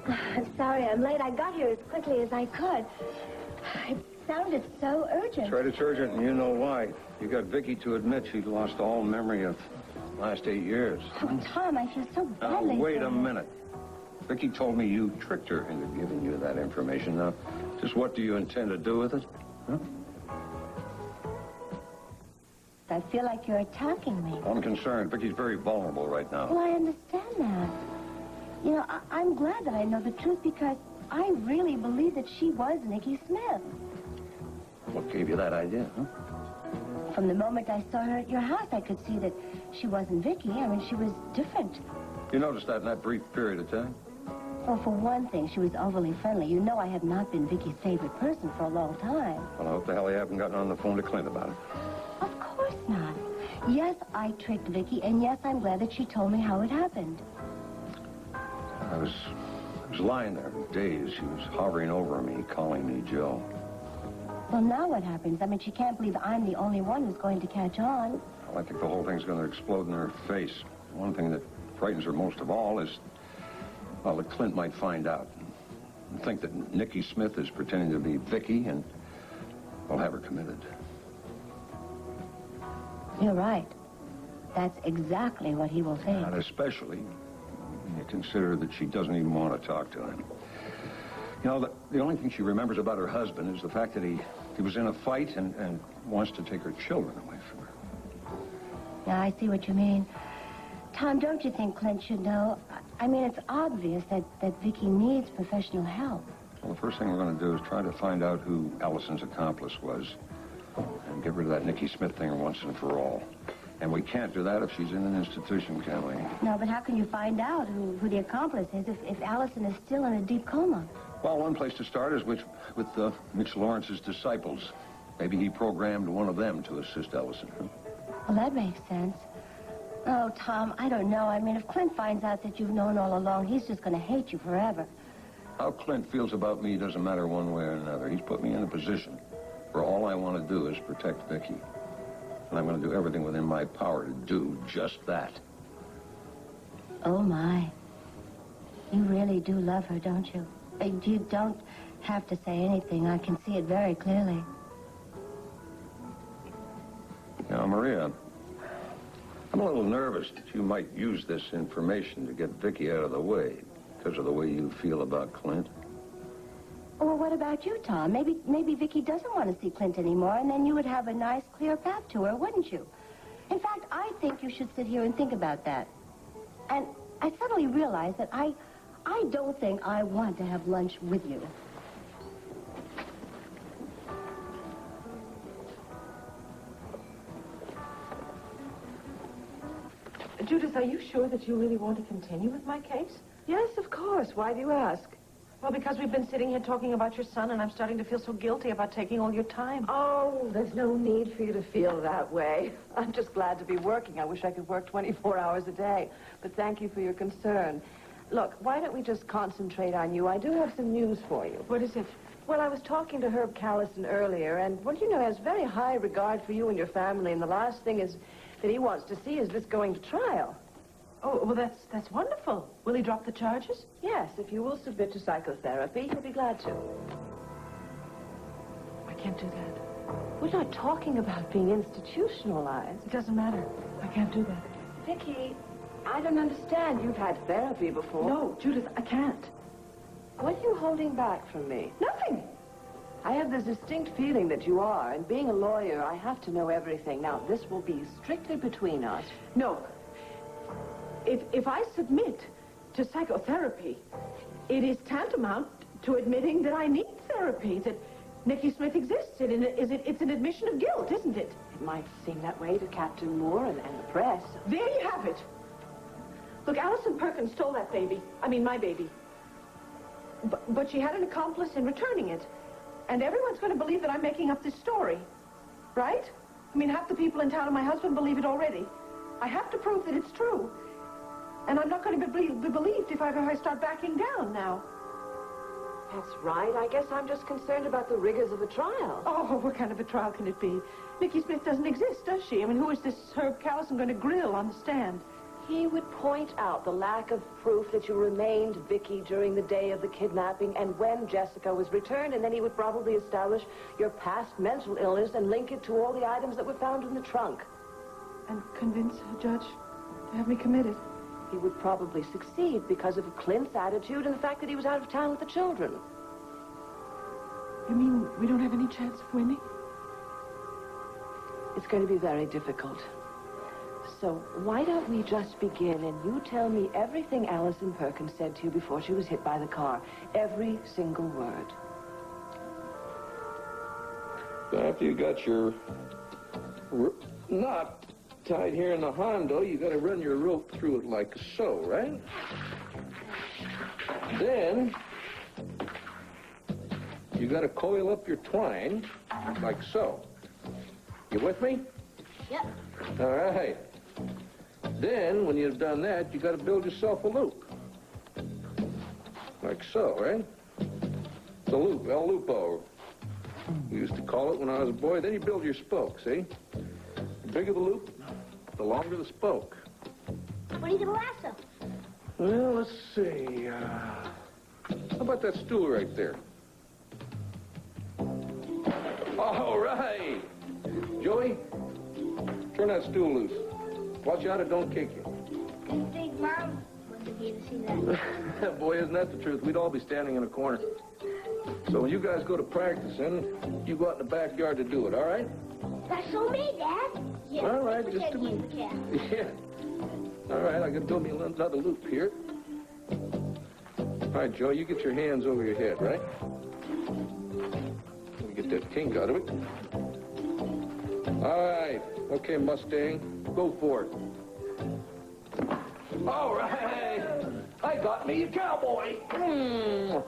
I'm sorry I'm late. I got here as quickly as I could. It sounded so urgent. It's right, it's urgent, and you know why. You got Vicky to admit she'd lost all memory of Last 8 years. Oh, Tom, I feel so Now, badly. wait a minute. Vicky told me you tricked her into giving you that information. Now, just what do you intend to do with it? Huh? I feel like you're attacking me. I'm concerned. Vicky's very vulnerable right now. Well, I understand that. You know, I'm glad that I know the truth because I really believe that she was Nikki Smith. What gave you that idea, huh? From the moment I saw her at your house, I could see that she wasn't Vicky. I mean, she was different. You noticed that in that brief period of time? Well, for one thing, she was overly friendly. You know I have not been Vicky's favorite person for a long time. Well, I hope the hell you haven't gotten on the phone to Clint about it. Of course not. Yes, I tricked Vicky, and yes, I'm glad that she told me how it happened. I was lying there for days. She was hovering over me, calling me Joe. Well, now what happens? I mean, she can't believe I'm the only one who's going to catch on. Well, I think the whole thing's going to explode in her face. One thing that frightens her most of all is, well, that Clint might find out. And think that Nikki Smith is pretending to be Vicky, and we'll have her committed. You're right. That's exactly what he will think. And especially when you consider that she doesn't even want to talk to him. You know, the only thing she remembers about her husband is the fact that he was in a fight and wants to take her children away from her. Yeah, I see what you mean. Tom, don't you think Clint should know? I mean, it's obvious that Vicky needs professional help. Well, the first thing we're going to do is try to find out who Allison's accomplice was and get rid of that Nikki Smith thing once and for all. And we can't do that if she's in an institution, can we? No, but how can you find out who the accomplice is if Allison is still in a deep coma? Well, one place to start is with Mitch Lawrence's disciples. Maybe he programmed one of them to assist Allison. Huh? Well, that makes sense. Oh, Tom, I don't know. I mean, if Clint finds out that you've known all along, he's just going to hate you forever. How Clint feels about me doesn't matter one way or another. He's put me in a position where all I want to do is protect Vicky. And I'm going to do everything within my power to do just that. Oh, my. You really do love her, don't you? You don't have to say anything. I can see it very clearly. Now, Maria, I'm a little nervous that you might use this information to get Vicky out of the way because of the way you feel about Clint. Well, what about you, Tom? Maybe Vicky doesn't want to see Clint anymore, and then you would have a nice, clear path to her, wouldn't you? In fact, I think you should sit here and think about that. And I suddenly realized that I don't think I want to have lunch with you. Judith, are you sure that you really want to continue with my case? Yes, of course. Why do you ask? Well, because we've been sitting here talking about your son, and I'm starting to feel so guilty about taking all your time. Oh, there's no need for you to feel that way. I'm just glad to be working. I wish I could work 24 hours a day. But thank you for your concern. Look, why don't we just concentrate on you? I do have some news for you. What is it? Well, I was talking to Herb Callison earlier, and, well, you know, he has very high regard for you and your family, and the last thing is that he wants to see is this going to trial. Oh, well, that's wonderful. Will he drop the charges? Yes, if you will submit to psychotherapy, he'll be glad to. I can't do that. We're not talking about being institutionalized. It doesn't matter. I can't do that. Vicki, I don't understand. You've had therapy before. No, Judith, I can't. What are you holding back from me? Nothing. I have this distinct feeling that you are, and being a lawyer, I have to know everything. Now, this will be strictly between us. No. If I submit to psychotherapy, it is tantamount to admitting that I need therapy, that Nikki Smith exists. It's an admission of guilt, isn't it? It might seem that way to Captain Moore and the press. There you have it. Look, Allison Perkins stole that baby. I mean, my baby. But she had an accomplice in returning it. And everyone's going to believe that I'm making up this story. Right? I mean, half the people in town and my husband believe it already. I have to prove that it's true. And I'm not going to be believed if I start backing down now. That's right. I guess I'm just concerned about the rigors of a trial. Oh, what kind of a trial can it be? Nikki Smith doesn't exist, does she? I mean, who is this Herb Callison going to grill on the stand? He would point out the lack of proof that you remained Vicky during the day of the kidnapping and when Jessica was returned, and then he would probably establish your past mental illness and link it to all the items that were found in the trunk. And convince a judge To have me committed? He would probably succeed because of Clint's attitude and the fact that he was out of town with the children. You mean we don't have any chance of winning? It's going to be very difficult. So why don't we just begin and you tell me everything Allison Perkins said to you before she was hit by the car. Every single word. After you got your knot tied here in the Hondo, you got to run your rope through it like so, right? Then you got to coil up your twine like so. You with me? Yep. All right. Then, when you've done that, you got to build yourself a loop. Like so, right? It's a loop, El Lupo. We used to call it when I was a boy. Then you build your spoke, see? The bigger the loop, the longer the spoke. What are you going to lasso? Well, let's see. How about that stool right there? All right. Joey, turn that stool loose. Watch out it don't kick you. Didn't think Mom wasn't here to see that. Boy, isn't that the truth? We'd all be standing in a corner. So when you guys go to practicing, you go out in the backyard to do it, all right? That's so me, Dad. Yeah. All right, just a minute. Yeah. All right, I got to build me another loop here. All right, Joe, you get your hands over your head, right? Let me get that kink out of it. All right. Okay, Mustang, go for it. All right. I got me a cowboy.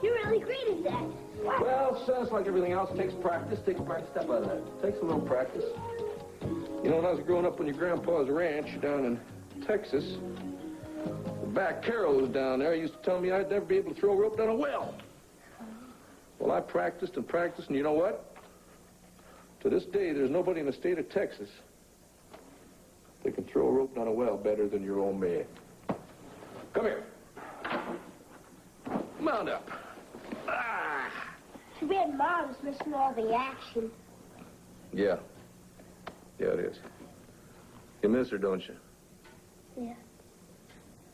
You're really great at that. Well, sounds like everything else. Takes practice. Takes practice. Step out of that. Takes a little practice. You know, when I was growing up on your grandpa's ranch down in Texas, the back Carol was down there. He used to tell me I'd never be able to throw a rope down a well. Well, I practiced and practiced, and you know what? To this day, there's nobody in the state of Texas that can throw a rope down a well better than your old man. Come here. Mount up. Too bad Mom's missing all the action. Yeah. Yeah, it is. You miss her, don't you? Yeah.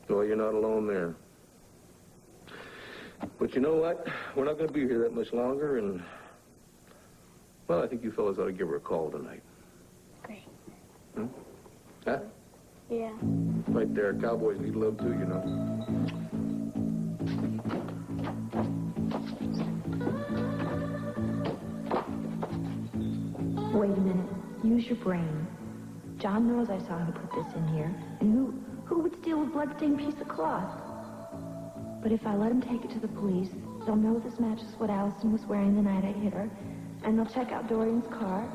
Well, you're not alone there. But you know what? We're not going to be here that much longer, and, well, I think you fellas ought to give her a call tonight. Great. Hmm? Huh? Yeah. Right there. Cowboys need love, too, you know. Wait a minute. Use your brain. John knows I saw him put this in here. And who would steal a bloodstained piece of cloth? But if I let him take it to the police, they'll know this matches what Allison was wearing the night I hit her. And they'll check out Dorian's car.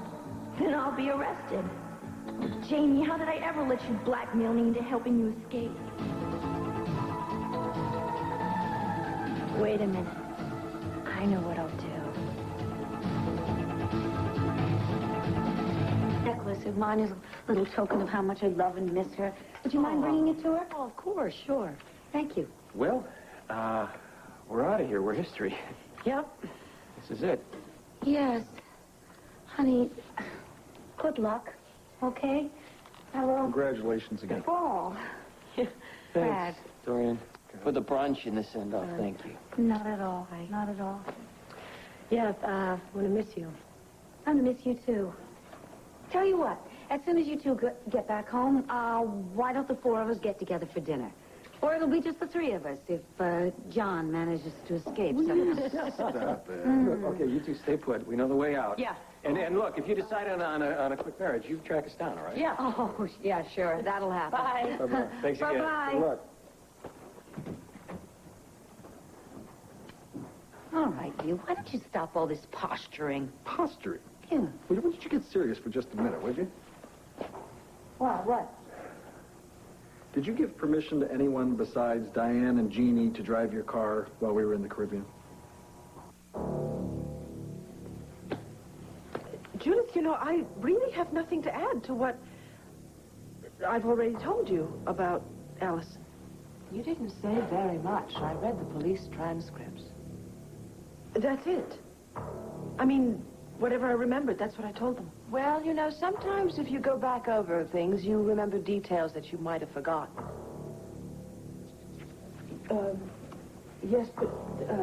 Then I'll be arrested. Jamie, how did I ever let you blackmail me into helping you escape? Wait a minute. I know what I'll do. Necklace of mine is a little token of how much I love and miss her. Would you mind bringing it to her? Oh, of course, sure. Thank you. Well, we're out of here. We're history. Yep. This is it. Yes. Honey, good luck. Okay? Hello. Congratulations again. Oh. Thanks, Dorian. For the brunch in the send-off, thank you. Not at all. Not at all. Yeah, I'm going to miss you. I'm going to miss you, too. Tell you what, as soon as you two get back home, why don't the four of us get together for dinner? Or it'll be just the three of us if John manages to escape somehow. Stop it. Okay, you two stay put. We know the way out. Yeah. And look, if you decide on a quick marriage, you track us down, all right? Yeah. Oh, yeah, sure. That'll happen. Bye. Bye-bye. Thanks again. Bye-bye. Good luck. All right, you. Why don't you stop all this posturing? Posturing? Yeah. Why don't you get serious for just a minute, would you? What? Did you give permission to anyone besides Diane and Jeannie to drive your car while we were in the Caribbean? Judith, you know, I really have nothing to add to what I've already told you about Allison. You didn't say very much. I read the police transcripts. That's it. I mean, whatever I remembered. That's what I told them. Well, you know, sometimes if you go back over things, you remember details that you might have forgotten. Yes, but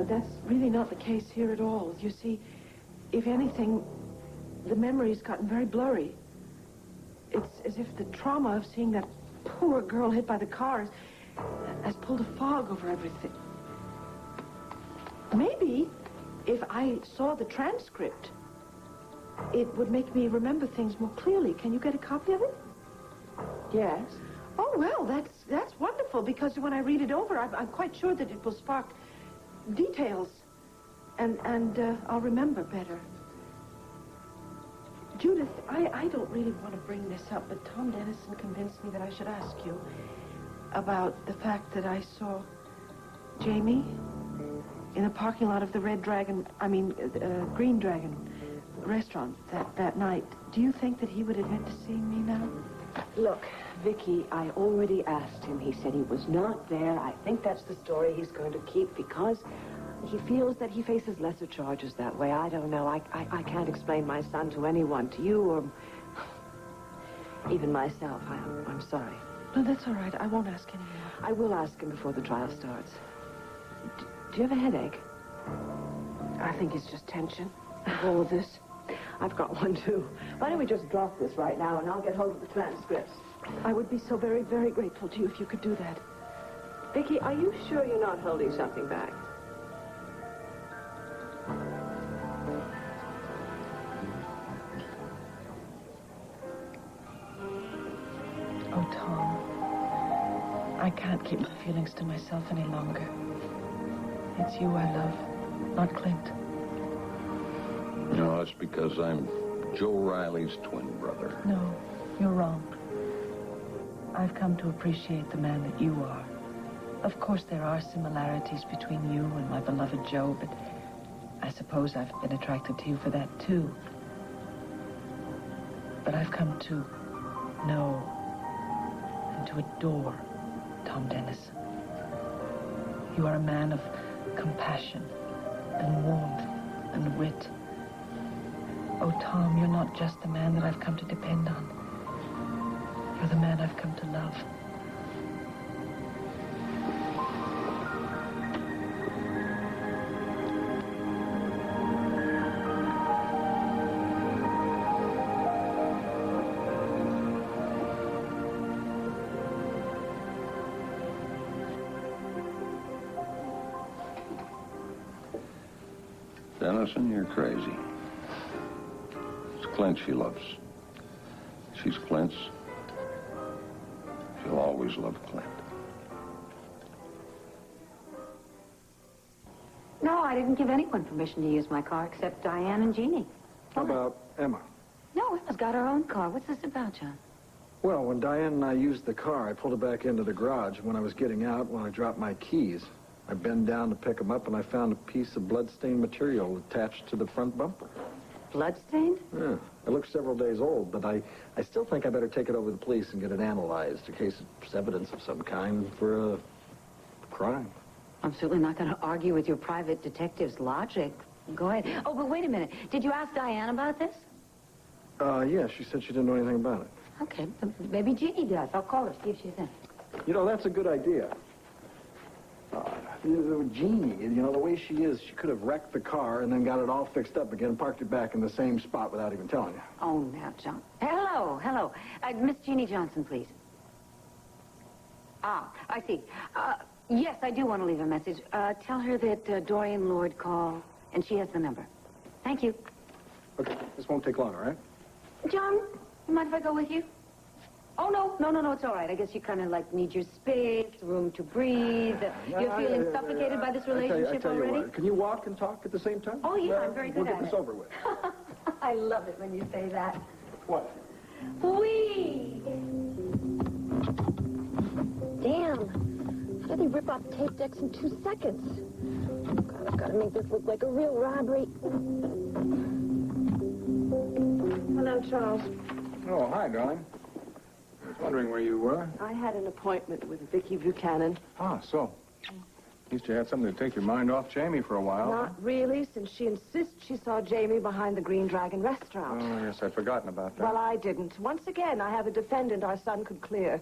that's really not the case here at all. You see, if anything, the memory's gotten very blurry. It's as if the trauma of seeing that poor girl hit by the cars has pulled a fog over everything. Maybe if I saw the transcript, it would make me remember things more clearly. Can you get a copy of it? Yes. Oh, well, that's wonderful, because when I read it over, I'm quite sure that it will spark details, and I'll remember better. Judith, I don't really want to bring this up, but Tom Dennison convinced me that I should ask you about the fact that I saw Jamie in the parking lot of the Green Dragon restaurant that night. Do you think that he would admit to seeing me now? Look, Vicky, I already asked him. He said he was not there. I think that's the story he's going to keep because he feels that he faces lesser charges that way. I don't know. I can't explain my son to anyone, to you or even myself. I'm sorry. No, that's all right. I won't ask anymore. I will ask him before the trial starts. Do you have a headache? I think it's just tension. All of this. I've got one, too. Why don't we just drop this right now, and I'll get hold of the transcripts. I would be so very, very grateful to you if you could do that. Vicky, are you sure you're not holding something back? Oh, Tom, I can't keep my feelings to myself any longer. It's you I love, not Clint. No, that's because I'm Joe Riley's twin brother. No, you're wrong. I've come to appreciate the man that you are. Of course, there are similarities between you and my beloved Joe, but I suppose I've been attracted to you for that, too. But I've come to know and to adore Tom Dennison. You are a man of compassion and warmth and wit. Oh, Tom, you're not just the man that I've come to depend on. You're the man I've come to love. Dennison, you're crazy. It's Clint she loves. She's Clint's. She'll always love Clint. No, I didn't give anyone permission to use my car except Diane and Jeannie. How about Emma? No, Emma's got her own car. What's this about, John? Well, when Diane and I used the car, I pulled it back into the garage. When I was getting out, when I dropped my keys, I bent down to pick them up, and I found a piece of bloodstained material attached to the front bumper. Bloodstained? Yeah. It looks several days old, but I still think I better take it over to the police and get it analyzed in case it's evidence of some kind for a crime. I'm certainly not going to argue with your private detective's logic. Go ahead. Oh, but wait a minute. Did you ask Diane about this? Yeah, she said she didn't know anything about it. Okay, maybe Jeannie does. I'll call her, see if she's in. You know, that's a good idea. Jeannie, you know, the way she is, she could have wrecked the car and then got it all fixed up again, parked it back in the same spot without even telling you. Oh, now, John. Hello. Miss Jeannie Johnson, please. Ah, I see. Yes, I do want to leave a message. Tell her that Dorian Lord called, and she has the number. Thank you. Okay, this won't take long, all right? John, you mind if I go with you? Oh, no, it's all right. I guess you kind of, like, need your space, room to breathe. You're feeling suffocated by this relationship I tell you already? what, can you walk and talk at the same time? Oh, yeah, I'm very good we'll at get this over with. I love it when you say that. What? Whee! Damn. How did they rip off tape decks in 2 seconds? God, I've got to make this look like a real robbery. Hello, Charles. Oh, hi, darling. I was wondering where you were. I had an appointment with Vicky Buchanan. Ah, so? At least you had something to take your mind off Jamie for a while. Not really, since she insists she saw Jamie behind the Green Dragon restaurant. Oh, yes, I'd forgotten about that. Well, I didn't. Once again, I have a defendant our son could clear.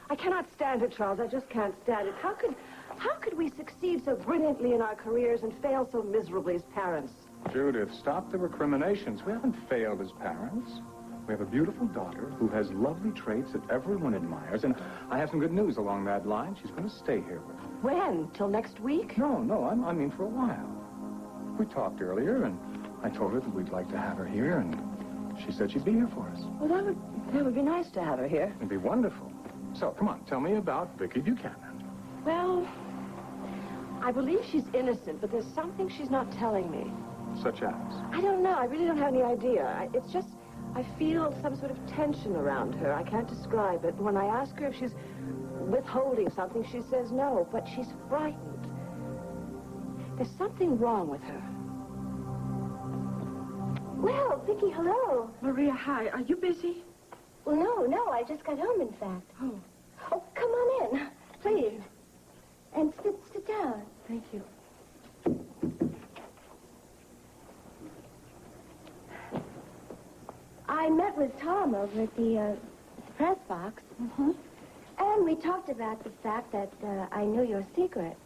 I cannot stand it, Charles. I just can't stand it. How could we succeed so brilliantly in our careers and fail so miserably as parents? Judith, stop the recriminations. We haven't failed as parents. We have a beautiful daughter who has lovely traits that everyone admires, and I have some good news along that line. She's going to stay here with us. When? Till next week? No, I mean for a while. We talked earlier, and I told her that we'd like to have her here, and she said she'd be here for us. Well, that would be nice to have her here. It'd be wonderful. So, come on, tell me about Vicky Buchanan. Well, I believe she's innocent, but there's something she's not telling me. Such as? I don't know. I really don't have any idea. It's just, I feel some sort of tension around her. I can't describe it. When I ask her if she's withholding something, she says no, but she's frightened. There's something wrong with her. Well, Vicky, hello. Maria, hi. Are you busy? Well, no, I just got home, in fact. Oh, come on in, please. And sit down. Thank you. I met with Tom over at the press box. Mm-hmm. And we talked about the fact that I knew your secret.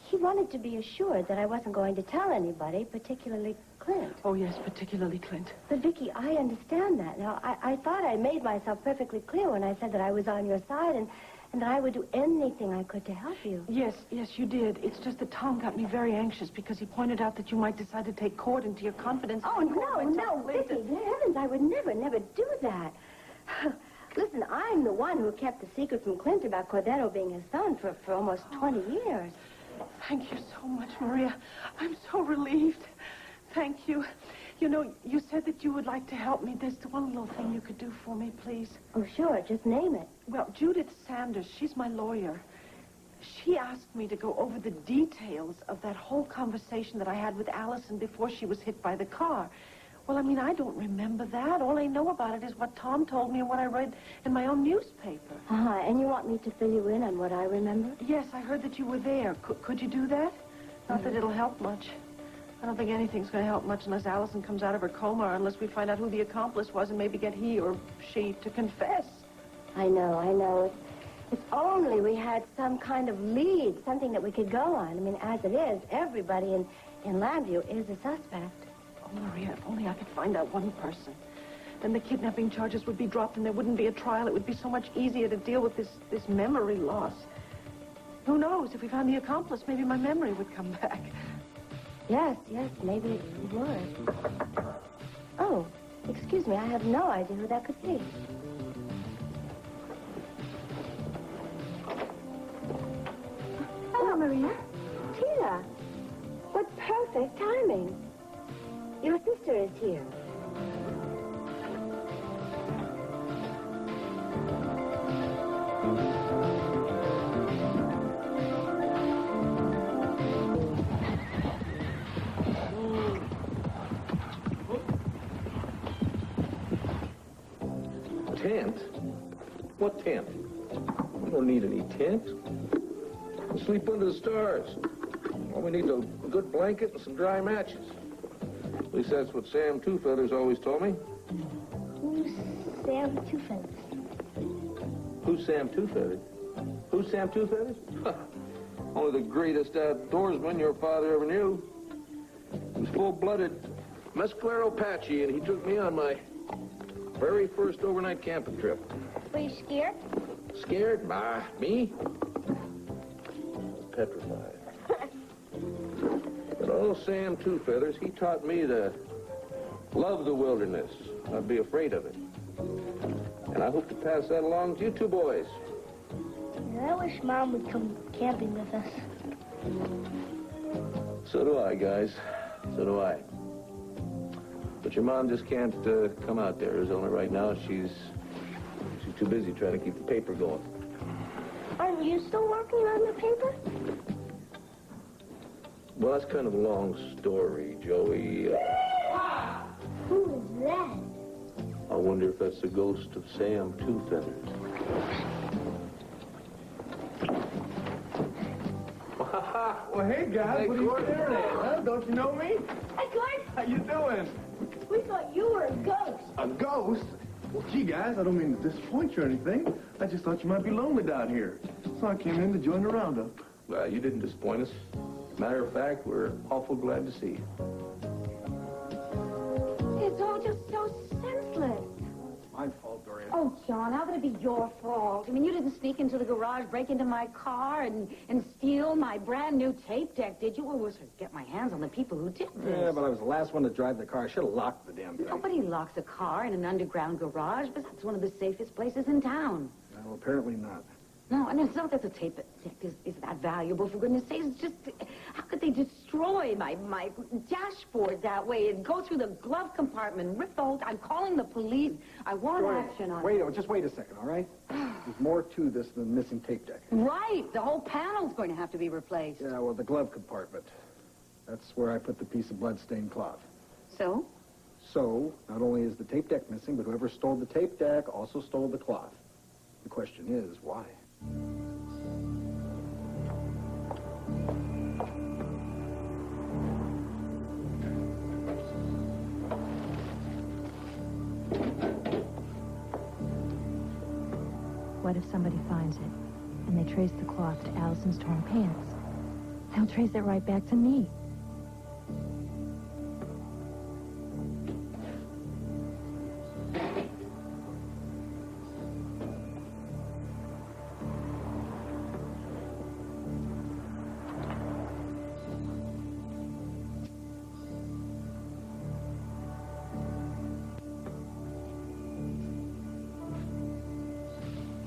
He wanted to be assured that I wasn't going to tell anybody, particularly Clint. Oh, yes, particularly Clint. But, Vicky, I understand that. Now, I thought I made myself perfectly clear when I said that I was on your side and that I would do anything I could to help you. Yes, you did. It's just that Tom got me very anxious because he pointed out that you might decide to take court into your confidence. Oh, no, Vicky, heavens, I would never do that. Listen, I'm the one who kept the secret from Clint about Cordero being his son for almost 20 years. Thank you so much, Maria. I'm so relieved. Thank you. You know, you said that you would like to help me. There's one little thing you could do for me, please. Oh, sure. Just name it. Well, Judith Sanders, she's my lawyer. She asked me to go over the details of that whole conversation that I had with Allison before she was hit by the car. Well, I mean, I don't remember that. All I know about it is what Tom told me and what I read in my own newspaper. And you want me to fill you in on what I remember? Yes, I heard that you were there. Could you do that? Not that it'll help much. I don't think anything's going to help much unless Allison comes out of her coma or unless we find out who the accomplice was and maybe get he or she to confess. I know. If only we had some kind of lead, something that we could go on. I mean, as it is, everybody in Lambview is a suspect. Oh, Maria, if only I could find out one person. Then the kidnapping charges would be dropped and there wouldn't be a trial. It would be so much easier to deal with this memory loss. Who knows? If we found the accomplice, maybe my memory would come back. Yes, maybe it would. Oh, excuse me, I have no idea who that could be. Hello, Maria. Tina. What perfect timing. Your sister is here. Tent? What tent? We don't need any tent. We sleep under the stars. All we need is a good blanket and some dry matches. At least that's what Sam Two Feathers always told me. Who's Sam Two Feathers? Who's Sam Two Feathers? Who's Sam Two Feathers? Only the greatest outdoorsman your father ever knew. He was full-blooded Mescalero Apache, and he took me on my very first overnight camping trip. Were you scared? Scared? Bah, me? Petrified. But old Sam Two Feathers, he taught me to love the wilderness, not be afraid of it. And I hope to pass that along to you two boys. I wish Mom would come camping with us. So do I, guys. So do I. But your mom just can't come out there, Arizona, right now. She's too busy trying to keep the paper going. Aren't you still working on the paper? Well, that's kind of a long story, Joey. Who is that? I wonder if that's the ghost of Sam Two Feathers. Well, hey, guys. Hey, what are you Gordon. staring at, huh? Don't you know me? Hey, Gordon, How you doing? we thought you were a ghost. A ghost? Well, gee, guys, I don't mean to disappoint you or anything. I just thought you might be lonely down here. So I came in to join the roundup. Well, you didn't disappoint us. Matter of fact, we're awful glad to see you. It's all just so senseless. My fault, Dorian. Oh, John, how could it be your fault? I mean, you didn't sneak into the garage, break into my car, and steal my brand new tape deck, did you? Or was to get my hands on the people who did this? Yeah, but I was the last one to drive the car. I should have locked the damn thing. Nobody locks a car in an underground garage, but it's one of the safest places in town. Well, apparently not. No, and it's not that the tape deck is that valuable, for goodness sakes. It's just, how could they destroy my dashboard that way and go through the glove compartment, rip the whole... I'm calling the police. I want Dorian, action on wait, it. just wait a second, all right? There's more to this than missing tape deck. Right. The whole panel's going to have to be replaced. Yeah, well, the glove compartment. That's where I put the piece of blood-stained cloth. So? So, not only is the tape deck missing, but whoever stole the tape deck also stole the cloth. The question is, why? What if somebody finds it, and they trace the cloth to Allison's torn pants? They'll trace it right back to me.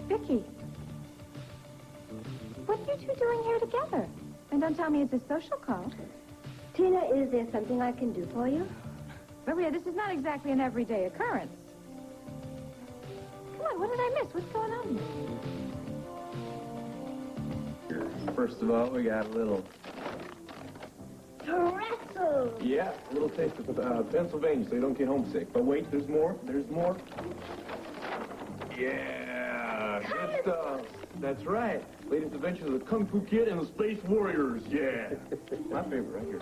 Vicky, what are you two doing here together? And don't tell me it's a social call. Tina, is there something I can do for you? Maria, this is not exactly an everyday occurrence. Come on, what did I miss? What's going on here? First of all, we got a little... Pretzels! Yeah, a little taste of Pennsylvania so you don't get homesick. But wait, there's more. There's more. Yeah, good stuff. That's right. Latest adventures of the Kung Fu Kid and the Space Warriors. Yeah. My favorite right here.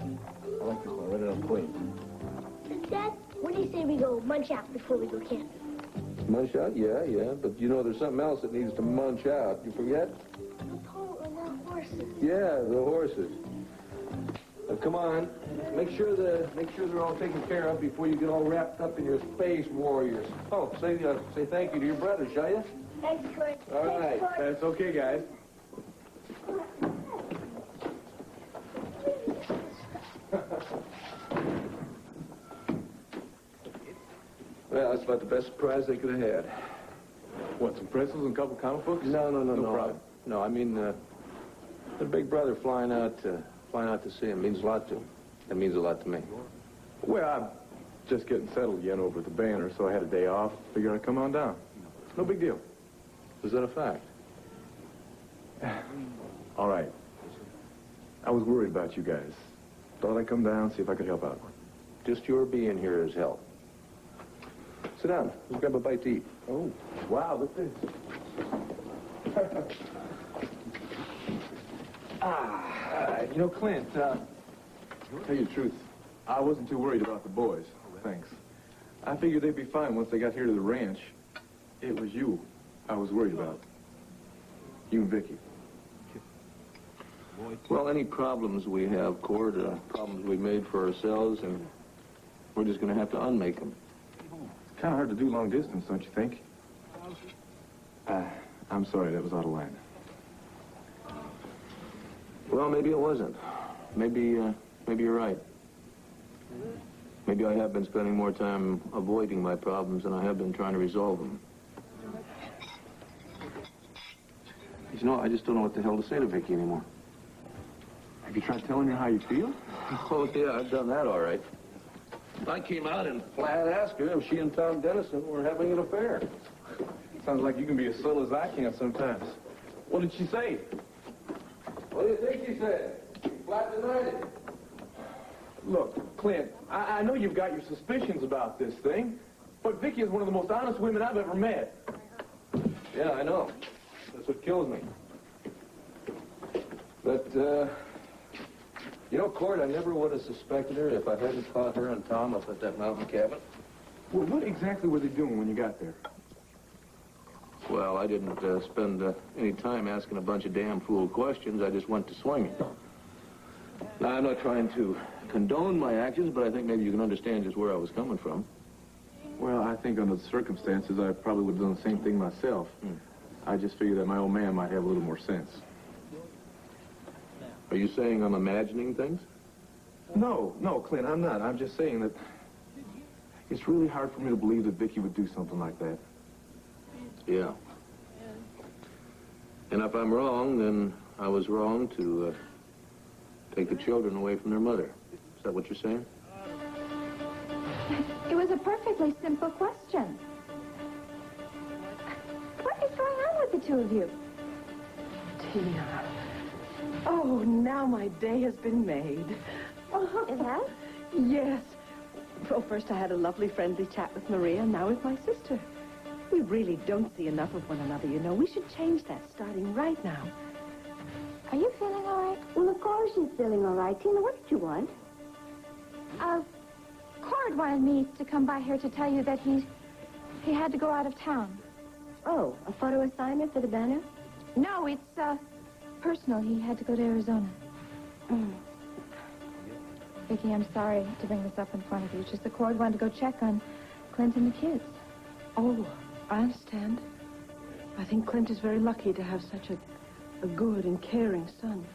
I like this one. Right on plate. Dad, what do you say we go munch out before we go camping? Munch out? Yeah. But you know there's something else that needs to munch out. You forget? The horses. Yeah, the horses. Come on. Make sure they're all taken care of before you get all wrapped up in your Space Warriors. Oh, say thank you to your brother, shall you? Thanks, Kurt. All right. That's okay, guys. Well, that's about the best surprise they could have had. What, some pretzels and a couple comic books? No problem. No, I mean, the big brother flying out to see him means a lot to him. That means a lot to me. Well, I'm just getting settled again over at the Banner, so I had a day off. Figured I'd come on down. No big deal. Is that a fact? All right. I was worried about you guys. Thought I'd come down, see if I could help out. Just your being here is help. Sit down. Let's grab a bite to eat. Oh, wow, look at this. You know, Clint, tell you the truth, I wasn't too worried about the boys. Thanks. I figured they'd be fine once they got here to the ranch. It was you I was worried about. You and Vicky. Well, any problems we have, Cord, are problems we made for ourselves, and we're just going to have to unmake them. It's kind of hard to do long distance, don't you think? I'm sorry, that was out of line. Well, maybe it wasn't. Maybe you're right. Maybe I have been spending more time avoiding my problems than I have been trying to resolve them. You know, I just don't know what the hell to say to Vicky anymore. Have you tried telling her how you feel? Oh, yeah, I've done that all right. I came out and flat asked her if she and Tom Dennison were having an affair. Sounds like you can be as subtle as I can sometimes. What did she say? What do you think she said? She flat denied it. Look, Clint, I know you've got your suspicions about this thing, but Vicky is one of the most honest women I've ever met. Yeah, I know. That's what kills me. But, You know, Court, I never would have suspected her if I hadn't caught her and Tom up at that mountain cabin. Well, what exactly were they doing when you got there? Well, I didn't spend any time asking a bunch of damn fool questions. I just went to swinging. Now, I'm not trying to condone my actions, but I think maybe you can understand just where I was coming from. Well, I think under the circumstances, I probably would have done the same thing myself. I just figured that my old man might have a little more sense. Are you saying I'm imagining things? No, Clint, I'm not. I'm just saying that it's really hard for me to believe that Vicky would do something like that. Yeah. And if I'm wrong, then I was wrong to take the children away from their mother. Is that what you're saying? It was a perfectly simple question. What is going on with the two of you? Tina. Oh, now my day has been made. It has? Yes. Well, first I had a lovely friendly chat with Maria, and now with my sister. We really don't see enough of one another, you know. We should change that starting right now. Are you feeling all right? Well, of course she's feeling all right. Tina, what did you want? Cord wanted me to come by here to tell you that he had to go out of town. Oh, a photo assignment for the banner? No, it's, personal. He had to go to Arizona. Vicki, I'm sorry to bring this up in front of you. It's just the Cord wanted to go check on Clint and the kids. Oh, I understand. I think Clint is very lucky to have such a good and caring son.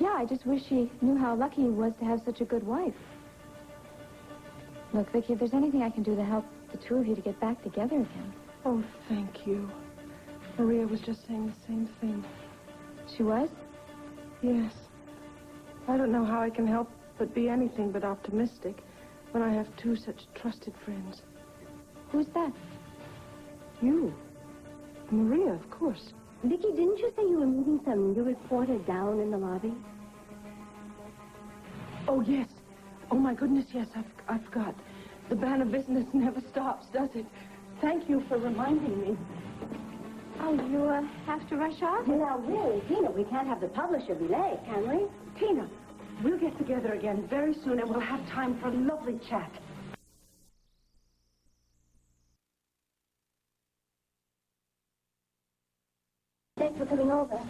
Yeah, I just wish he knew how lucky he was to have such a good wife. Look, Vicki, if there's anything I can do to help the two of you to get back together again. Oh, thank you. Maria was just saying the same thing. She was? Yes. I don't know how I can help but be anything but optimistic when I have two such trusted friends. Who's that? You. Maria, of course. Vicky, didn't you say you were meeting some new reporter down in the lobby? Oh, yes. Oh, my goodness, yes, I forgot. The ban of business never stops, does it? Thank you for reminding me. Oh, you, have to rush off? Now, really, Tina, we can't have the publisher be late, can we? Tina, we'll get together again very soon, and we'll have time for a lovely chat. Thanks for coming over.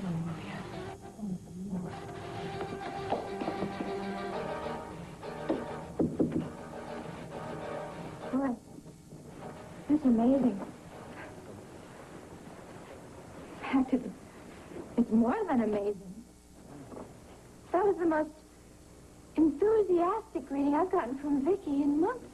Boy, that's amazing. In fact, it's more than amazing. That was the most enthusiastic greeting I've gotten from Vicky in months.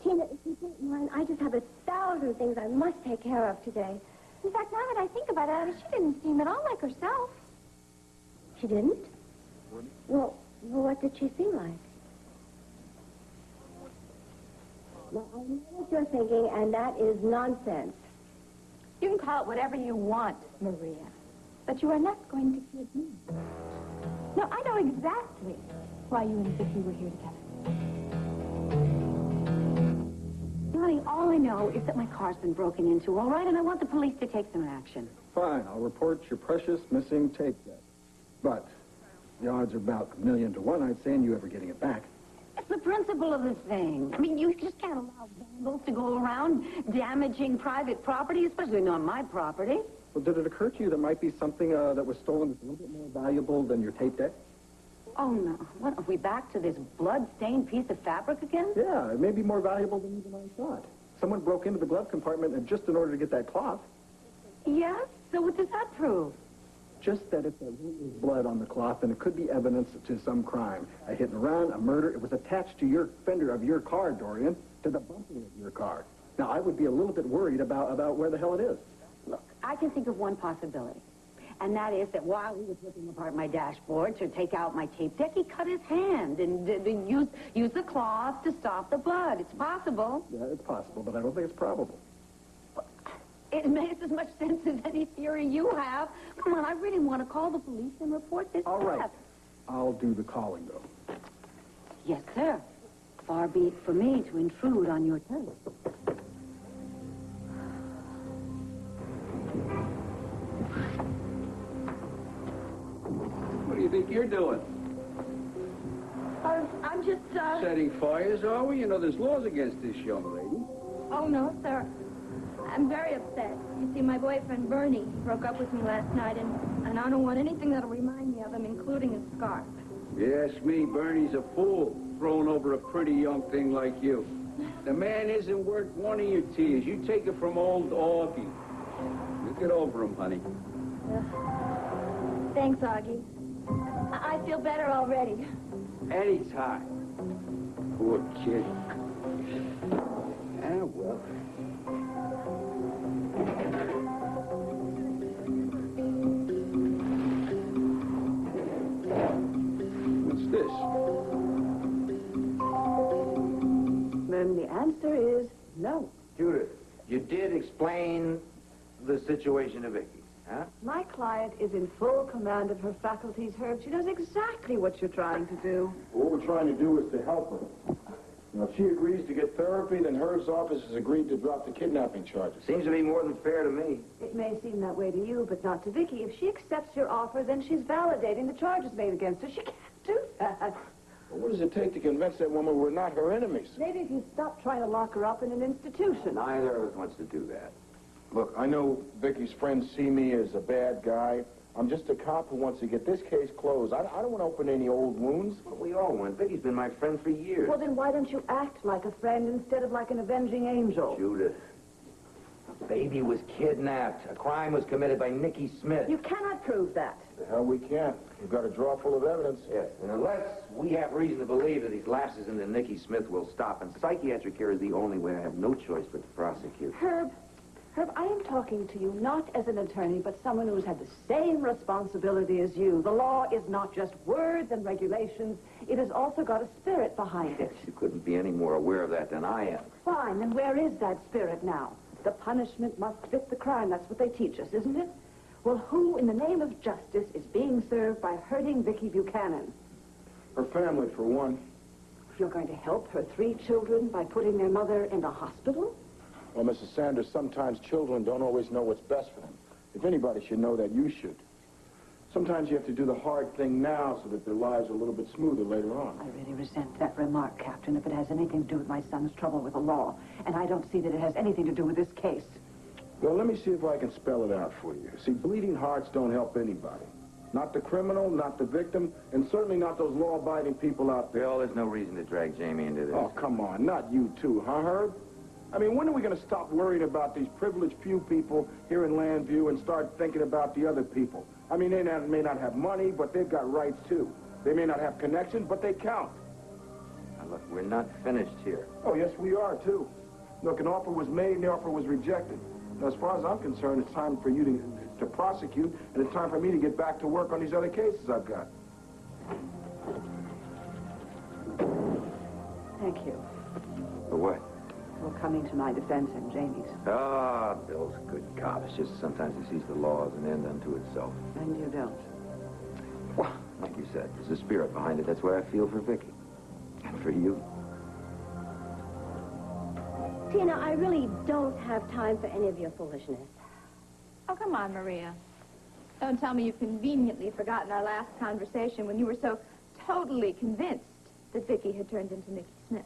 Tina, if you don't mind, I just have 1,000 things I must take care of today. In fact, now that I think about it, she didn't seem at all like herself. She didn't? Well, what did she seem like? Well, I know what you're thinking, and that is nonsense. You can call it whatever you want, Maria. But you are not going to kid me. No, I know exactly why you and Vicky were here together. Johnny, all I know is that my car's been broken into, all right? And I want the police to take some action. Fine, I'll report your precious missing tape deck. But the odds are about 1,000,000 to 1, I'd say, in you ever getting it back. It's the principle of the thing. I mean, you just can't allow vandals to go around damaging private property, especially not my property. Well, did it occur to you there might be something that was stolen that's a little bit more valuable than your tape deck? Oh, no. What, are we back to this blood-stained piece of fabric again? Yeah, it may be more valuable than even I thought. Someone broke into the glove compartment and just in order to get that cloth. Yes? So what does that prove? Just that if there was blood on the cloth, then it could be evidence to some crime. A hit and run, a murder. It was attached to your fender of your car, Dorian, to the bumper of your car. Now, I would be a little bit worried about where the hell it is. Look, I can think of one possibility. And that is that while he was ripping apart my dashboard to take out my tape deck, he cut his hand and used the cloth to stop the blood. It's possible. Yeah, it's possible, but I don't think it's probable. It makes as much sense as any theory you have. Come on, I really want to call the police and report this. All right. I'll do the calling, though. Yes, sir. Far be it for me to intrude on your turf. What do you think you're doing? just, Setting fires, are we? You know, there's laws against this, young lady. Oh, no, sir. I'm very upset. You see, my boyfriend, Bernie, broke up with me last night, and I don't want anything that'll remind me of him, including a scarf. Yes, me, Bernie's a fool, throwing over a pretty young thing like you. The man isn't worth one of your tears. You take it from old Augie. You get over him, honey. Thanks, Augie. I feel better already. Anytime. Poor kid. Ah, well. What's this? Then the answer is no. Judith, you did explain the situation to Vicky, huh? My client is in full command of her faculties, Herb. She knows exactly what you're trying to do. What we're trying to do is to help her. You know, if she agrees to get therapy, then Herb's office has agreed to drop the kidnapping charges. Seems to be more than fair to me. It may seem that way to you, but not to Vicky. If she accepts your offer, then she's validating the charges made against her. She can't do that. Well, what does it take to convince that woman we're not her enemies? Maybe if you stop trying to lock her up in an institution. Neither of us wants to do that. Look, I know Vicky's friends see me as a bad guy. I'm just a cop who wants to get this case closed. I don't want to open any old wounds. But we all want. Vicky's been my friend for years. Well, then why don't you act like a friend instead of like an avenging angel? Judith, a baby was kidnapped. A crime was committed by Nicky Smith. You cannot prove that. The hell we can't. We've got a drawer full of evidence. Yes, and unless we have reason to believe that these lapses into Nicky Smith will stop, and psychiatric care is the only way, I have no choice but to prosecute. Herb, I am talking to you not as an attorney, but someone who's had the same responsibility as you. The law is not just words and regulations. It has also got a spirit behind it. You couldn't be any more aware of that than I am. Fine, then where is that spirit now? The punishment must fit the crime. That's what they teach us, isn't it? Well, who in the name of justice is being served by hurting Vicky Buchanan? Her family, for one. You're going to help her 3 children by putting their mother in a hospital? Well, Mrs. Sanders, sometimes children don't always know what's best for them. If anybody should know that, you should. Sometimes you have to do the hard thing now so that their lives are a little bit smoother later on. I really resent that remark, Captain, if it has anything to do with my son's trouble with the law. And I don't see that it has anything to do with this case. Well, let me see if I can spell it out for you. See, bleeding hearts don't help anybody. Not the criminal, not the victim, and certainly not those law-abiding people out there. Bill, there's no reason to drag Jamie into this. Oh, come on. Not you too, huh, Herb? I mean, when are we going to stop worrying about these privileged few people here in Landview and start thinking about the other people? I mean, they may not have money, but they've got rights, too. They may not have connections, but they count. Now, look, we're not finished here. Oh, yes, we are, too. Look, an offer was made and the offer was rejected. Now, as far as I'm concerned, it's time for you to prosecute, and it's time for me to get back to work on these other cases I've got. Thank you For what? for coming to my defense and Jamie's. Ah, Bill's a good cop. It's just sometimes he sees the law as an end unto itself. And you don't. Well, like you said, there's a spirit behind it. That's what I feel for Vicky. And for you. Tina, I really don't have time for any of your foolishness. Oh, come on, Maria. Don't tell me you've conveniently forgotten our last conversation when you were so totally convinced that Vicky had turned into Nicky Smith.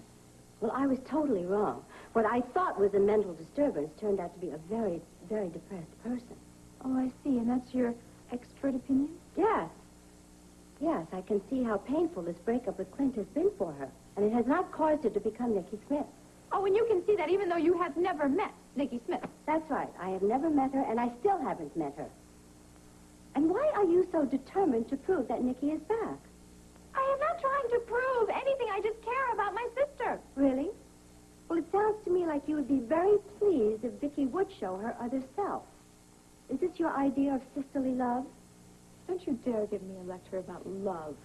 Well, I was totally wrong. What I thought was a mental disturbance turned out to be a very, very depressed person. Oh, I see. And that's your expert opinion? Yes. Yes, I can see how painful this breakup with Clint has been for her. And it has not caused her to become Nicky Smith. Oh, and you can see that even though you have never met Nicky Smith. That's right. I have never met her, and I still haven't met her. And why are you so determined to prove that Nicky is back? I am not trying to prove anything. I just care about my sister. Really? Well, it sounds to me like you would be very pleased if Vicky would show her other self. Is this your idea of sisterly love? Don't you dare give me a lecture about love.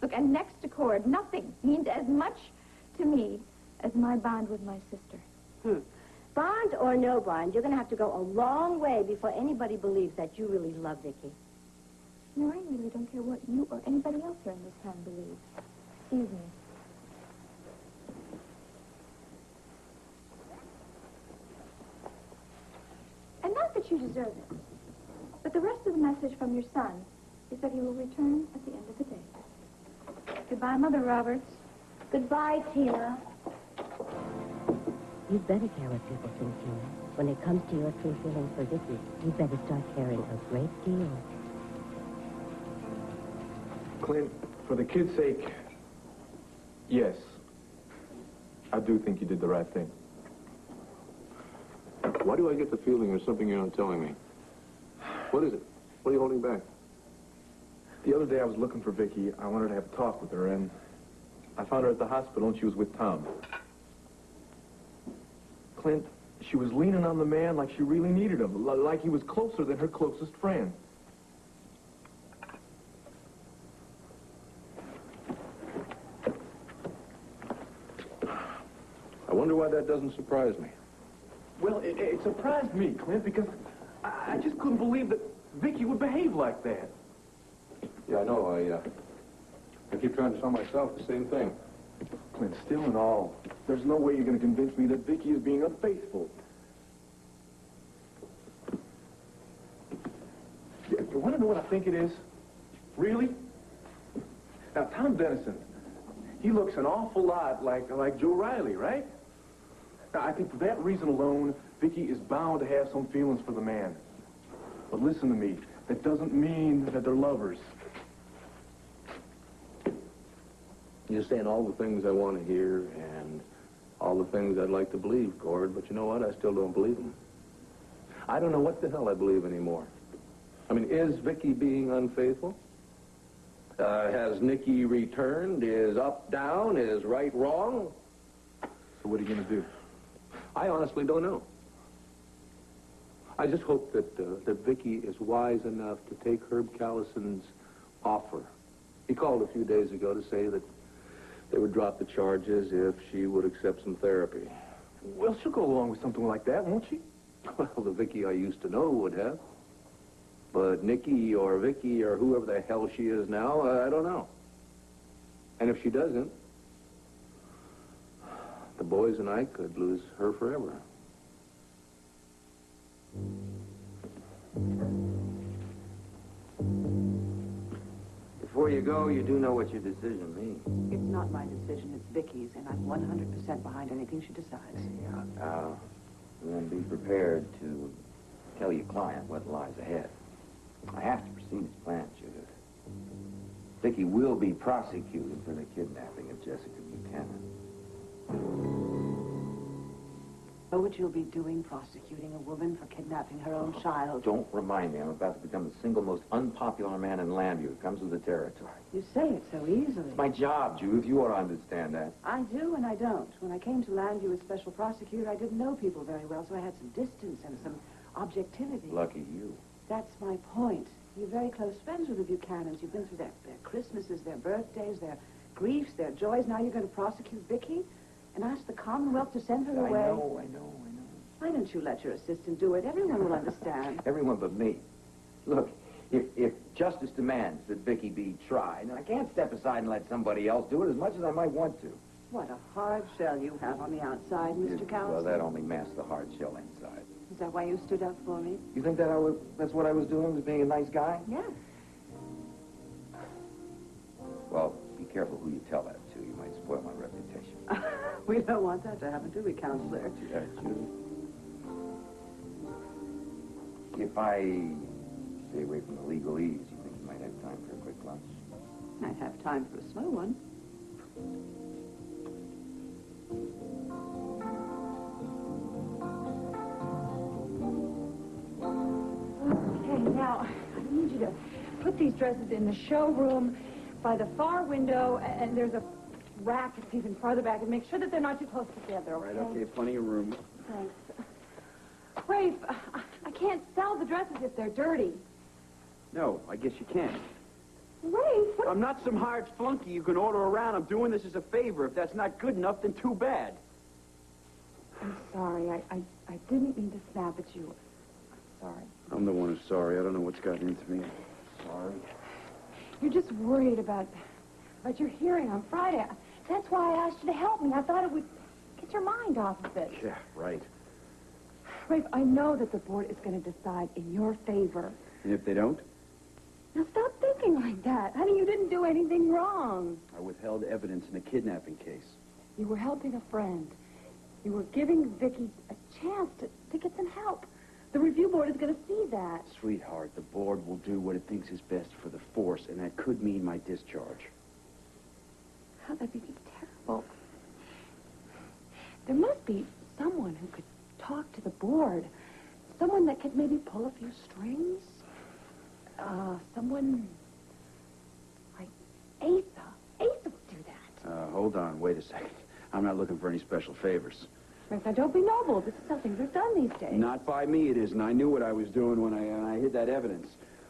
Look, and next to Cord, nothing means as much to me as my bond with my sister. Bond or no bond, you're going to have to go a long way before anybody believes that you really love Vicky. No, I really don't care what you or anybody else here in this town believes. Excuse me. And not that you deserve it, but the rest of the message from your son is that he will return at the end of the day. Goodbye, Mother Roberts. Goodbye, Tina. You'd better care what people think, Tina. When it comes to your true feelings for Vicky, you'd better start caring a great deal. Clint, for the kid's sake, yes, I do think you did the right thing. Why do I get the feeling there's something you're not telling me? What is it? What are you holding back? The other day I was looking for Vicky. I wanted to have a talk with her, and I found her at the hospital, and she was with Tom. Clint, she was leaning on the man like she really needed him, like he was closer than her closest friend. I wonder why that doesn't surprise me. Well, it surprised me, Clint, because I just couldn't believe that Vicky would behave like that. Yeah, I know. I keep trying to tell myself the same thing. Clint, still and all, there's no way you're going to convince me that Vicky is being unfaithful. You want to know what I think it is? Really? Now, Tom Dennison, he looks an awful lot like Joe Riley, right? Now, I think for that reason alone, Vicky is bound to have some feelings for the man. But listen to me, that doesn't mean that they're lovers. You're saying all the things I want to hear and all the things I'd like to believe, Gord, but you know what? I still don't believe them. I don't know what the hell I believe anymore. I mean, is Vicky being unfaithful? Has Nikki returned? Is up down? Is right wrong? So what are you going to do? I honestly don't know. I just hope that Vicky is wise enough to take Herb Callison's offer. He called a few days ago to say that they would drop the charges if she would accept some therapy. Well, she'll go along with something like that, won't she? Well, the Vicky I used to know would have. But Nikki or Vicky or whoever the hell she is now, I don't know. And if she doesn't, the boys and I could lose her forever. Before you go, you do know what your decision means. It's not my decision, it's Vicky's, and I'm 100% behind anything she decides. Yeah, now, then be prepared to tell your client what lies ahead. I have to proceed as planned, Judith. Vicky will be prosecuted for the kidnapping of Jessica Buchanan. Know what you'll be doing, prosecuting a woman for kidnapping her own child. Don't remind me. I'm about to become the single most unpopular man in Landview. It comes with the territory. You say it so easily. It's my job, Judith. You ought to understand that. I do and I don't. When I came to Landview as special prosecutor, I didn't know people very well, so I had some distance and some objectivity. Lucky you. That's my point. You're very close friends with the Buchanans. You've been through their Christmases, their birthdays, their griefs, their joys. Now you're going to prosecute Vicky and ask the Commonwealth to send her away. I know. Why don't you let your assistant do it? Everyone will understand. Everyone but me. Look, if justice demands that Vicky be tried, I can't step aside and let somebody else do it as much as I might want to. What a hard shell you have on the outside, Mr. Callison. Well, that only masks the hard shell inside. Is that why you stood up for me? You think that's what I was doing, was being a nice guy? Yes. Well, be careful who you tell that to. You might spoil my reputation. We don't want that to happen, do we, Counselor? Yeah, Judy. If I stay away from the legalese, you think you might have time for a quick lunch? I'd have time for a slow one. Okay, now, I need you to put these dresses in the showroom by the far window, and there's a rack that's even farther back, and make sure that they're not too close together, okay? Right, okay, plenty of room. Thanks. Rafe, I can't sell the dresses if they're dirty. No, I guess you can't. Rafe, what? I'm not some hard flunky you can order around. I'm doing this as a favor. If that's not good enough, then too bad. I'm sorry. I didn't mean to snap at you. I'm sorry. I'm the one who's sorry. I don't know what's gotten into me. Sorry. You're just worried about your hearing on Friday. That's why I asked you to help me. I thought it would get your mind off of it. Yeah, right. Rafe, I know that the board is going to decide in your favor. And if they don't? Now stop thinking like that. Honey, you didn't do anything wrong. I withheld evidence in a kidnapping case. You were helping a friend. You were giving Vicky a chance to get some help. The review board is going to see that. Sweetheart, the board will do what it thinks is best for the force, and that could mean my discharge. Oh, that'd be terrible. There must be someone who could talk to the board. Someone that could maybe pull a few strings. Someone like Asa. Asa would do that. Hold on, wait a second. I'm not looking for any special favors. Now, don't be noble. This is how things are done these days. Not by me, it is, and I knew what I was doing when I hid that evidence.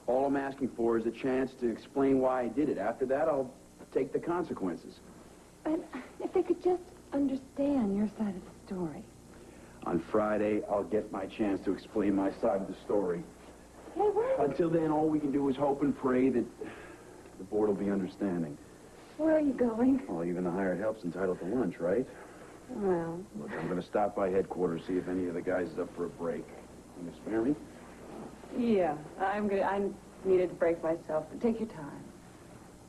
All I'm asking for is a chance to explain why I did it. After that, I'll take the consequences. But if they could just understand your side of the story. On Friday, I'll get my chance to explain my side of the story. Hey, where? Until then, all we can do is hope and pray that the board will be understanding. Where are you going? Well, even the hired help's entitled to lunch, right? Well, Look, I'm going to stop by headquarters, see if any of the guys is up for a break. You gonna spare me? yeah. I needed to break myself. Take your time.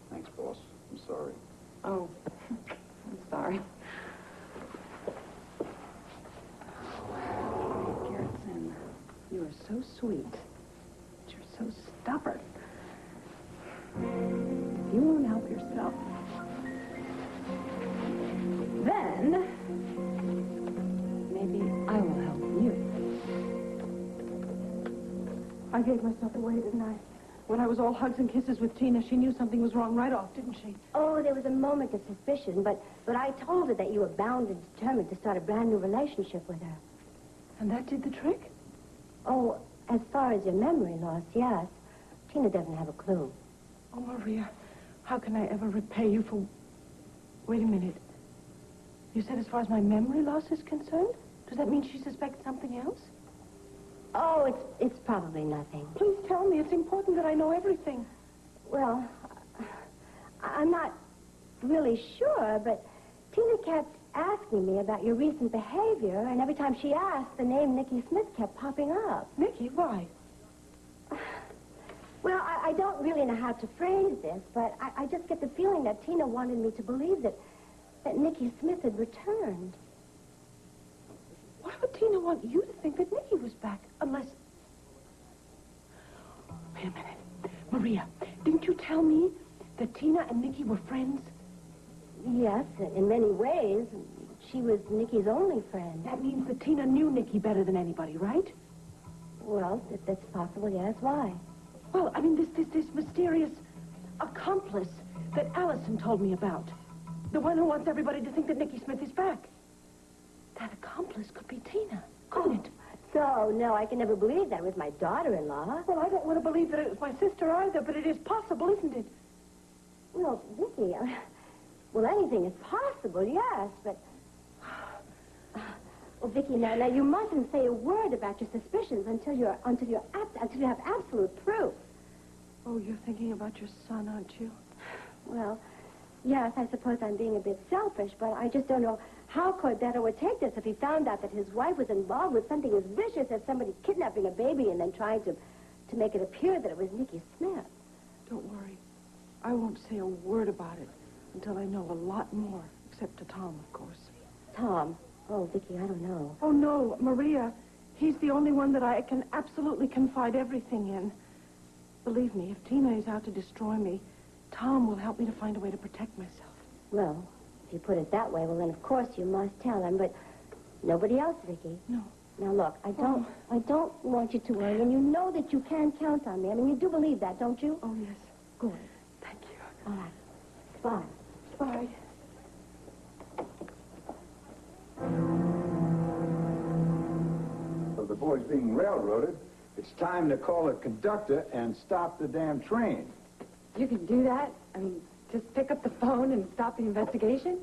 Thanks, boss. I'm sorry. Oh, I'm sorry. Garrison, you are so sweet. But you're so stubborn. If you won't help yourself, then maybe I will help you. I gave myself away, didn't I? When I was all hugs and kisses with Tina, she knew something was wrong right off, didn't she? Oh, there was a moment of suspicion, but I told her that you were bound and determined to start a brand new relationship with her. And that did the trick? Oh, as far as your memory loss, yes. Tina doesn't have a clue. Oh, Maria, how can I ever repay you for... Wait a minute. You said as far as my memory loss is concerned? Does that mean she suspects something else? Oh, it's probably nothing. Please tell me. It's important that I know everything. Well, I'm not really sure, but Tina kept asking me about your recent behavior, and every time she asked, the name Nicky Smith kept popping up. Nicky, why? Well, I don't really know how to phrase this, but I just get the feeling that Tina wanted me to believe that Nicky Smith had returned. Why would Tina want you to think that Nicky was back? Unless... Wait a minute. Maria, didn't you tell me that Tina and Nicky were friends? Yes, in many ways. She was Nicky's only friend. That means that Tina knew Nicky better than anybody, right? Well, if that's possible, yes. Why? Well, I mean, this mysterious accomplice that Allison told me about. The one who wants everybody to think that Nicky Smith is back. That accomplice could be Tina, couldn't it? No, I can never believe that with my daughter-in-law. Well, I don't want to believe that it was my sister either, but it is possible, isn't it? Well, Vicky, well, anything is possible, yes, but... Well, Vicky, now you mustn't say a word about your suspicions until you have absolute proof. Oh, you're thinking about your son, aren't you? Well, yes, I suppose I'm being a bit selfish, but I just don't know how Cordetto would take this if he found out that his wife was involved with something as vicious as somebody kidnapping a baby and then trying to make it appear that it was Nicky Smith. Don't worry. I won't say a word about it until I know a lot more, except to Tom, of course. Tom? Oh, Vicky, I don't know. Oh, no, Maria. He's the only one that I can absolutely confide everything in. Believe me, if Tina is out to destroy me, Tom will help me to find a way to protect myself. Well, if you put it that way, well, then, of course, you must tell him, but nobody else, Vicky. No. Now, look, I don't want you to worry, and you know that you can count on me. I mean, you do believe that, don't you? Oh, yes. Good. Thank you. All right. Bye. Bye. Well, the boy's being railroaded. It's time to call a conductor and stop the damn train. You can do that? I mean, just pick up the phone and stop the investigation?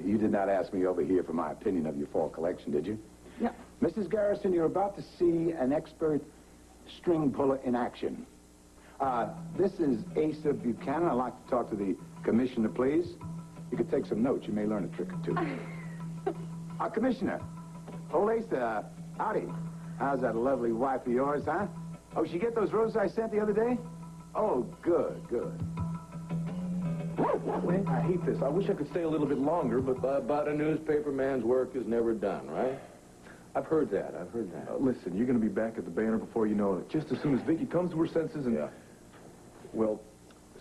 You did not ask me over here for my opinion of your fall collection, did you? No. Mrs. Garrison, you're about to see an expert string puller in action. This is Asa Buchanan. I'd like to talk to the commissioner, please. You could take some notes. You may learn a trick or two. Commissioner. Old Asa, howdy. How's that lovely wife of yours, huh? Oh, she get those roses I sent the other day? Oh, good, good. Clint, I hate this. I wish I could stay a little bit longer, But a newspaper man's work is never done, right? I've heard that. Listen, you're going to be back at the Banner before you know it. Just as soon as Vicky comes to her senses and... Yeah. Well,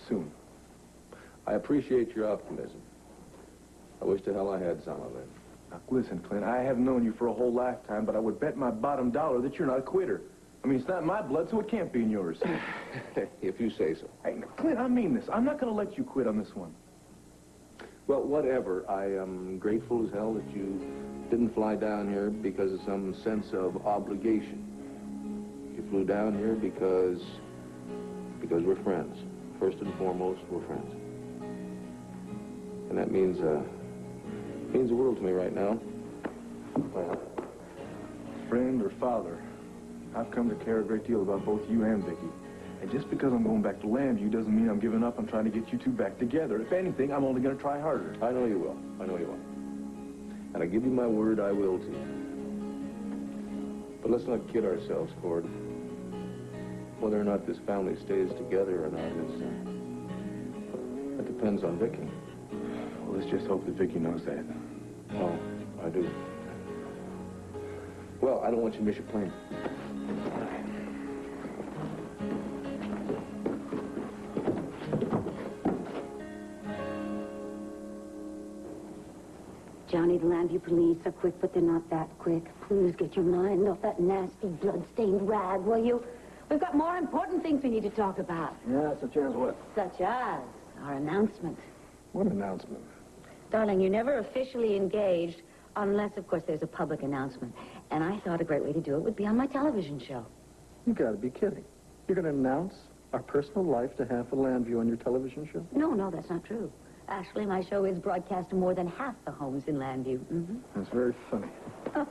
soon. I appreciate your optimism. I wish to hell I had some of it. Now, listen, Clint, I haven't known you for a whole lifetime, but I would bet my bottom dollar that you're not a quitter. I mean, it's not my blood, so it can't be in yours. If you say so. Hey, Clint, I mean this. I'm not going to let you quit on this one. Well, whatever. I am grateful as hell that you didn't fly down here because of some sense of obligation. You flew down here because we're friends. First and foremost, we're friends. And that means the world to me right now. Well, Friend or father, I've come to care a great deal about both you and Vicky. And just because I'm going back to Lambview doesn't mean I'm giving up on trying to get you two back together. If anything, I'm only going to try harder. I know you will. And I give you my word, I will too. But let's not kid ourselves, Cord. Whether or not this family stays together or not that depends on Vicky. Well, let's just hope that Vicky knows that. Oh, I do. Well, I don't want you to miss your plane. Johnny, the Lambview police are quick, but they're not that quick. Please get your mind off that nasty, blood-stained rag, will you? We've got more important things we need to talk about. Yeah, such as what? Such as our announcement. What announcement? Darling, you're never officially engaged unless, of course, there's a public announcement. And I thought a great way to do it would be on my television show. You gotta be kidding. You're gonna announce our personal life to half of Lambview on your television show? No, that's not true. Actually, my show is broadcast to more than half the homes in Lambview. Mm-hmm. That's very funny. Oh,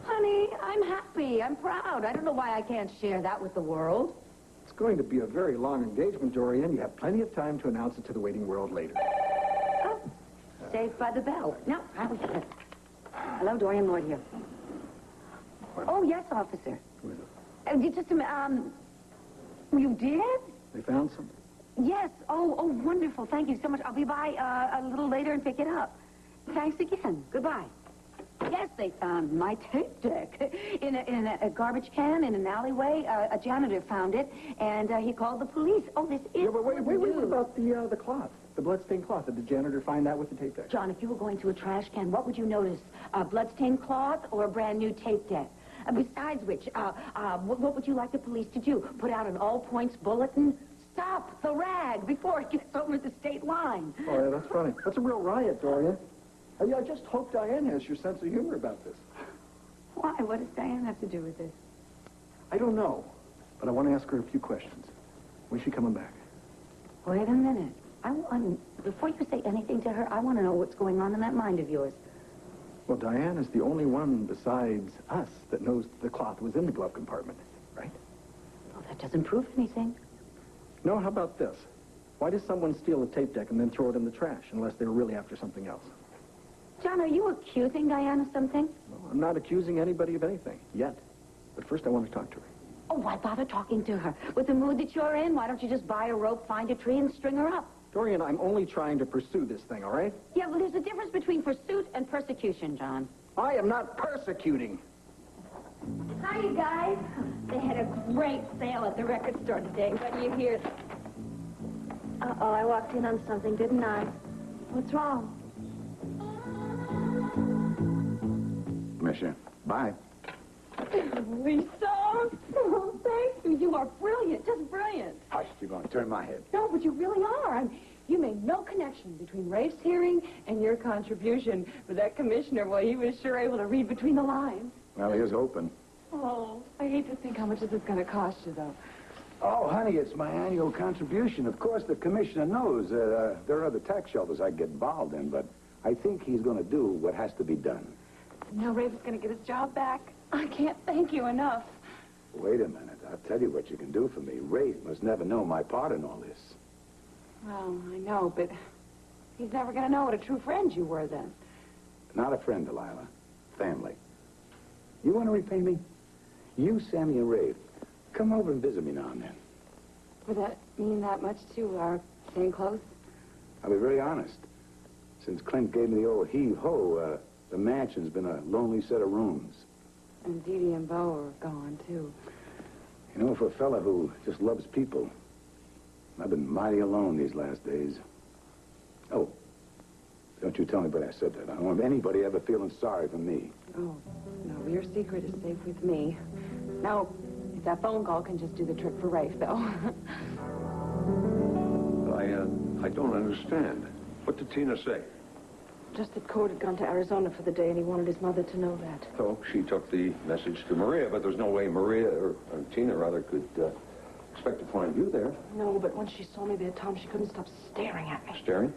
honey, I'm happy. I'm proud. I don't know why I can't share that with the world. It's going to be a very long engagement, Dorian. You have plenty of time to announce it to the waiting world later. Oh, saved by the bell. No, I was good. Hello, Dorian Lloyd here. What? Oh, yes, officer. Who is it? Just you did? They found something? Yes. Oh, wonderful. Thank you so much. I'll be by a little later and pick it up. Thanks again. Goodbye. Yes, they found my tape deck in a garbage can in an alleyway. A janitor found it, and he called the police. Oh, this is Yeah, but wait, what about the cloth? The bloodstained cloth. Did the janitor find that with the tape deck? John, if you were going to a trash can, what would you notice? A bloodstained cloth or a brand new tape deck? Besides which, what would you like the police to do? Put out an all-points bulletin? Stop the rag before it gets over the state line. Oh, yeah, that's funny. That's a real riot, Dorian. I just hope Diane has your sense of humor about this. Why? What does Diane have to do with this? I don't know, but I want to ask her a few questions. When's she coming back? Wait a minute. Before you say anything to her, I want to know what's going on in that mind of yours. Well, Diane is the only one besides us that knows the cloth was in the glove compartment, right? Well, that doesn't prove anything. No, how about this? Why does someone steal a tape deck and then throw it in the trash, unless they were really after something else? John, are you accusing Diane of something? No, I'm not accusing anybody of anything, yet. But first I want to talk to her. Oh, why bother talking to her? With the mood that you're in, why don't you just buy a rope, find a tree, and string her up? Dorian, I'm only trying to pursue this thing, all right? Yeah, well, there's a difference between pursuit and persecution, John. I am not persecuting. Hi, you guys. They had a great sale at the record store today. What do you hear? Uh-oh, I walked in on something, didn't I? What's wrong? Commissioner, bye. Lisa! Oh, thank you. You are brilliant, just brilliant. Hush, you're going to turn my head. No, but you really are. You made no connection between Rafe's hearing and your contribution. But that commissioner, well, he was sure able to read between the lines. Well, here's hoping. Oh, I hate to think how much this is going to cost you, though. Oh, honey, it's my annual contribution. Of course, the commissioner knows there are other tax shelters I get involved in, but I think he's going to do what has to be done. Now Rafe is going to get his job back. I can't thank you enough. Wait a minute. I'll tell you what you can do for me. Rafe must never know my part in all this. Well, I know, but he's never going to know what a true friend you were then. Not a friend, Delilah. Family. You want to repay me? You, Sammy, and Rafe, come over and visit me now and then. Would that mean that much to our staying close? I'll be very honest. Since Clint gave me the old heave-ho, the mansion's been a lonely set of rooms. And Dee Dee and Bo are gone, too. You know, for a fella who just loves people, I've been mighty alone these last days. Oh, don't you tell anybody I said that. I don't want anybody ever feeling sorry for me. Oh, no, your secret is safe with me. Now, if that phone call can just do the trick for Rafe, though. I don't understand. What did Tina say? Just that Cord had gone to Arizona for the day, and he wanted his mother to know that. So she took the message to Maria, but there's no way Maria, or Tina, rather, could expect to find you there. No, but when she saw me there, Tom, she couldn't stop staring at me. Staring?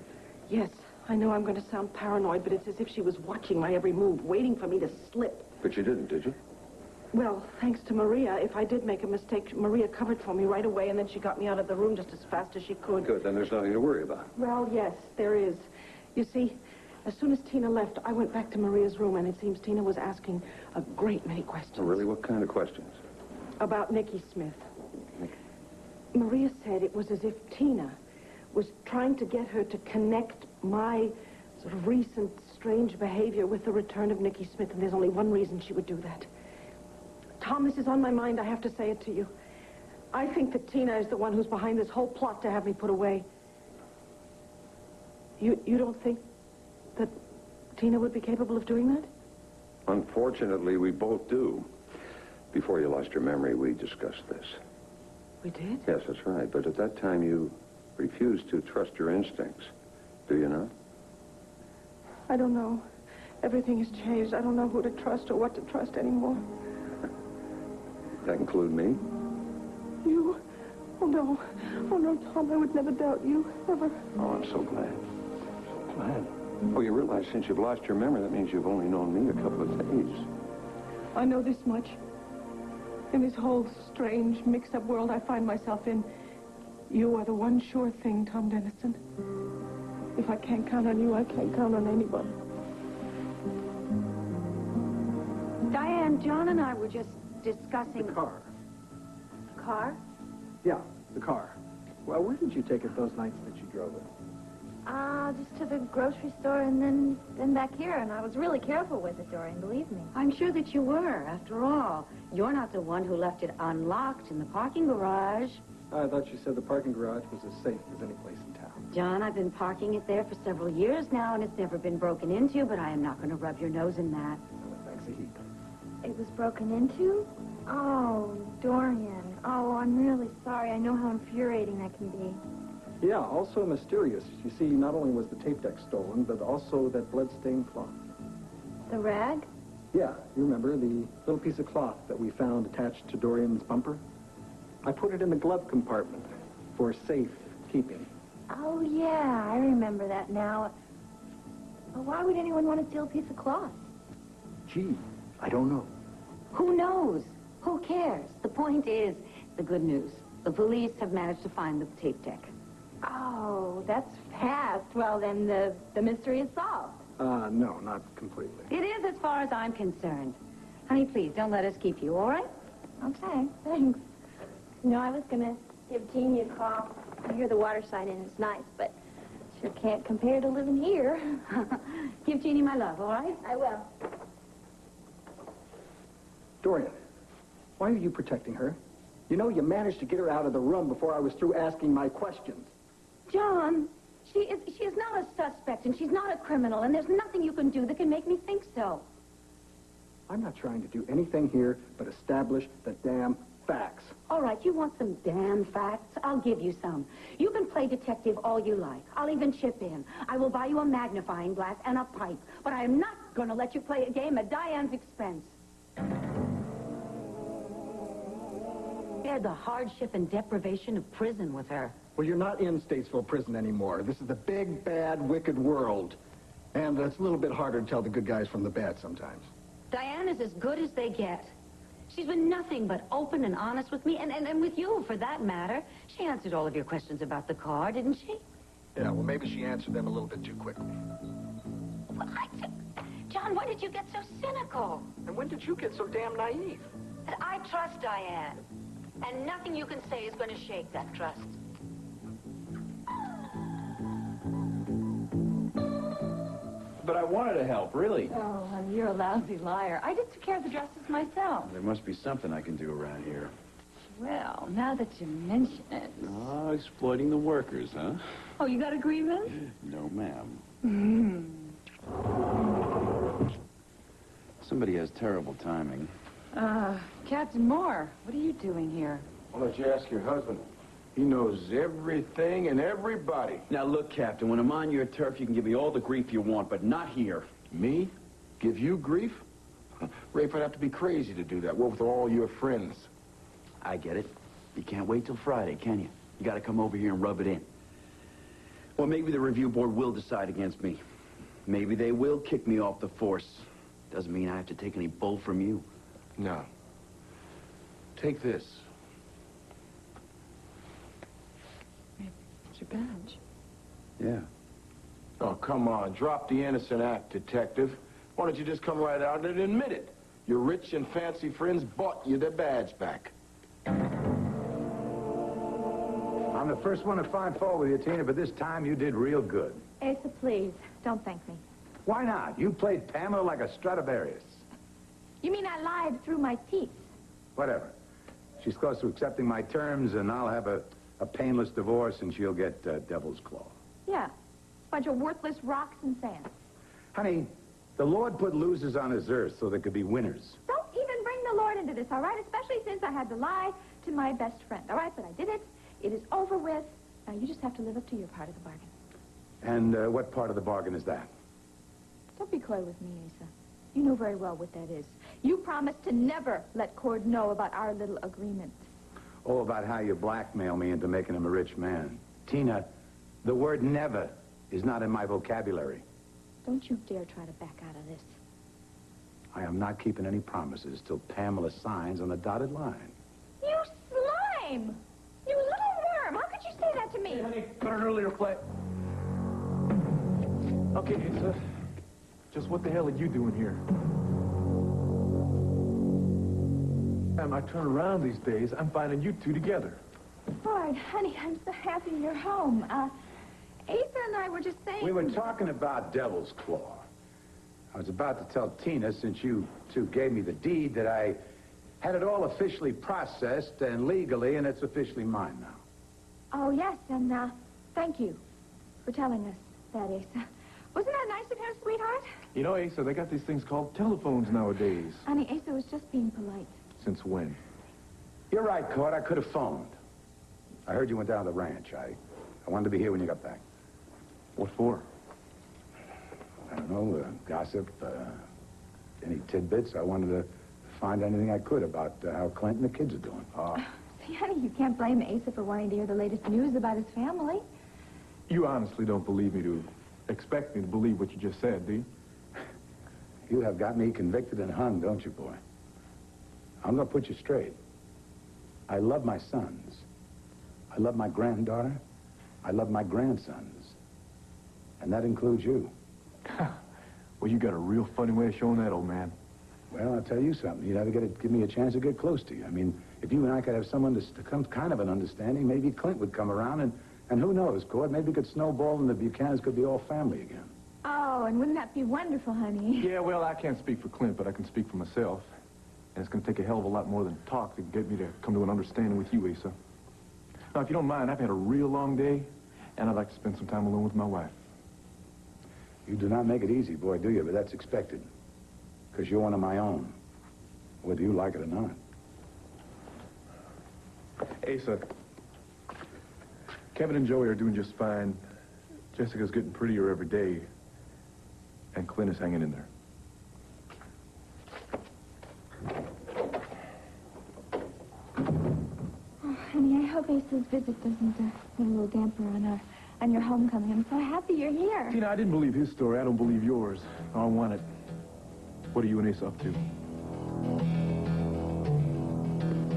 Yes, I know I'm going to sound paranoid, but it's as if she was watching my every move, waiting for me to slip. But you didn't, did you? Well, thanks to Maria, if I did make a mistake, Maria covered for me right away, and then she got me out of the room just as fast as she could. Good, then there's nothing to worry about. Well, yes, there is. You see, as soon as Tina left, I went back to Maria's room, and it seems Tina was asking a great many questions. Oh, really? What kind of questions? About Nicky Smith. Maria said it was as if Tina was trying to get her to connect my sort of recent strange behavior with the return of Nicky Smith, and there's only one reason she would do that. Tom, this is on my mind. I have to say it to you. I think that Tina is the one who's behind this whole plot to have me put away. You don't think that Tina would be capable of doing that? Unfortunately, we both do. Before you lost your memory, we discussed this. We did? Yes, that's right. But at that time, you refused to trust your instincts. Do you not? I don't know. Everything has changed. I don't know who to trust or what to trust anymore. That include me? You? Oh, no. Oh, no, Tom, I would never doubt you. Ever. Oh, I'm so glad. So glad. Oh, you realize since you've lost your memory, that means you've only known me a couple of days. I know this much. In this whole strange, mixed-up world I find myself in, you are the one sure thing, Tom Dennison. If I can't count on you, I can't count on anybody. Diane, John and I were just discussing... The car. Car? Yeah, the car. Well, where did you take it those nights that you drove it? Just to the grocery store and then back here, and I was really careful with it, Dorian, believe me. I'm sure that you were. After all, you're not the one who left it unlocked in the parking garage. I thought you said the parking garage was as safe as any place in town. John, I've been parking it there for several years now, and it's never been broken into, but I am not going to rub your nose in that. Well, thanks a heap. It was broken into? Oh, Dorian. Oh, I'm really sorry. I know how infuriating that can be. Yeah, also mysterious. You see, not only was the tape deck stolen, but also that blood-stained cloth. The rag? Yeah, you remember the little piece of cloth that we found attached to Dorian's bumper? I put it in the glove compartment for safe keeping. Oh, yeah, I remember that now. Well, why would anyone want to steal a piece of cloth? Gee, I don't know. Who knows? Who cares? The point is, the good news. The police have managed to find the tape deck. Oh, that's fast. Well, then the mystery is solved. No, not completely. It is as far as I'm concerned. Honey, please, don't let us keep you, all right? Okay, thanks. You know, I was going to give Jeannie a call. I hear the water sign in is nice, but sure can't compare to living here. Give Jeannie my love, all right? I will. Dorian, why are you protecting her? You know, you managed to get her out of the room before I was through asking my questions. John, she is not a suspect, and she's not a criminal, and there's nothing you can do that can make me think so. I'm not trying to do anything here but establish the damn facts. All right, you want some damn facts? I'll give you some. You can play detective all you like. I'll even chip in. I will buy you a magnifying glass and a pipe, but I am not going to let you play a game at Diane's expense. Shared the hardship and deprivation of prison with her. Well, you're not in Statesville Prison anymore. This is the big, bad, wicked world. And it's a little bit harder to tell the good guys from the bad sometimes. Diane is as good as they get. She's been nothing but open and honest with me, and with you, for that matter. She answered all of your questions about the car, didn't she? Yeah, well, maybe she answered them a little bit too quickly. Well, John, why did you get so cynical? And when did you get so damn naive? I trust Diane. And nothing you can say is going to shake that trust. But I wanted to help, really. Oh, honey, you're a lousy liar. I just took care of the dresses myself. There must be something I can do around here. Well, now that you mention it. Oh, exploiting the workers, huh? Oh, you got a grievance? No, ma'am. Hmm. Somebody has terrible timing. Captain Moore, what are you doing here? I'll let you ask your husband. He knows everything and everybody. Now, look, Captain, when I'm on your turf, you can give me all the grief you want, but not here. Me? Give you grief? Rafe would have to be crazy to do that. What with all your friends? I get it. You can't wait till Friday, can you? You got to come over here and rub it in. Well, maybe the review board will decide against me. Maybe they will kick me off the force. Doesn't mean I have to take any bull from you. No. Take this. It's your badge. Yeah. Oh, come on. Drop the innocent act, detective. Why don't you just come right out and admit it? Your rich and fancy friends bought you the badge back. I'm the first one to find fault with you, Tina, but this time you did real good. Asa, please, don't thank me. Why not? You played Pamela like a Stradivarius. You mean I lied through my teeth? Whatever. She's close to accepting my terms, and I'll have a painless divorce, and she'll get Devil's Claw. Yeah. Bunch of worthless rocks and sand. Honey, the Lord put losers on his earth so there could be winners. Don't even bring the Lord into this, all right? Especially since I had to lie to my best friend, all right? But I did it. It is over with. Now, you just have to live up to your part of the bargain. And what part of the bargain is that? Don't be coy with me, Asa. You know very well what that is. You promised to never let Cord know about our little agreement. Oh, about how you blackmail me into making him a rich man. Tina, the word never is not in my vocabulary. Don't you dare try to back out of this. I am not keeping any promises till Pamela signs on the dotted line. You slime! You little worm! How could you say that to me? Hey, honey, got an earlier flight. Okay, Asa. Just what the hell are you doing here? Time I turn around these days, I'm finding you two together. Lord, honey, I'm so happy you're home. Asa and I were just saying... We were talking about Devil's Claw. I was about to tell Tina, since you two gave me the deed, that I had it all officially processed and legally, and it's officially mine now. Oh, yes, and thank you for telling us that, Asa. Wasn't that nice of him, sweetheart? You know, Asa, they got these things called telephones nowadays. Honey, Asa was just being polite. Since when? You're right, Cord. I could have phoned. I heard you went down to the ranch. I wanted to be here when you got back. What for? I don't know, gossip, any tidbits. I wanted to find anything I could about how Clint and the kids are doing. See, honey, you can't blame Asa for wanting to hear the latest news about his family. You honestly don't believe me to expect me to believe what you just said, do you? You have got me convicted and hung, don't you, boy? I'm going to put you straight. I love my sons. I love my granddaughter. I love my grandsons. And that includes you. Well, you got a real funny way of showing that, old man. Well, I'll tell you something. You never give me a chance to get close to you. I mean, if you and I could have some kind of an understanding, maybe Clint would come around, and who knows, Cord, maybe it could snowball and the Buchanans could be all family again. Oh, and wouldn't that be wonderful, honey? Yeah, well, I can't speak for Clint, but I can speak for myself. And it's going to take a hell of a lot more than talk to get me to come to an understanding with you, Asa. Now, if you don't mind, I've had a real long day, and I'd like to spend some time alone with my wife. You do not make it easy, boy, do you? But that's expected. Because you're one of my own, whether you like it or not. Asa, Kevin and Joey are doing just fine. Jessica's getting prettier every day, and Clint is hanging in there. Oh, honey, I hope Asa's visit doesn't put a little damper on your homecoming. I'm so happy you're here. Tina, I didn't believe his story. I don't believe yours. I want it. What are you and Asa up to?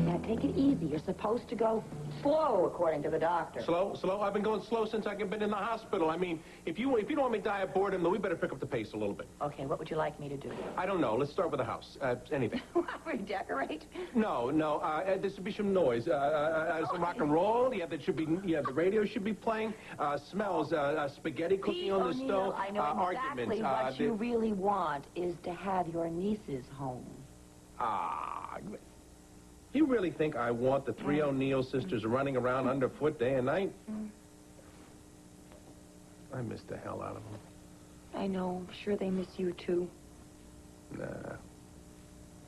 Now, take take it easy. You're supposed to go slow, according to the doctor. Slow? I've been going slow since I've been in the hospital. I mean, if you don't want me to die of boredom, then we better pick up the pace a little bit. Okay, what would you like me to do? I don't know. Let's start with the house. Anything. Redecorate? No. There should be some noise. Some rock and roll. Yeah, there should be. Yeah, the radio should be playing. Smells. Spaghetti cooking on the stove. I know exactly what you really want is to have your nieces home. You really think I want the three O'Neill sisters running around underfoot day and night? I miss the hell out of them. I know. I'm sure they miss you, too.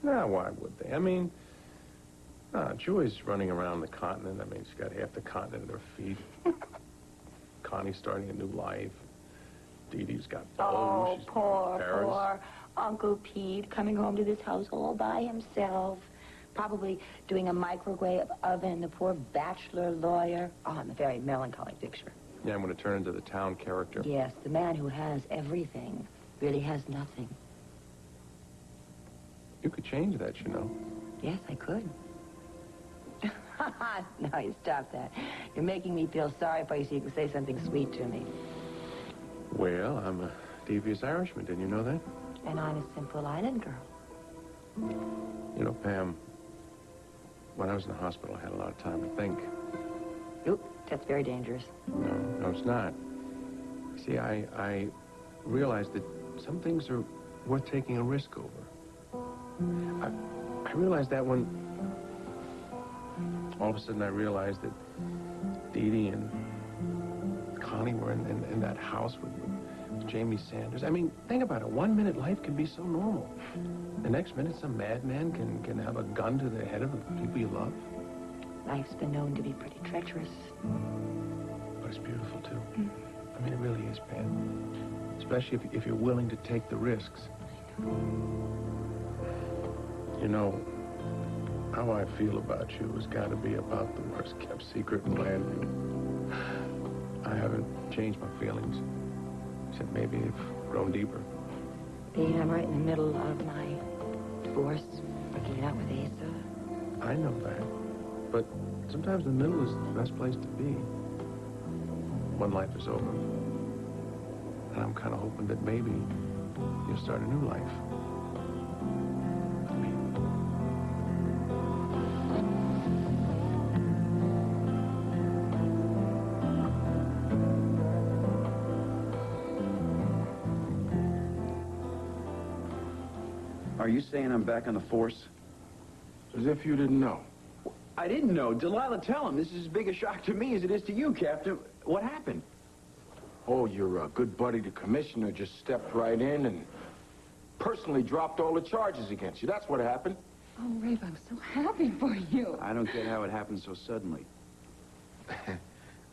Nah, why would they? I mean, Joy's running around the continent. I mean, she's got half the continent at her feet. Connie's starting a new life. Dee Dee's got Oh, she's poor Uncle Pete coming home to this house all by himself. Probably doing a microwave oven, the poor bachelor lawyer. Oh, I'm a very melancholy picture. Yeah, I'm going to turn into the town character. Yes, the man who has everything really has nothing. You could change that, you know. Yes, I could. No, you stop that. You're making me feel sorry for you so you can say something sweet to me. Well, I'm a devious Irishman. Didn't you know that? And I'm a simple island girl. You know, Pam, when I was in the hospital, I had a lot of time to think. Oop, that's very dangerous. No, it's not. See, I realized that some things are worth taking a risk over. I realized that when all of a sudden I realized that Dee Dee and Connie were in that house with Jamie Sanders. I mean, think about it. 1 minute life can be so normal. The next minute, some madman can have a gun to the head of the people you love. Life's been known to be pretty treacherous. But it's beautiful, too. I mean, it really is, Pam. Especially if you're willing to take the risks. You know, how I feel about you has got to be about the worst-kept secret in Landview. I haven't changed my feelings, except maybe they've grown deeper. Being I'm right in the middle of my divorce, working it out with Asa. I know that. But sometimes the middle is the best place to be. One life is over. And I'm kind of hoping that maybe you'll start a new life. Are you saying I'm back on the force? As if you didn't know. I didn't know. Delilah, tell him. This is as big a shock to me as it is to you, Captain. What happened? Oh, your good buddy, the commissioner, just stepped right in and personally dropped all the charges against you. That's what happened. Oh, Rafe, I'm so happy for you. I don't get how it happened so suddenly.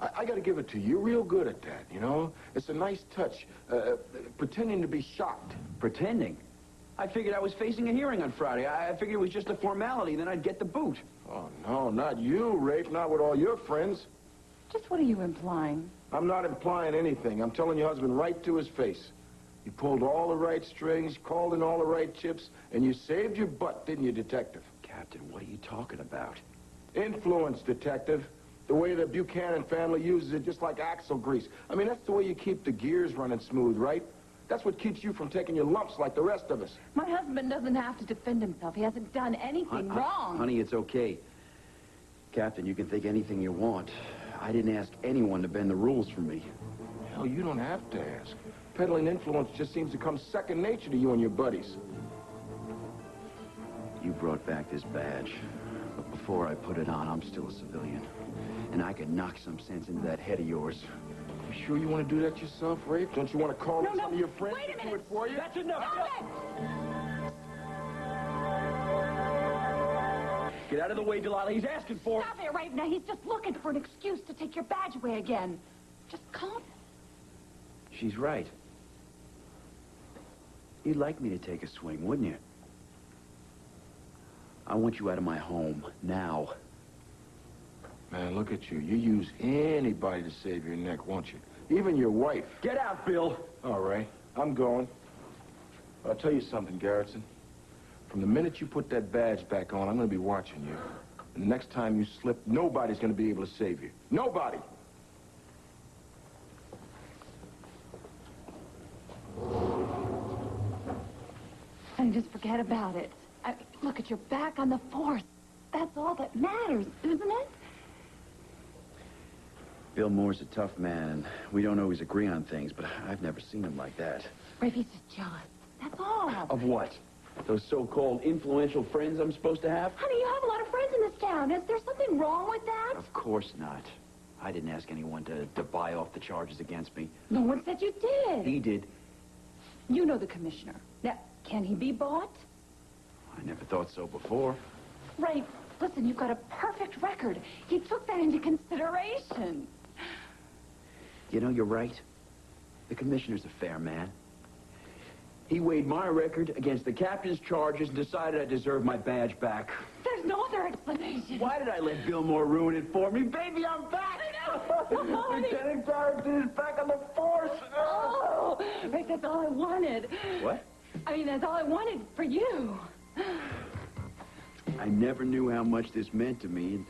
I got to give it to you. You're real good at that, you know? It's a nice touch, pretending to be shocked. Pretending? I figured I was facing a hearing on Friday. I figured it was just a formality, then I'd get the boot. Oh, no, not you, Rafe. Not with all your friends. Just what are you implying? I'm not implying anything. I'm telling your husband right to his face. You pulled all the right strings, called in all the right chips, and you saved your butt, didn't you, Detective? Captain, what are you talking about? Influence, Detective. The way the Buchanan family uses it, just like axle grease. I mean, that's the way you keep the gears running smooth, right? That's what keeps you from taking your lumps like the rest of us. My husband doesn't have to defend himself. He hasn't done anything wrong. Honey, it's okay. Captain, you can think anything you want. I didn't ask anyone to bend the rules for me. Hell, you don't have to ask. Peddling influence just seems to come second nature to you and your buddies. You brought back this badge. But before I put it on, I'm still a civilian. And I could knock some sense into that head of yours. You sure you want to do that yourself, Rafe? Don't you want to call some of your friends Wait a to do minute. it for you? That's enough. Get out of the way, Delilah. He's asking for it. Stop it right now. He's just looking for an excuse to take your badge away again. Just calm. She's right. You'd like me to take a swing, wouldn't you? I want you out of my home, now. Man, look at you. You use anybody to save your neck, won't you? Even your wife. Get out, Bill. All right, I'm going. I'll tell you something, Garrison. From the minute you put that badge back on, I'm going to be watching you. And the next time you slip, nobody's going to be able to save you. Nobody! And just forget about it. Look, at your back on the force. That's all that matters, isn't it? Bill Moore's a tough man, and we don't always agree on things, but I've never seen him like that. Rafe, he's just jealous. That's all. Of what? Those so-called influential friends I'm supposed to have? Honey, you have a lot of friends in this town. Is there something wrong with that? Of course not. I didn't ask anyone to buy off the charges against me. No one said you did. He did. You know the commissioner. Now, can he be bought? I never thought so before. Rafe, listen, you've got a perfect record. He took that into consideration. You know, you're right. The commissioner's a fair man. He weighed my record against the captain's charges and decided I deserved my badge back. There's no other explanation. Why did I let Bill Moore ruin it for me? Baby, I'm back! Lieutenant Garrison is back on the force! Oh, Rafe, that's all I wanted. What? I mean, that's all I wanted for you. I never knew how much this meant to me. And